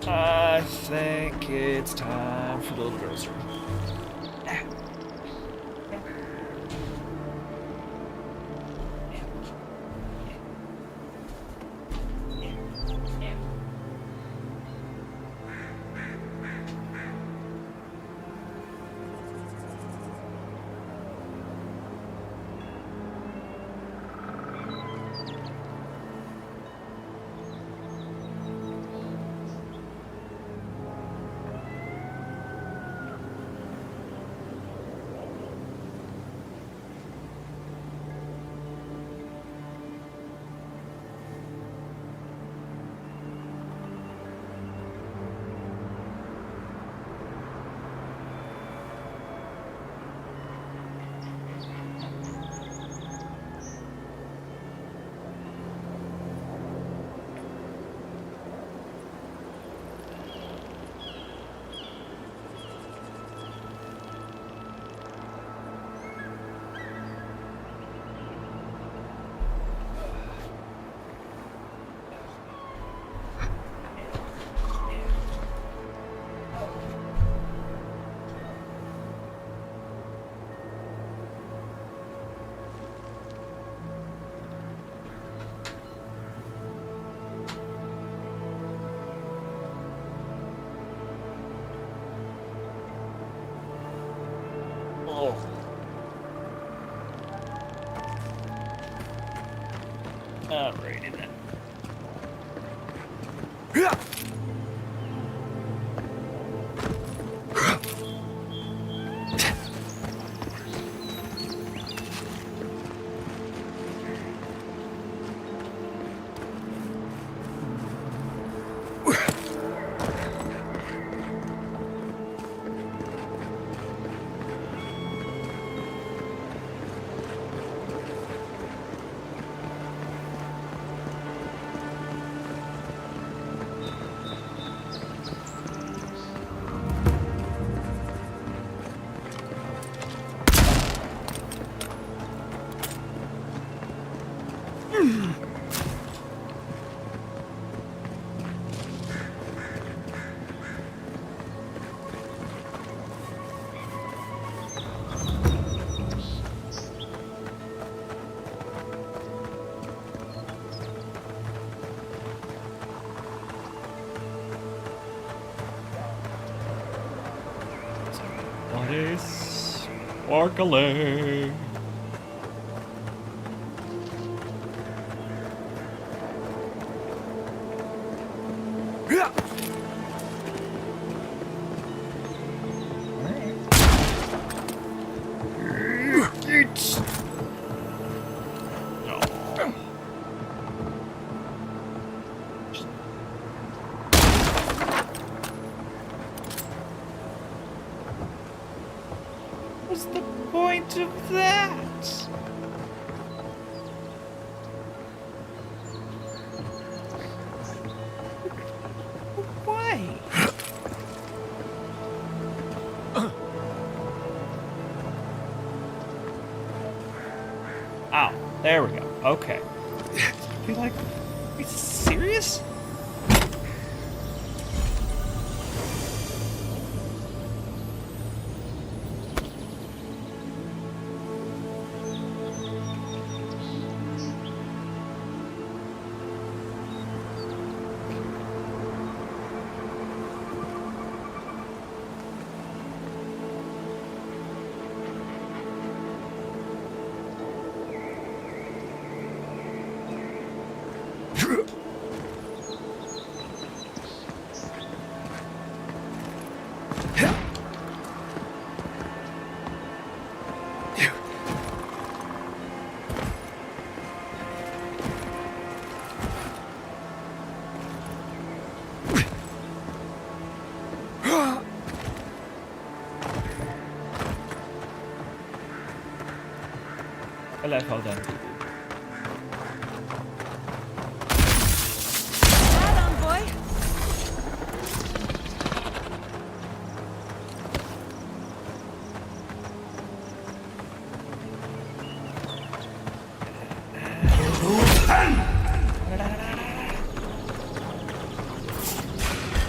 I think it's time for the little girl's room. Alrighty then. What is sparkling? What's the point of that? Why? Ow, there we go. Okay. I feel like, are you serious? I like how done. Right on, boy.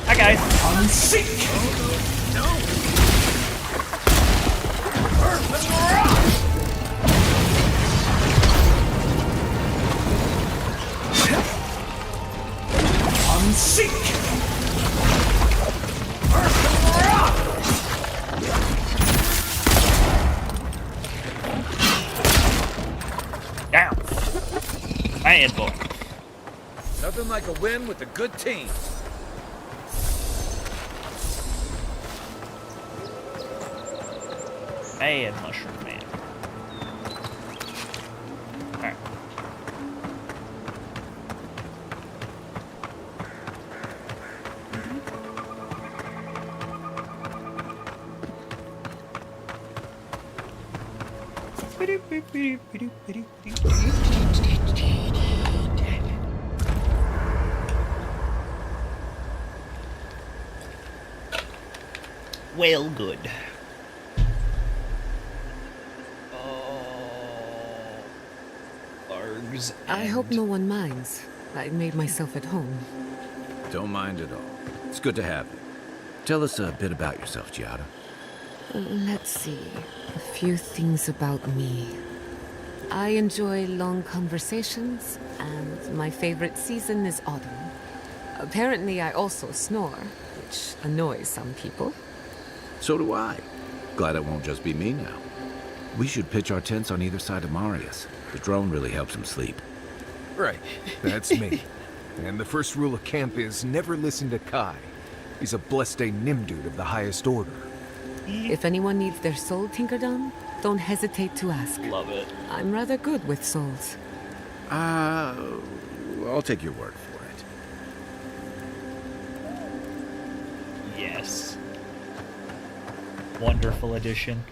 Hi guys. Unseek! Unseek! Down. Bad boy. Nothing like a win with a good team. Bad mushroom man. Alright. Well, good. I hope no one minds. I made myself at home. Don't mind at all. It's good to have you. Tell us a bit about yourself, Giada. Let's see. A few things about me. I enjoy long conversations, and my favorite season is autumn. Apparently, I also snore, which annoys some people. So do I. Glad it won't just be me now. We should pitch our tents on either side of Marius. The drone really helps him sleep. Right, that's me. And the first rule of camp is never listen to Kai. He's a blessed Nimdude of the highest order. If anyone needs their soul tinkered on, don't hesitate to ask. Love it. I'm rather good with souls. I'll take your word for it. Yes. Wonderful addition.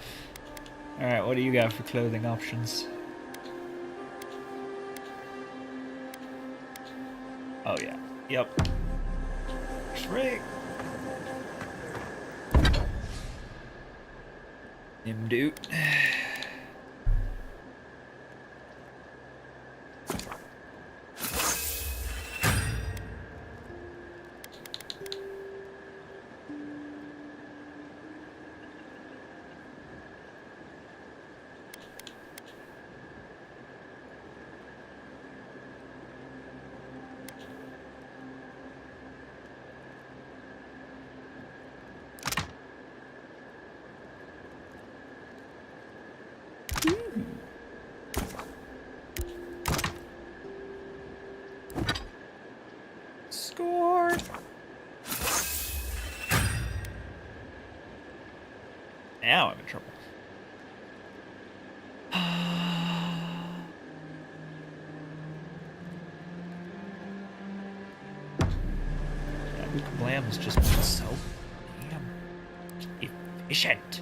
Alright, what do you got for clothing options? Oh yeah. Yep. Shrek. Nimdude. Now I'm in trouble. Blam has just been so damn efficient.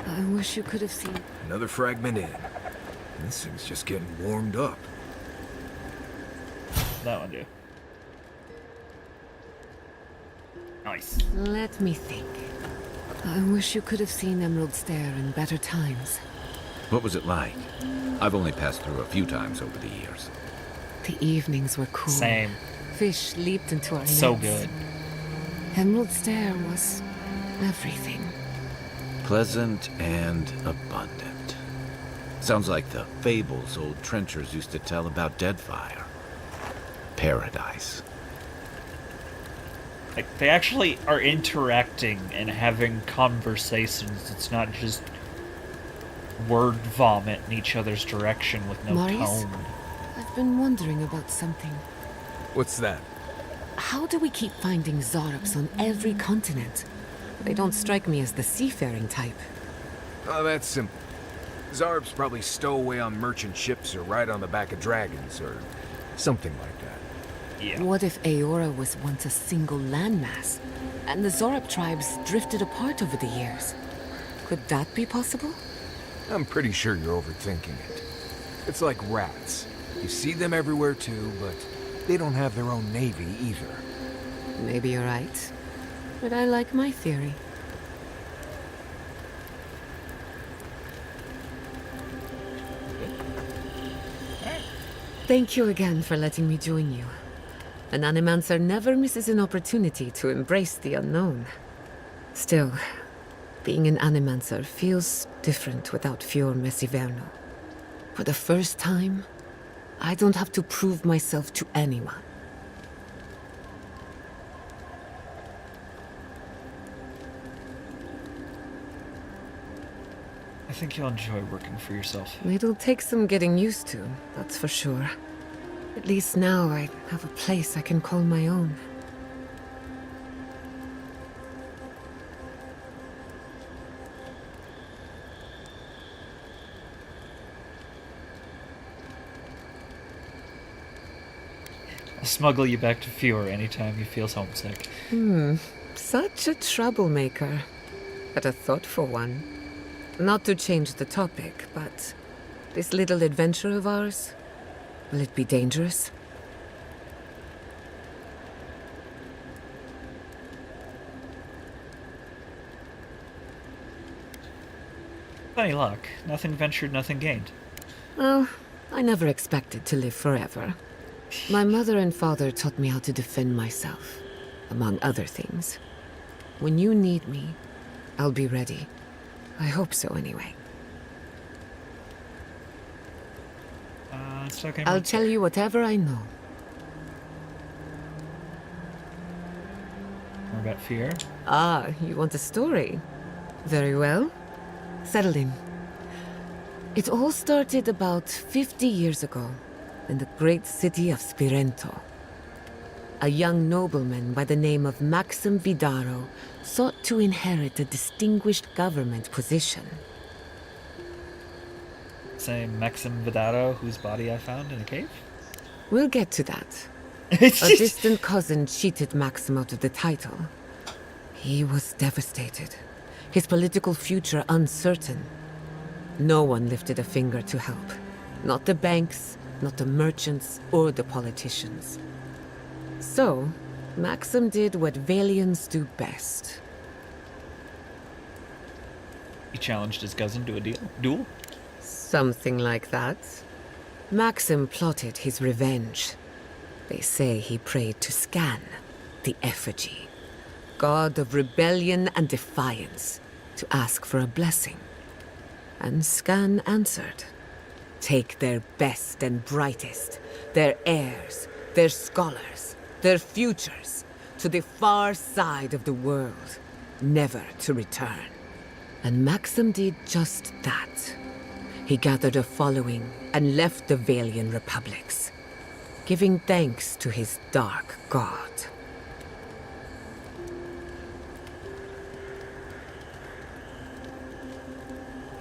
I wish you could have seen. Another fragment in. This thing's just getting warmed up. That one do. Nice. Let me think. I wish you could have seen Emerald Stair in better times. What was it like? I've only passed through a few times over the years. The evenings were cool. Same. Fish leaped into our nets. So good. Emerald Stair was everything. Pleasant and abundant. Sounds like the fables old trenchers used to tell about Deadfire. Paradise. Like, they actually are interacting and having conversations. It's not just word vomit in each other's direction with no Maurice? tone. I've been wondering about something. What's that? How do we keep finding Zorops on every continent? They don't strike me as the seafaring type. Oh, that's simple. Zarbs probably stow away on merchant ships or ride on the back of dragons or something like that. Yeah. What if Aora was once a single landmass, and the Zorop tribes drifted apart over the years? Could that be possible? I'm pretty sure you're overthinking it. It's like rats. You see them everywhere too, but they don't have their own navy either. Maybe you're right. But I like my theory. Thank you again for letting me join you. An Animancer never misses an opportunity to embrace the unknown. Still, being an Animancer feels different without Fior Messiverno. For the first time, I don't have to prove myself to anyone. I think you'll enjoy working for yourself. It'll take some getting used to, that's for sure. At least now I have a place I can call my own. I'll smuggle you back to Fior anytime you feel homesick. Such a troublemaker. But a thoughtful one. Not to change the topic, but this little adventure of ours, will it be dangerous? Funny luck. Nothing ventured, nothing gained. Well, I never expected to live forever. My mother and father taught me how to defend myself, among other things. When you need me, I'll be ready. I hope so, anyway. It's okay. I'll tell you whatever I know. More about Fior? Ah, you want a story? Very well. Settle in. It all started about 50 years ago, in the great city of Spirento. A young nobleman by the name of Maxim Vidaro sought to inherit a distinguished government position. Same Maxim Vidaro, whose body I found in a cave? We'll get to that. A distant cousin cheated Maxim out of the title. He was devastated, his political future uncertain. No one lifted a finger to help. Not the banks, not the merchants, or the politicians. So, Maxim did what Valians do best. He challenged his cousin to a duel? Something like that. Maxim plotted his revenge. They say he prayed to Scan, the effigy, god of rebellion and defiance, to ask for a blessing. And Scan answered. Take their best and brightest, their heirs, their scholars, their futures, to the far side of the world, never to return. And Maxim did just that. He gathered a following and left the Valian republics, giving thanks to his dark god.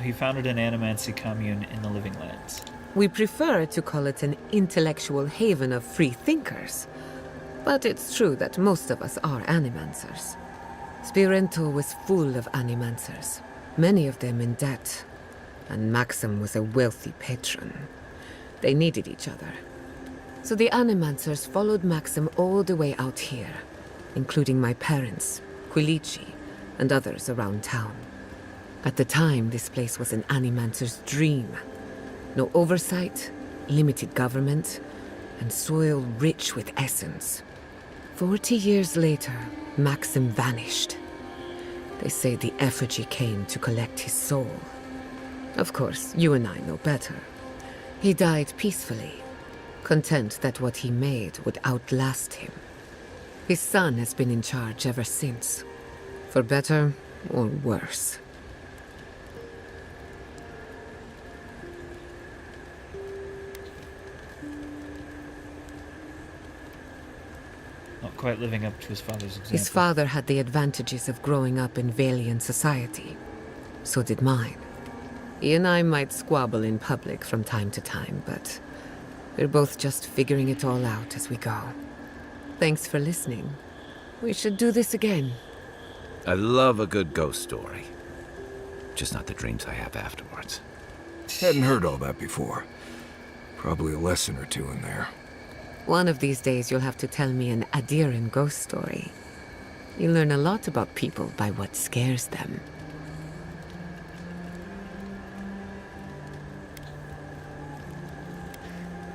he founded an animancy commune in the Living Lands. We prefer to call it an intellectual haven of free thinkers. But it's true that most of us are animancers. Spirento was full of animancers, many of them in debt. And Maxim was a wealthy patron. They needed each other. So the animancers followed Maxim all the way out here, including my parents, Quilici, and others around town. At the time, this place was an animancer's dream. No oversight, limited government, and soil rich with essence. 40 years later, Maxim vanished. They say the effigy came to collect his soul. Of course, you and I know better. He died peacefully, content that what he made would outlast him. His son has been in charge ever since, for better or worse. Not quite living up to his father's example. His father had the advantages of growing up in Valiant society. So did mine. He and I might squabble in public from time to time, but we're both just figuring it all out as we go. Thanks for listening. We should do this again. I love a good ghost story. Just not the dreams I have afterwards. Hadn't heard all that before. Probably a lesson or two in there. One of these days you'll have to tell me an Adiran ghost story. You learn a lot about people by what scares them.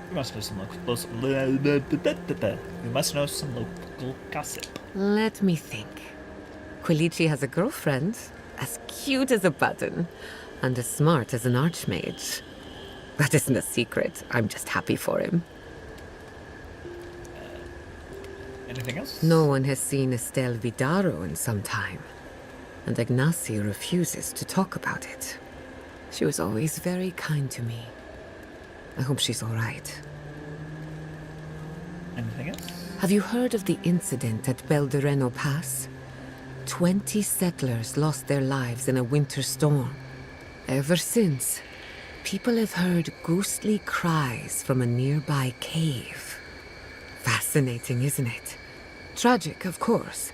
We must know some local gossip. Let me think. Quilici has a girlfriend, as cute as a button, and as smart as an archmage. That isn't a secret. I'm just happy for him. Anything else? No one has seen Estelle Vidaro in some time, and Ignacy refuses to talk about it. She was always very kind to me. I hope she's all right. Anything else? Have you heard of the incident at Beldereno Pass? 20 settlers lost their lives in a winter storm. Ever since, people have heard ghostly cries from a nearby cave. Fascinating, isn't it? Tragic, of course,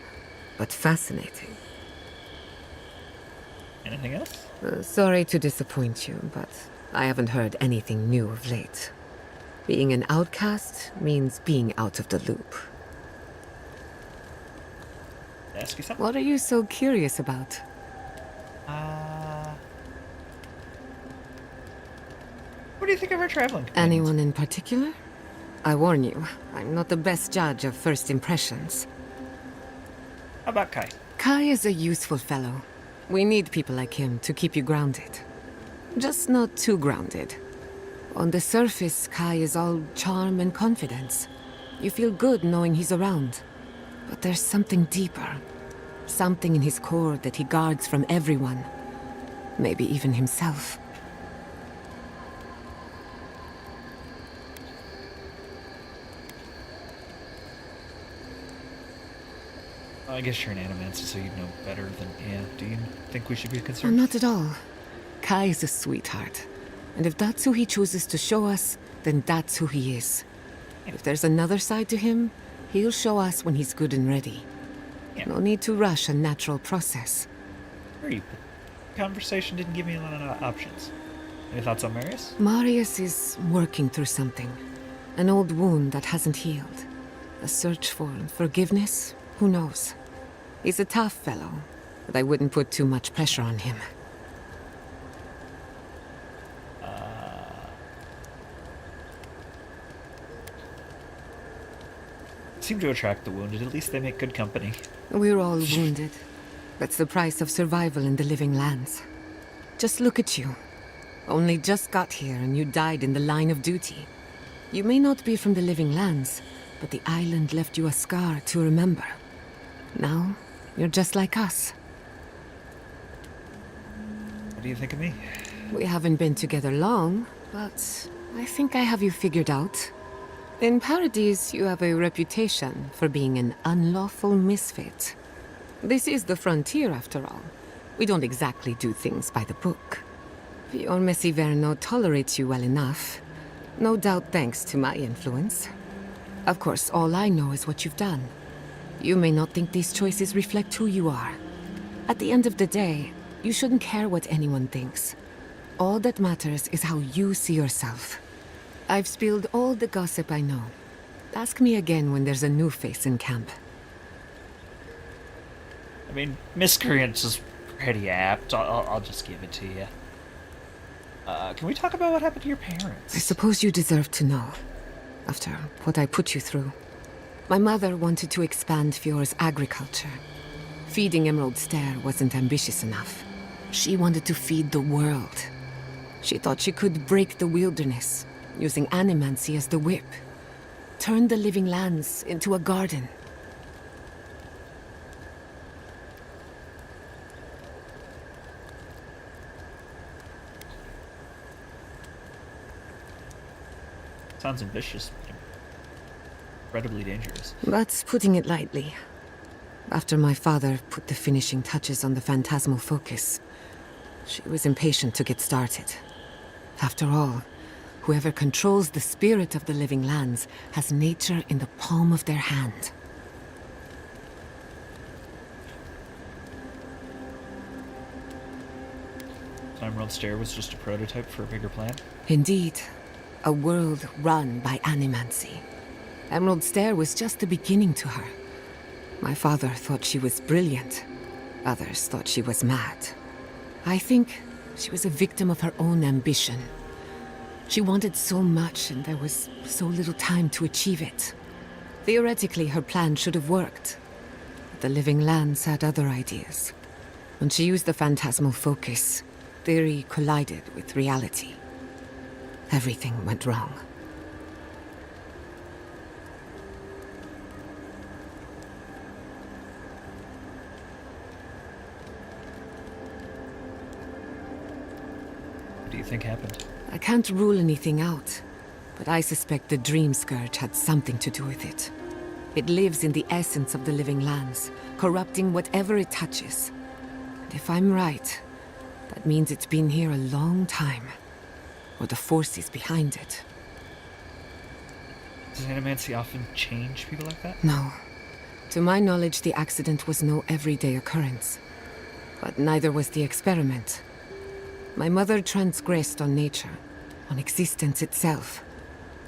but fascinating. Anything else? Sorry to disappoint you, but I haven't heard anything new of late. Being an outcast means being out of the loop. Ask you something? What are you so curious about? What do you think of our traveling companions? Anyone in particular? I warn you, I'm not the best judge of first impressions. How about Kai? Kai is a useful fellow. We need people like him to keep you grounded. Just not too grounded. On the surface, Kai is all charm and confidence. You feel good knowing he's around. But there's something deeper. Something in his core that he guards from everyone. Maybe even himself. I guess you're an animancer, so you'd know better than... Yeah, do you think we should be concerned? Not at all. Kai is a sweetheart. And if that's who he chooses to show us, then that's who he is. If there's another side to him, he'll show us when he's good and ready. Yeah. No need to rush a natural process. Great. Conversation didn't give me a lot of options. Any thoughts on Marius? Marius is working through something. An old wound that hasn't healed. A search for forgiveness? Who knows? He's a tough fellow, but I wouldn't put too much pressure on him. Seem to attract the wounded. At least they make good company. We're all wounded. That's the price of survival in the Living Lands. Just look at you. Only just got here and you died in the line of duty. You may not be from the Living Lands, but the island left you a scar to remember. Now, you're just like us. What do you think of me? We haven't been together long, but I think I have you figured out. In Paradise, you have a reputation for being an unlawful misfit. This is the frontier, after all. We don't exactly do things by the book. Your Messi Verno tolerates you well enough. No doubt thanks to my influence. Of course, all I know is what you've done. You may not think these choices reflect who you are. At the end of the day, you shouldn't care what anyone thinks. All that matters is how you see yourself. I've spilled all the gossip I know. Ask me again when there's a new face in camp. I mean, miscreants is pretty apt. I'll just give it to you. Can we talk about what happened to your parents? I suppose you deserve to know, after what I put you through. My mother wanted to expand Fjord's agriculture. Feeding Emerald Stair wasn't ambitious enough. She wanted to feed the world. She thought she could break the wilderness, using animancy as the whip. Turn the living lands into a garden. Sounds ambitious, but incredibly dangerous. That's putting it lightly. After my father put the finishing touches on the phantasmal focus, she was impatient to get started. After all, whoever controls the spirit of the living lands has nature in the palm of their hand. Emerald Stair was just a prototype for a bigger plan? Indeed. A world run by animancy. Emerald Stair was just the beginning to her. My father thought she was brilliant. Others thought she was mad. I think she was a victim of her own ambition. She wanted so much, and there was so little time to achieve it. Theoretically, her plan should have worked. But the living lands had other ideas. When she used the phantasmal focus, theory collided with reality. Everything went wrong. What do you think happened? I can't rule anything out, but I suspect the Dream Scourge had something to do with it. It lives in the essence of the living lands, corrupting whatever it touches. And if I'm right, that means it's been here a long time. Or the forces behind it. Does animancy often change people like that? No. To my knowledge, the accident was no everyday occurrence. But neither was the experiment. My mother transgressed on nature, on existence itself.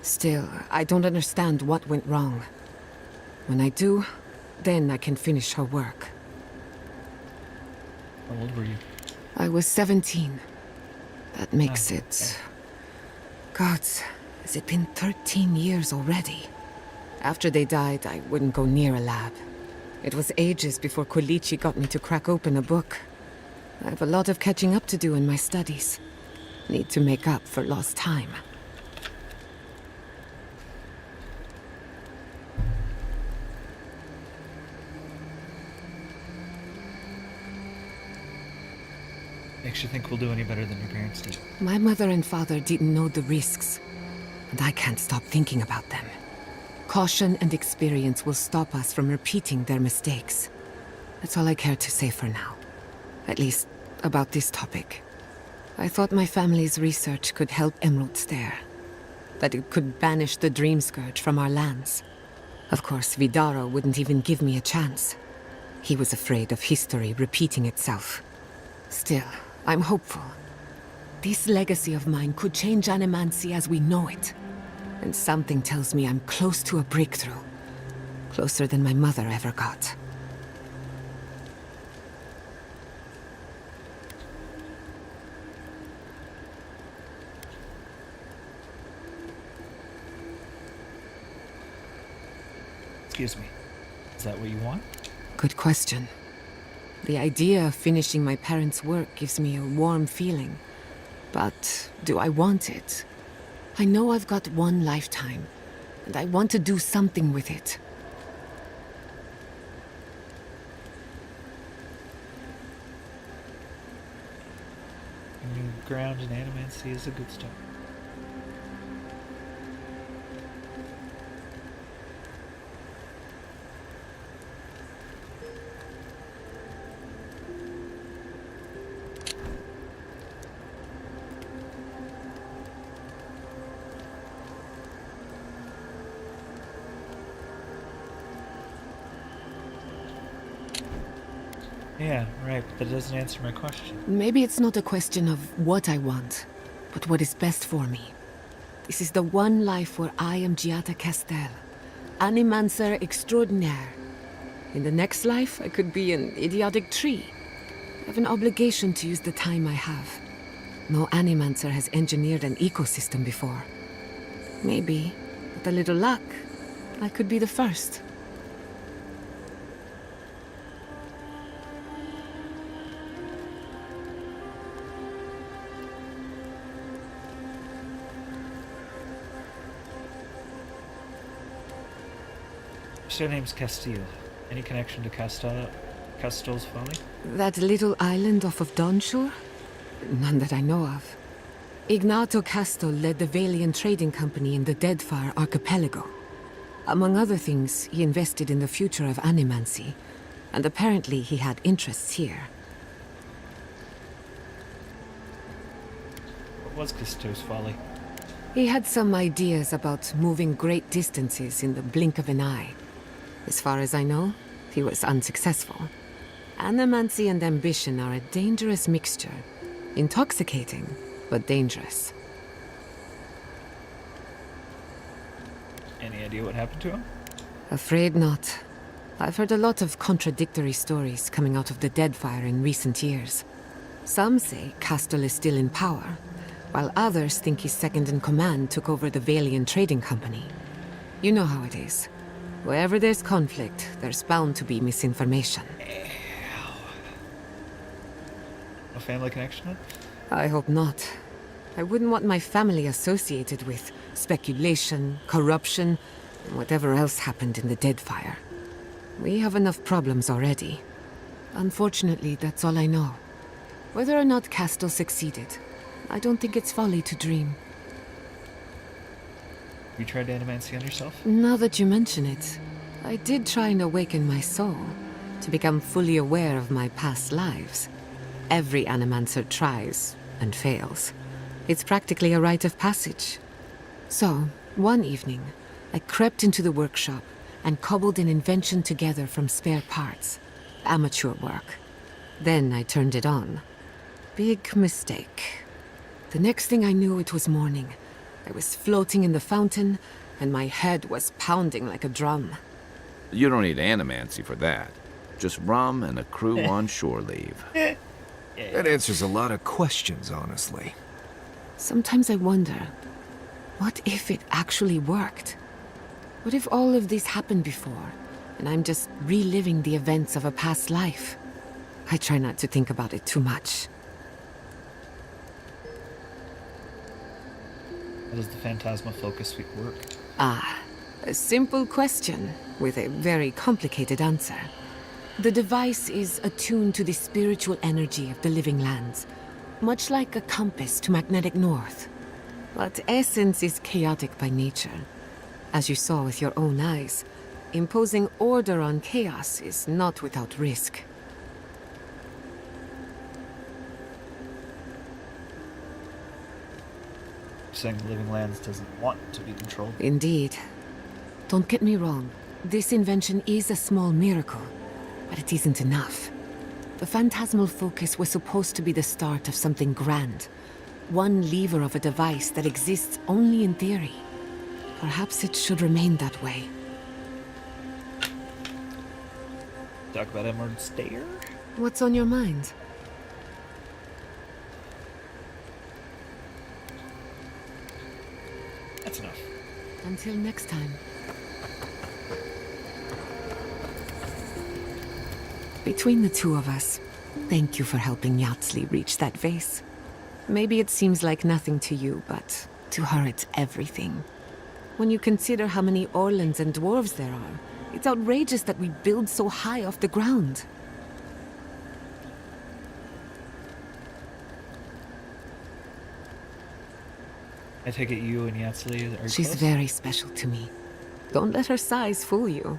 Still, I don't understand what went wrong. When I do, then I can finish her work. How old were you? I was 17. That makes it... Gods, has it been 13 years already? After they died, I wouldn't go near a lab. It was ages before Quilici got me to crack open a book. I have a lot of catching up to do in my studies. Need to make up for lost time. Makes you think we'll do any better than your parents did? My mother and father didn't know the risks, and I can't stop thinking about them. Caution and experience will stop us from repeating their mistakes. That's all I care to say for now. At least, about this topic. I thought my family's research could help Emerald Stair. That it could banish the Dream Scourge from our lands. Of course, Vidaro wouldn't even give me a chance. He was afraid of history repeating itself. Still, I'm hopeful. This legacy of mine could change animancy as we know it. And something tells me I'm close to a breakthrough. Closer than my mother ever got. Excuse me. Is that what you want? Good question. The idea of finishing my parents' work gives me a warm feeling. But do I want it? I know I've got one lifetime, and I want to do something with it. A new ground in animancy is a good start. Yeah, right, but that doesn't answer my question. Maybe it's not a question of what I want, but what is best for me. This is the one life where I am Giada Castel, Animancer extraordinaire. In the next life, I could be an idiotic tree. I have an obligation to use the time I have. No Animancer has engineered an ecosystem before. Maybe, with a little luck, I could be the first. Your name's Castile. Any connection to Castel's Folly? That little island off of Dawnshore? None that I know of. Ignato Castel led the Valian trading company in the Deadfire archipelago. Among other things, he invested in the future of animancy, and apparently he had interests here. What was Castel's Folly? He had some ideas about moving great distances in the blink of an eye. As far as I know, he was unsuccessful. Animancy and ambition are a dangerous mixture. Intoxicating, but dangerous. Any idea what happened to him? Afraid not. I've heard a lot of contradictory stories coming out of the Deadfire in recent years. Some say Castel is still in power, while others think his second-in-command took over the Valian trading company. You know how it is. Wherever there's conflict, there's bound to be misinformation. A family connection? I hope not. I wouldn't want my family associated with speculation, corruption, and whatever else happened in the Deadfire. We have enough problems already. Unfortunately, that's all I know. Whether or not Castel succeeded, I don't think it's folly to dream. You tried animancy on yourself? Now that you mention it, I did try and awaken my soul, to become fully aware of my past lives. Every animancer tries, and fails. It's practically a rite of passage. So, one evening, I crept into the workshop and cobbled an invention together from spare parts. Amateur work. Then I turned it on. Big mistake. The next thing I knew, it was morning. I was floating in the fountain, and my head was pounding like a drum. You don't need animancy for that. Just rum and a crew on shore leave. That answers a lot of questions, honestly. Sometimes I wonder, what if it actually worked? What if all of this happened before, and I'm just reliving the events of a past life? I try not to think about it too much. How does the Phantasma Focus Suite work? Ah, a simple question with a very complicated answer. The device is attuned to the spiritual energy of the living lands, much like a compass to magnetic north. But essence is chaotic by nature. As you saw with your own eyes, imposing order on chaos is not without risk. Saying the living lands doesn't want to be controlled. Indeed. Don't get me wrong. This invention is a small miracle, but it isn't enough. The phantasmal focus was supposed to be the start of something grand. One lever of a device that exists only in theory. Perhaps it should remain that way. Talk about Emerald Stair? What's on your mind? That's enough. Until next time. Between the two of us, thank you for helping Yatsley reach that vase. Maybe it seems like nothing to you, but to her it's everything. When you consider how many Orlans and dwarves there are, it's outrageous that we build so high off the ground. I take it you and Yatsley are She's close? very special to me. Don't let her size fool you.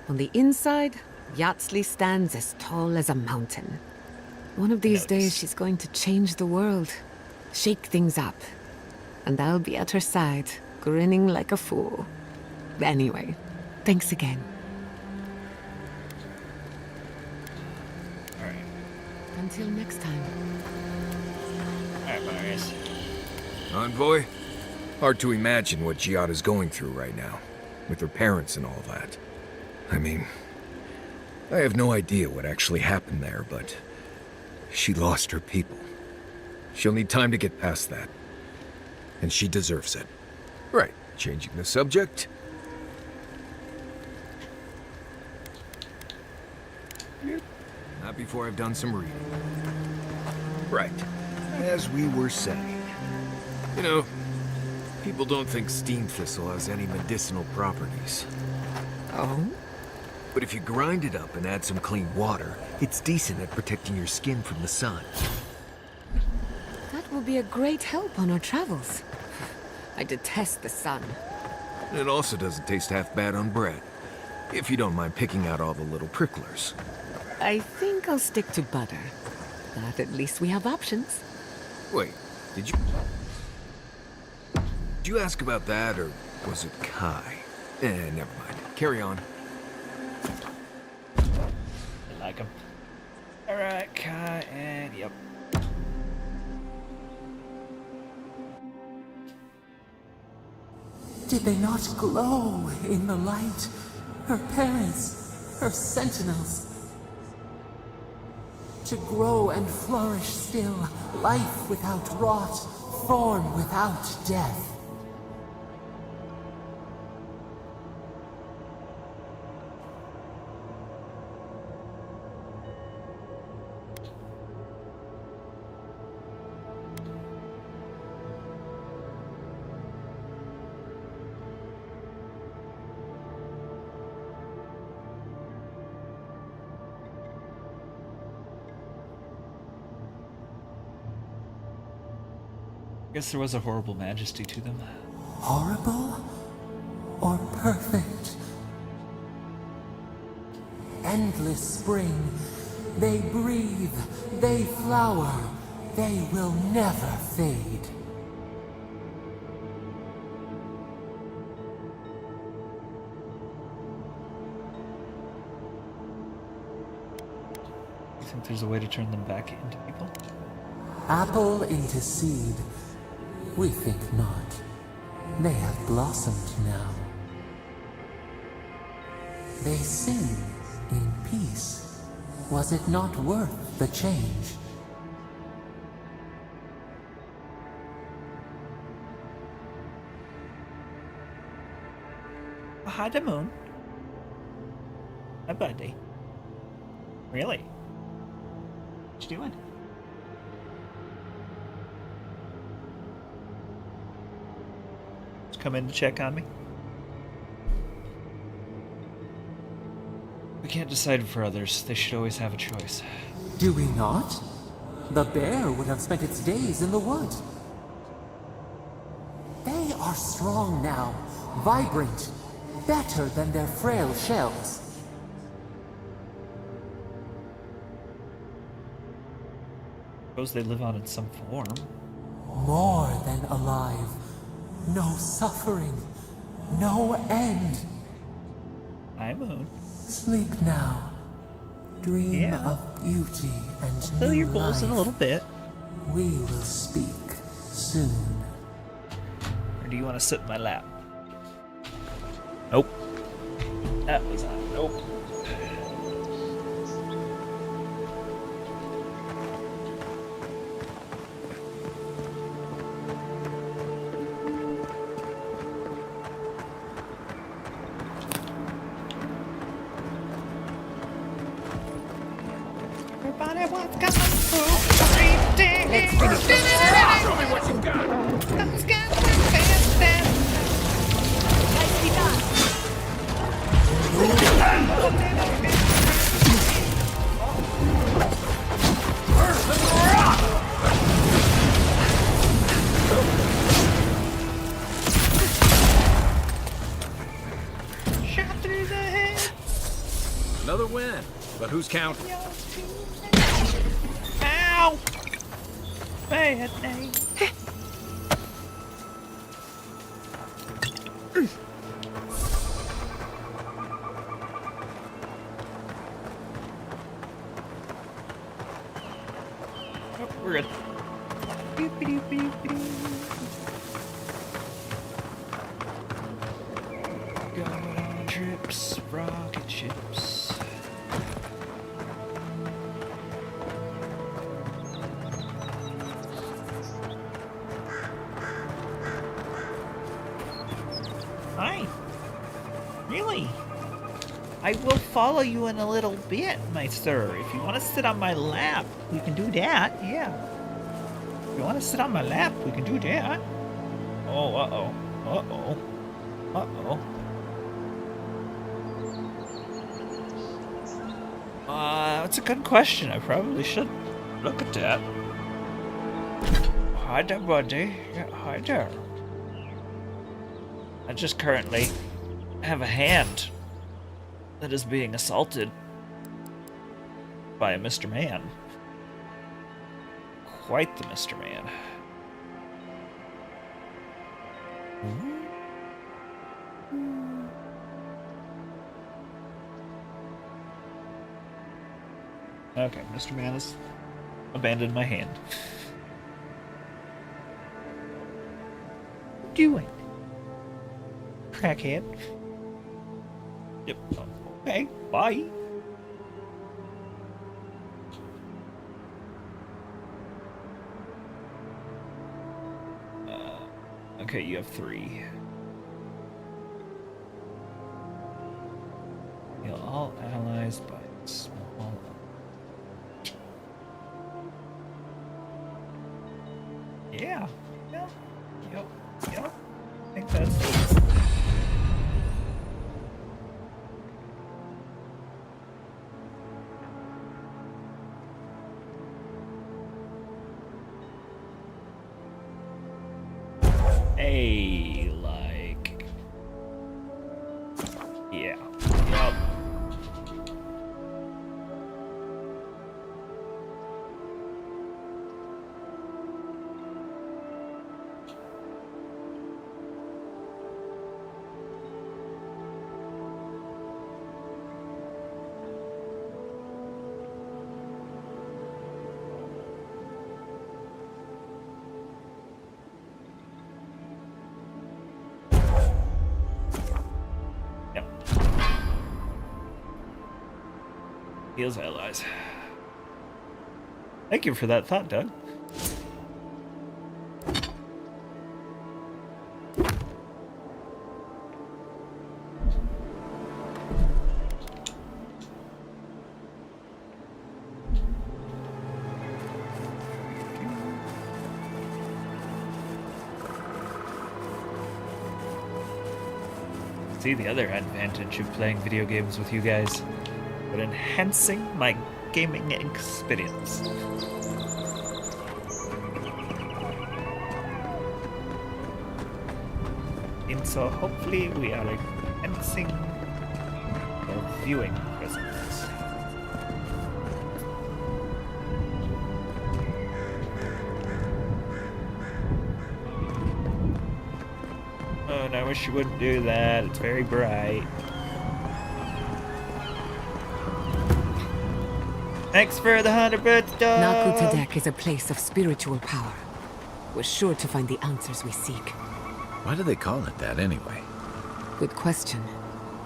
On the inside, Yatsley stands as tall as a mountain. One of these days, she's going to change the world, shake things up. And I'll be at her side, grinning like a fool. Anyway, thanks again. Alright. Until next time. Alright, Marius. Envoy? Hard to imagine what Giada's going through right now, with her parents and all that. I mean, I have no idea what actually happened there, but she lost her people. She'll need time to get past that. And she deserves it. Right, changing the subject. Not before I've done some reading. Right, as we were saying. You know, people don't think steam thistle has any medicinal properties. Oh? But if you grind it up and add some clean water, it's decent at protecting your skin from the sun. That will be a great help on our travels. I detest the sun. It also doesn't taste half bad on bread, if you don't mind picking out all the little pricklers. I think I'll stick to butter. That at least we have options. Wait, did you ask about that, or was it Kai? Never mind. Carry on. I like him. Alright, Kai, and yep. Did they not glow in the light? Her parents, her sentinels. To grow and flourish still, life without rot, form without death. I guess there was a horrible majesty to them. Horrible or perfect? Endless spring. They breathe, they flower, they will never fade. You think there's a way to turn them back into people? Apple into seed. We think not. They have blossomed now. They sing in peace. Was it not worth the change? Oh, hi, the moon. Hi, buddy. Really? What you doing? Come in to check on me. We can't decide for others. They should always have a choice. Do we not? The bear would have spent its days in the wood. They are strong now, vibrant, better than their frail shells. Suppose they live on in some form. More than alive. No suffering. No end. Hi, Moon. Sleep now. Dream of beauty and Fill new your bowls life. in a little bit. We will speak soon. Or do you want to sit in my lap? Nope. That was on. Nope. Everybody wants kung fu reading. Let's finish this. Show me what you got. Those guys were fantastic. Nicely done. Shot through the head. Another win. But who's counting? Ow! Bad name. We're good. Going on trips, rocket ships. Hi. Really? I will follow you in a little bit, my sir. If you want to sit on my lap, we can do that, yeah. If you want to sit on my lap, we can do that. Oh, uh-oh. Uh-oh. Uh-oh. That's a good question. I probably should look at that. Hi there, buddy. Yeah, hi there. I just currently have a hand that is being assaulted by a Mr. Man. Quite the Mr. Man. Okay, Mr. Man has abandoned my hand. What are you doing? Crackhead. Yep. Okay, bye. Okay, you have 3. Heal all allies by small. Yeah. Yep. Yep. Yep. I think that's it. Hey, like, yeah, yep. Heals allies. Thank you for that thought, Doug. See the other advantage of playing video games with you guys, but enhancing my gaming experience. And so hopefully we are enhancing our viewing presence. Oh, and I wish you wouldn't do that. It's very bright. Thanks for the 100 bits, dog. SciKotoc is a place of spiritual power. We're sure to find the answers we seek. Why do they call it that anyway? Good question.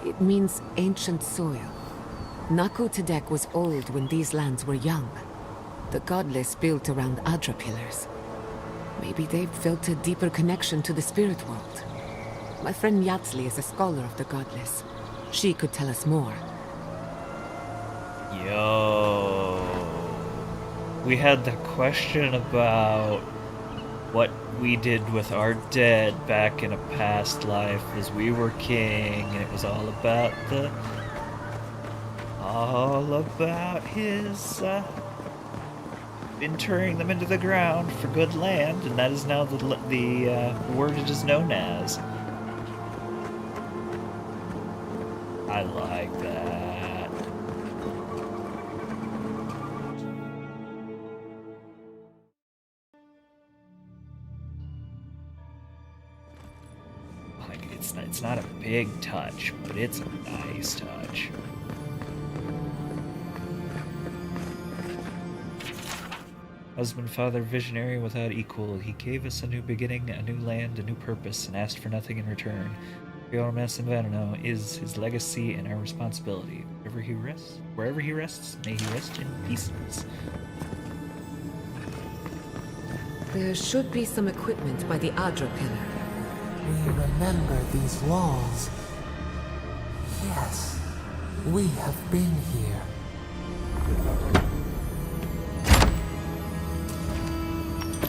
It means ancient soil. SciKotoc was old when these lands were young. The godless built around Adra pillars. Maybe they've felt a deeper connection to the spirit world. My friend Yatsli is a scholar of the godless. She could tell us more. Yo. We had the question about what we did with our dead back in a past life as we were king, and it was all about his interring them into the ground for good land, and that is now the word it is known as. I like that. Like, it's not a big touch, but it's a nice touch. Husband, father, visionary without equal, he gave us a new beginning, a new land, a new purpose, and asked for nothing in return. Fiormes and Vanano is his legacy and our responsibility. Wherever he rests, may he rest in peace. There should be some equipment by the Adra pillar. We remember these walls. Yes, we have been here.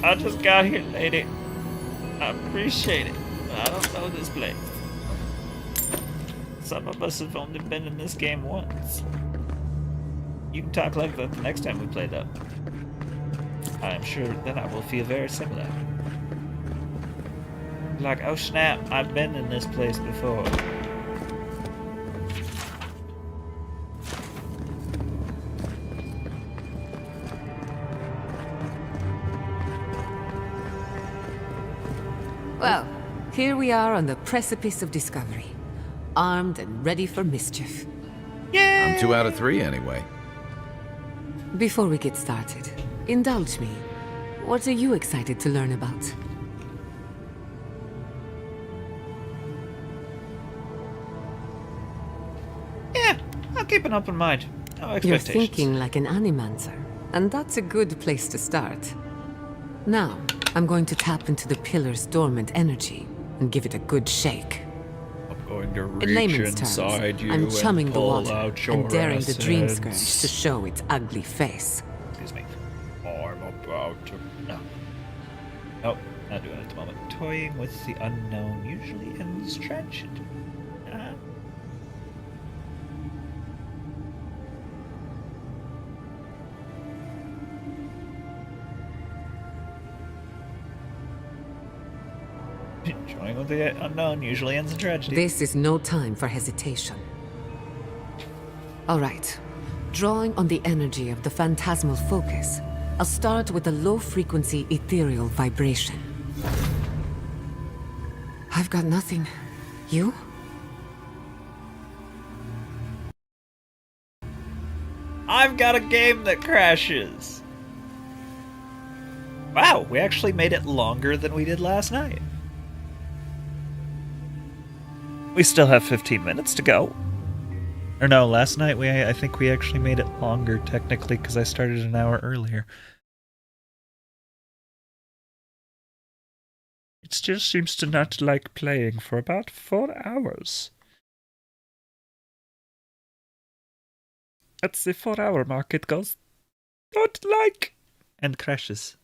I just got here, lady. I appreciate it, but I don't know this place. Some of us have only been in this game once. You can talk like that the next time we play, though. I am sure then I will feel very similar. Like, oh snap, I've been in this place before. Well, here we are on the precipice of discovery. Armed and ready for mischief. I'm 2 out of 3 anyway. Before we get started, indulge me. What are you excited to learn about? Yeah, I'll keep an open mind. No You're expectations. thinking like an animancer, and that's a good place to start. Now, I'm going to tap into the pillar's dormant energy and give it a good shake. I'm going to In reach layman's terms, inside you I'm chumming and the pull water out your and daring the dream essence. scourge to show its ugly face. Excuse me. I'm about to... No. Nope, not doing it at the moment. Toying with the unknown usually ends tragedy. Toying with the unknown usually ends in tragedy. This is no time for hesitation. All right. Drawing on the energy of the phantasmal focus, I'll start with a low-frequency ethereal vibration. I've got nothing. You? I've got a game that crashes. Wow, we actually made it longer than we did last night. We still have 15 minutes to go. Or no, last night I think we actually made it longer technically because I started an hour earlier. It still seems to not like playing for about 4 hours. At the 4-hour mark it goes not like and crashes.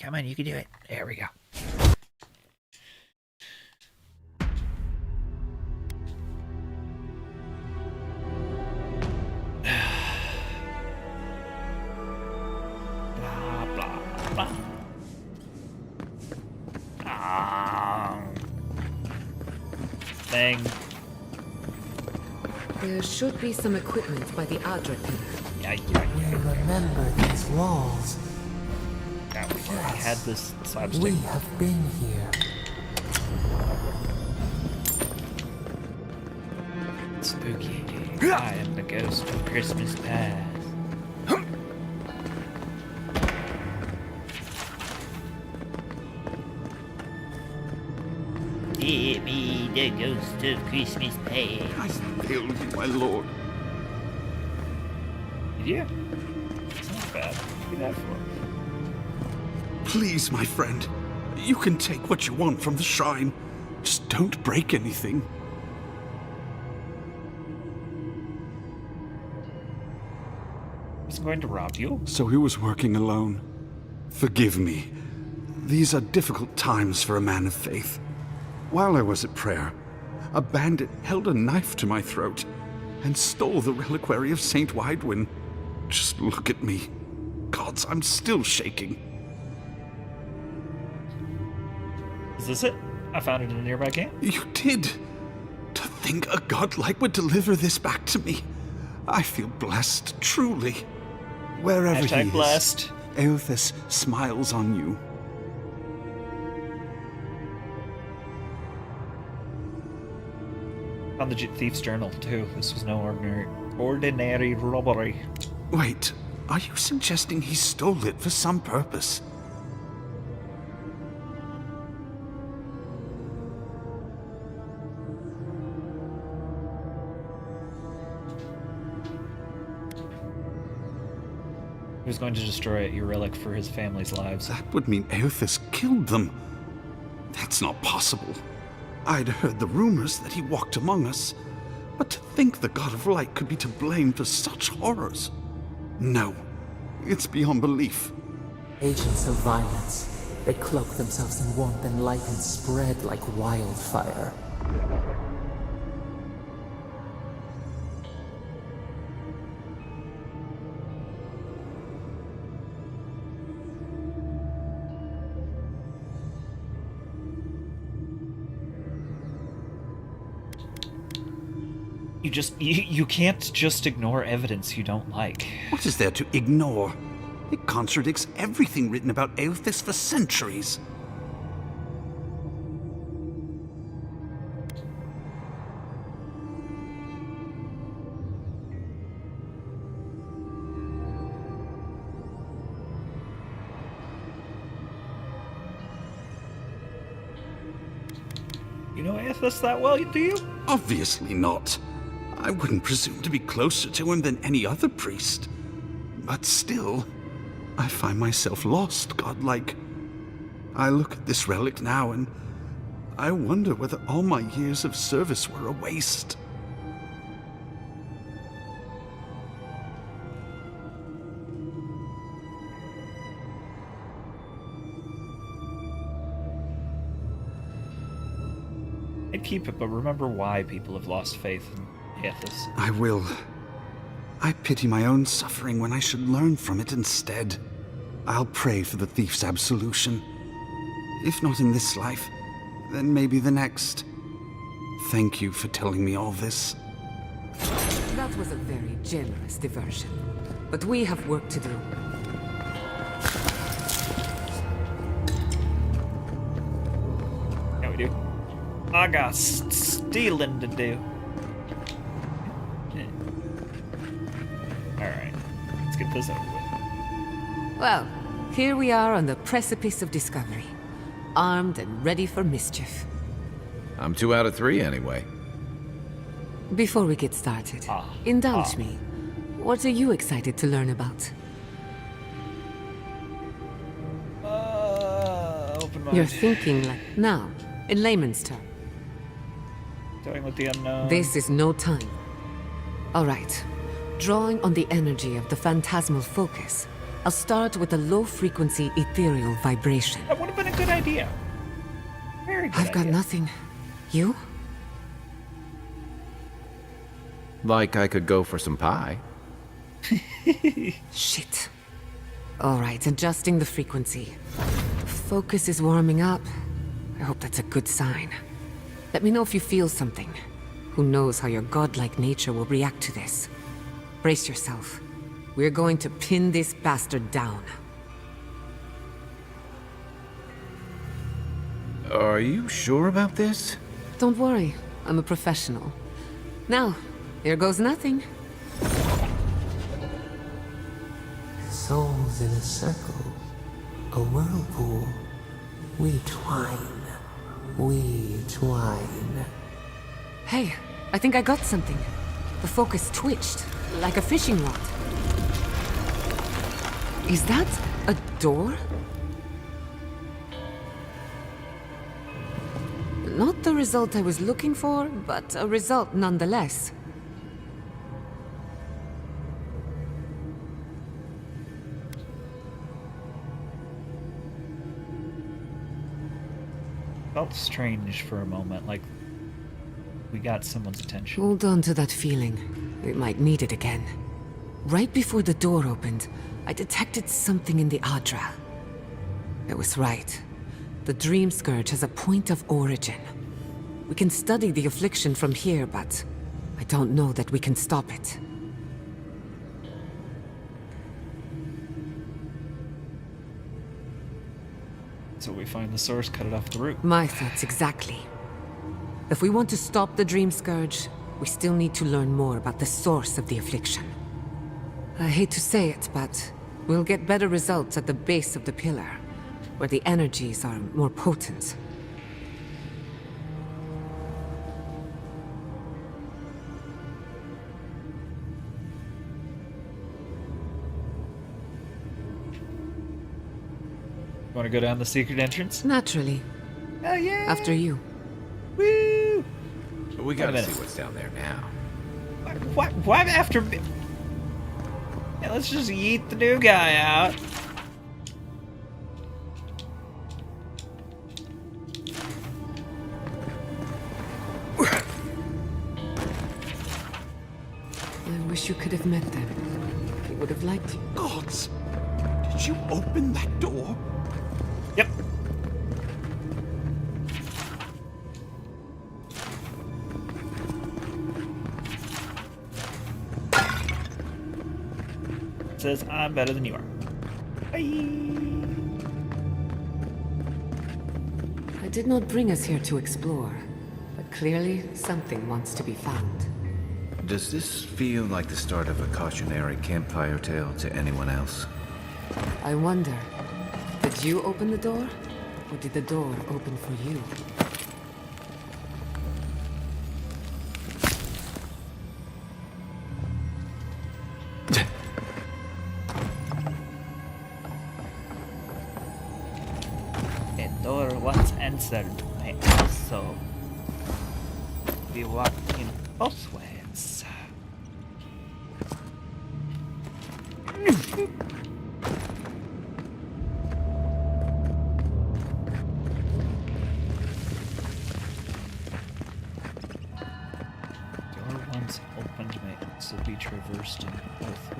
Come on, you can do it. There we go. Blah, blah, blah. Thing. There should be some equipment by the Adra pillar. We remember these walls. Yeah, we already had this slapstick. We have been here. Spooky. I am the ghost of Christmas past. Hear me, the ghost of Christmas past. I failed you, my lord. Yeah. It's not bad. What do that for? Please, my friend. You can take what you want from the shrine. Just don't break anything. He's going to rob you? So he was working alone. Forgive me. These are difficult times for a man of faith. While I was at prayer, a bandit held a knife to my throat and stole the reliquary of Saint Widwin. Just look at me. Gods, I'm still shaking. Is this it? I found it in a nearby game. You did? To think a godlike would deliver this back to me. I feel blessed, truly. Wherever he is, blessed. Eothas smiles on you. Found the thief's journal, too. This was no ordinary robbery. Wait, are you suggesting he stole it for some purpose? He was going to destroy your relic for his family's lives. That would mean Eothas killed them. That's not possible. I'd heard the rumors that he walked among us, but to think the God of Light could be to blame for such horrors. No, it's beyond belief. Agents of violence. They cloak themselves in warmth and light and spread like wildfire. You can't just ignore evidence you don't like. What is there to ignore? It contradicts everything written about Eothas for centuries. You know Eothas that well, do you? Obviously not. I wouldn't presume to be closer to him than any other priest. But still, I find myself lost, godlike. I look at this relic now and I wonder whether all my years of service were a waste. I'd keep it, but remember why people have lost faith in Eothas. I will. I pity my own suffering when I should learn from it instead. I'll pray for the thief's absolution. If not in this life, then maybe the next. Thank you for telling me all this. That was a very generous diversion. But we have work to do. Yeah, we do. I got stealing to do. Alright, let's get this over with. Well, here we are on the precipice of discovery. Armed and ready for mischief. I'm 2 out of 3 anyway. Before we get started, indulge me. What are you excited to learn about? Open mind. You're thinking like now, in layman's terms. Toying with the unknown. This is no time. All right. Drawing on the energy of the phantasmal focus, I'll start with a low-frequency ethereal vibration. That would have been a good idea. Very good I've got idea. nothing. You? Like I could go for some pie. Shit. All right, adjusting the frequency. The focus is warming up. I hope that's a good sign. Let me know if you feel something. Who knows how your godlike nature will react to this. Brace yourself. We're going to pin this bastard down. Are you sure about this? Don't worry, I'm a professional. Now, here goes nothing. Souls in a circle, a whirlpool. We twine, we twine. Hey, I think I got something. The focus twitched, like a fishing rod. Is that a door? Not the result I was looking for, but a result nonetheless. Felt strange for a moment, like we got someone's attention. Hold on to that feeling. We might need it again. Right before the door opened, I detected something in the Adra. It was right. The Dream Scourge has a point of origin. We can study the affliction from here, but I don't know that we can stop it. So we find the source, cut it off the root. My thoughts exactly. If we want to stop the Dream Scourge, we still need to learn more about the source of the affliction. I hate to say it, but we'll get better results at the base of the pillar, where the energies are more potent. Want to go down the secret entrance? Naturally. Oh yeah! After you. Woo! But we gotta see what's down there now. What after me? Yeah, let's just yeet the new guy out. I wish you could have met them. They would have liked you. Gods! Did you open that door? Yep. Says I'm better than you are. Bye. I did not bring us here to explore, but clearly something wants to be found. Does this feel like the start of a cautionary campfire tale to anyone else? I wonder, did you open the door? Or did the door open for you? The door was answered. I also be walking both ways. Door once opened may also be traversed in both.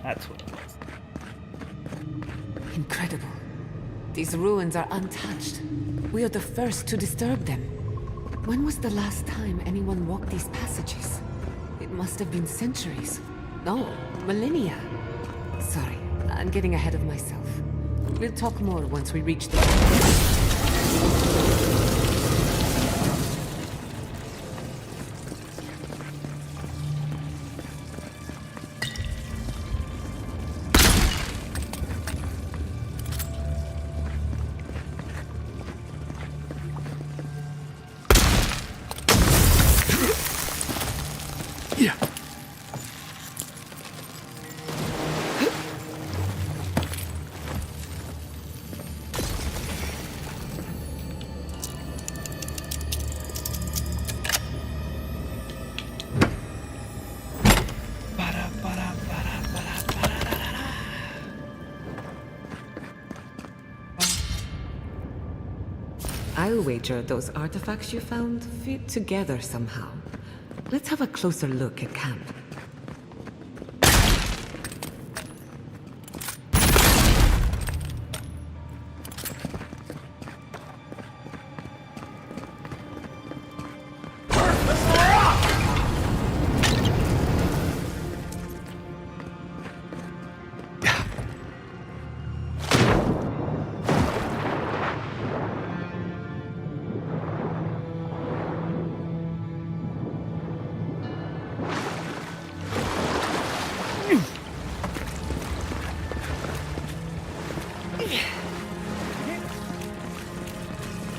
That's what it was. Incredible. These ruins are untouched. We are the first to disturb them. When was the last time anyone walked these passages? It must have been centuries. No, millennia. Sorry, I'm getting ahead of myself. We'll talk more once we reach the... Yeah. I'll wager those artifacts you found fit together somehow. Let's have a closer look at camp.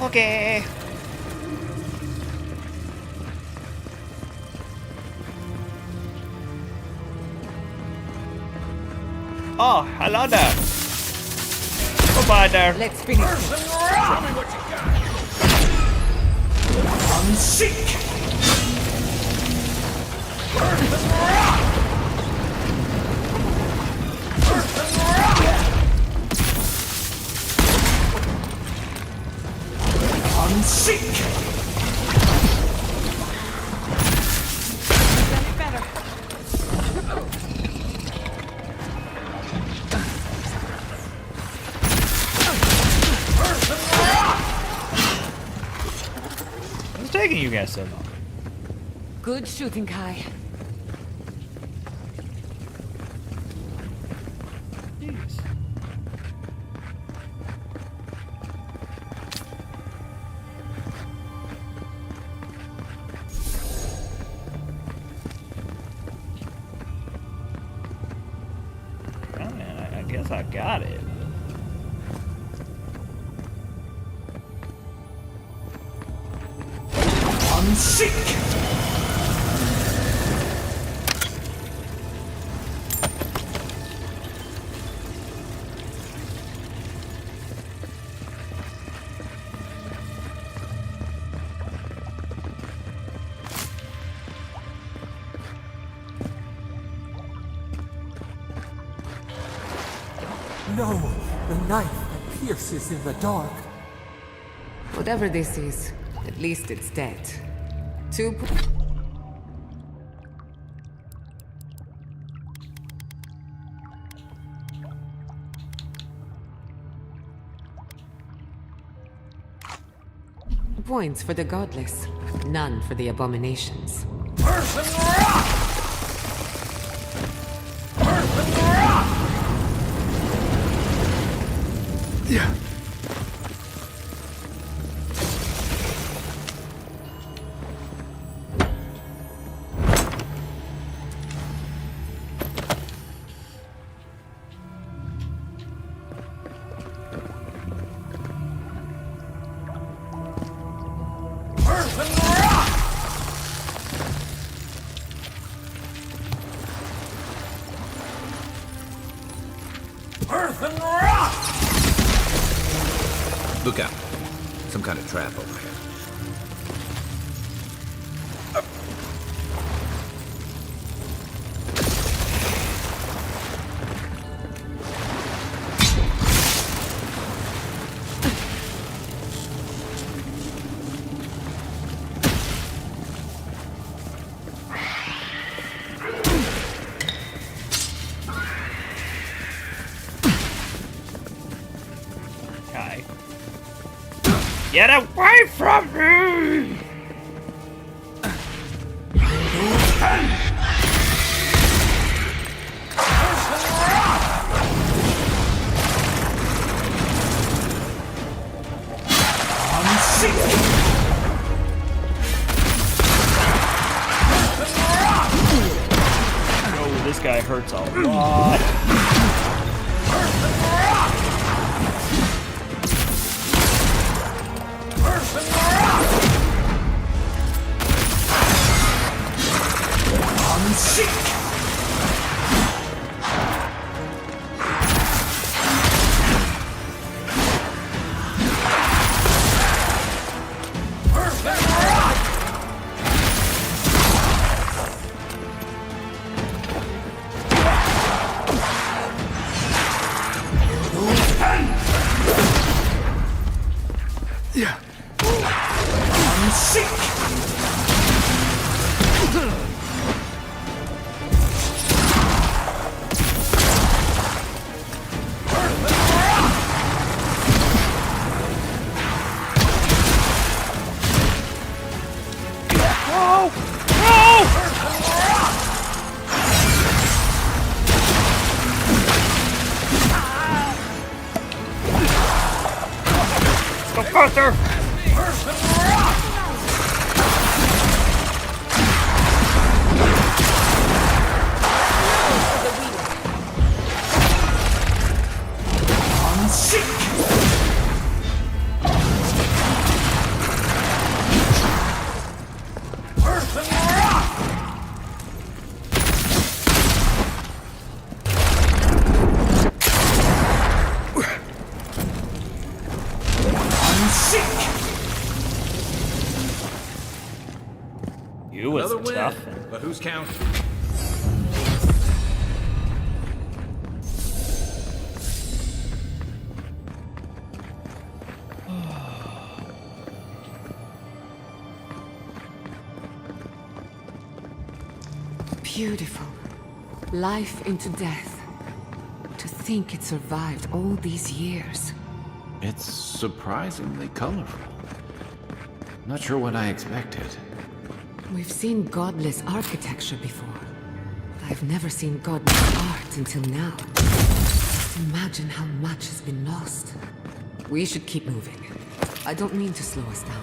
Okay. Oh, hello there. Goodbye there. Let's finish this. Show me what you got. Unseek. Unseek. Any better? taking you guys so long? Good shooting, Kai. Jeez. Oh, man, I guess I got it. Unseek! No, the knife that pierces in the dark. Whatever this is, at least it's dead. Two. Points for the godless, none for the abominations. Earth and rock! Earth and rock! Yeah. Earth and rock! Earth and rock! Look out. Some kind of trap over here. Kai. Get away from me! Oh, this guy hurts a lot. Yeah. No! No! Let's go faster! You was Another win, tough. but who's counting? Beautiful. Life into death. To think it survived all these years. It's surprisingly colorful. Not sure what I expected. We've seen godless architecture before. I've never seen godless art until now. Imagine how much has been lost. We should keep moving. I don't mean to slow us down.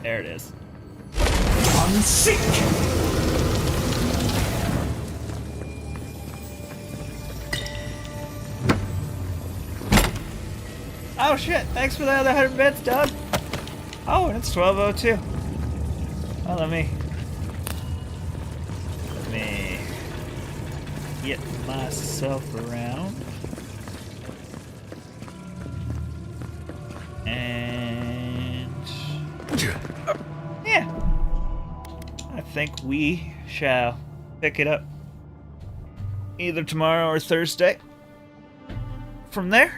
There it is. Unseek! Oh shit, thanks for the other 100 bits, Doug. Oh, and it's 12:02. Oh, let me get myself around. And yeah, I think we shall pick it up either tomorrow or Thursday. From there,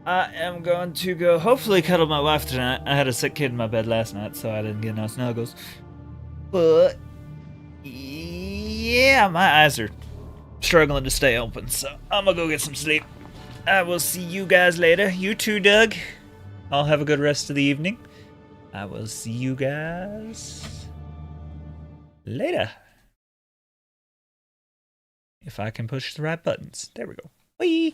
I am going to go hopefully cuddle my wife tonight. I had a sick kid in my bed last night, so I didn't get no snuggles. But yeah, my eyes are struggling to stay open, so I'm gonna go get some sleep. I will see you guys later. You too, Doug. I'll have a good rest of the evening. I will see you guys later. If I can push the right buttons. There we go. Bye.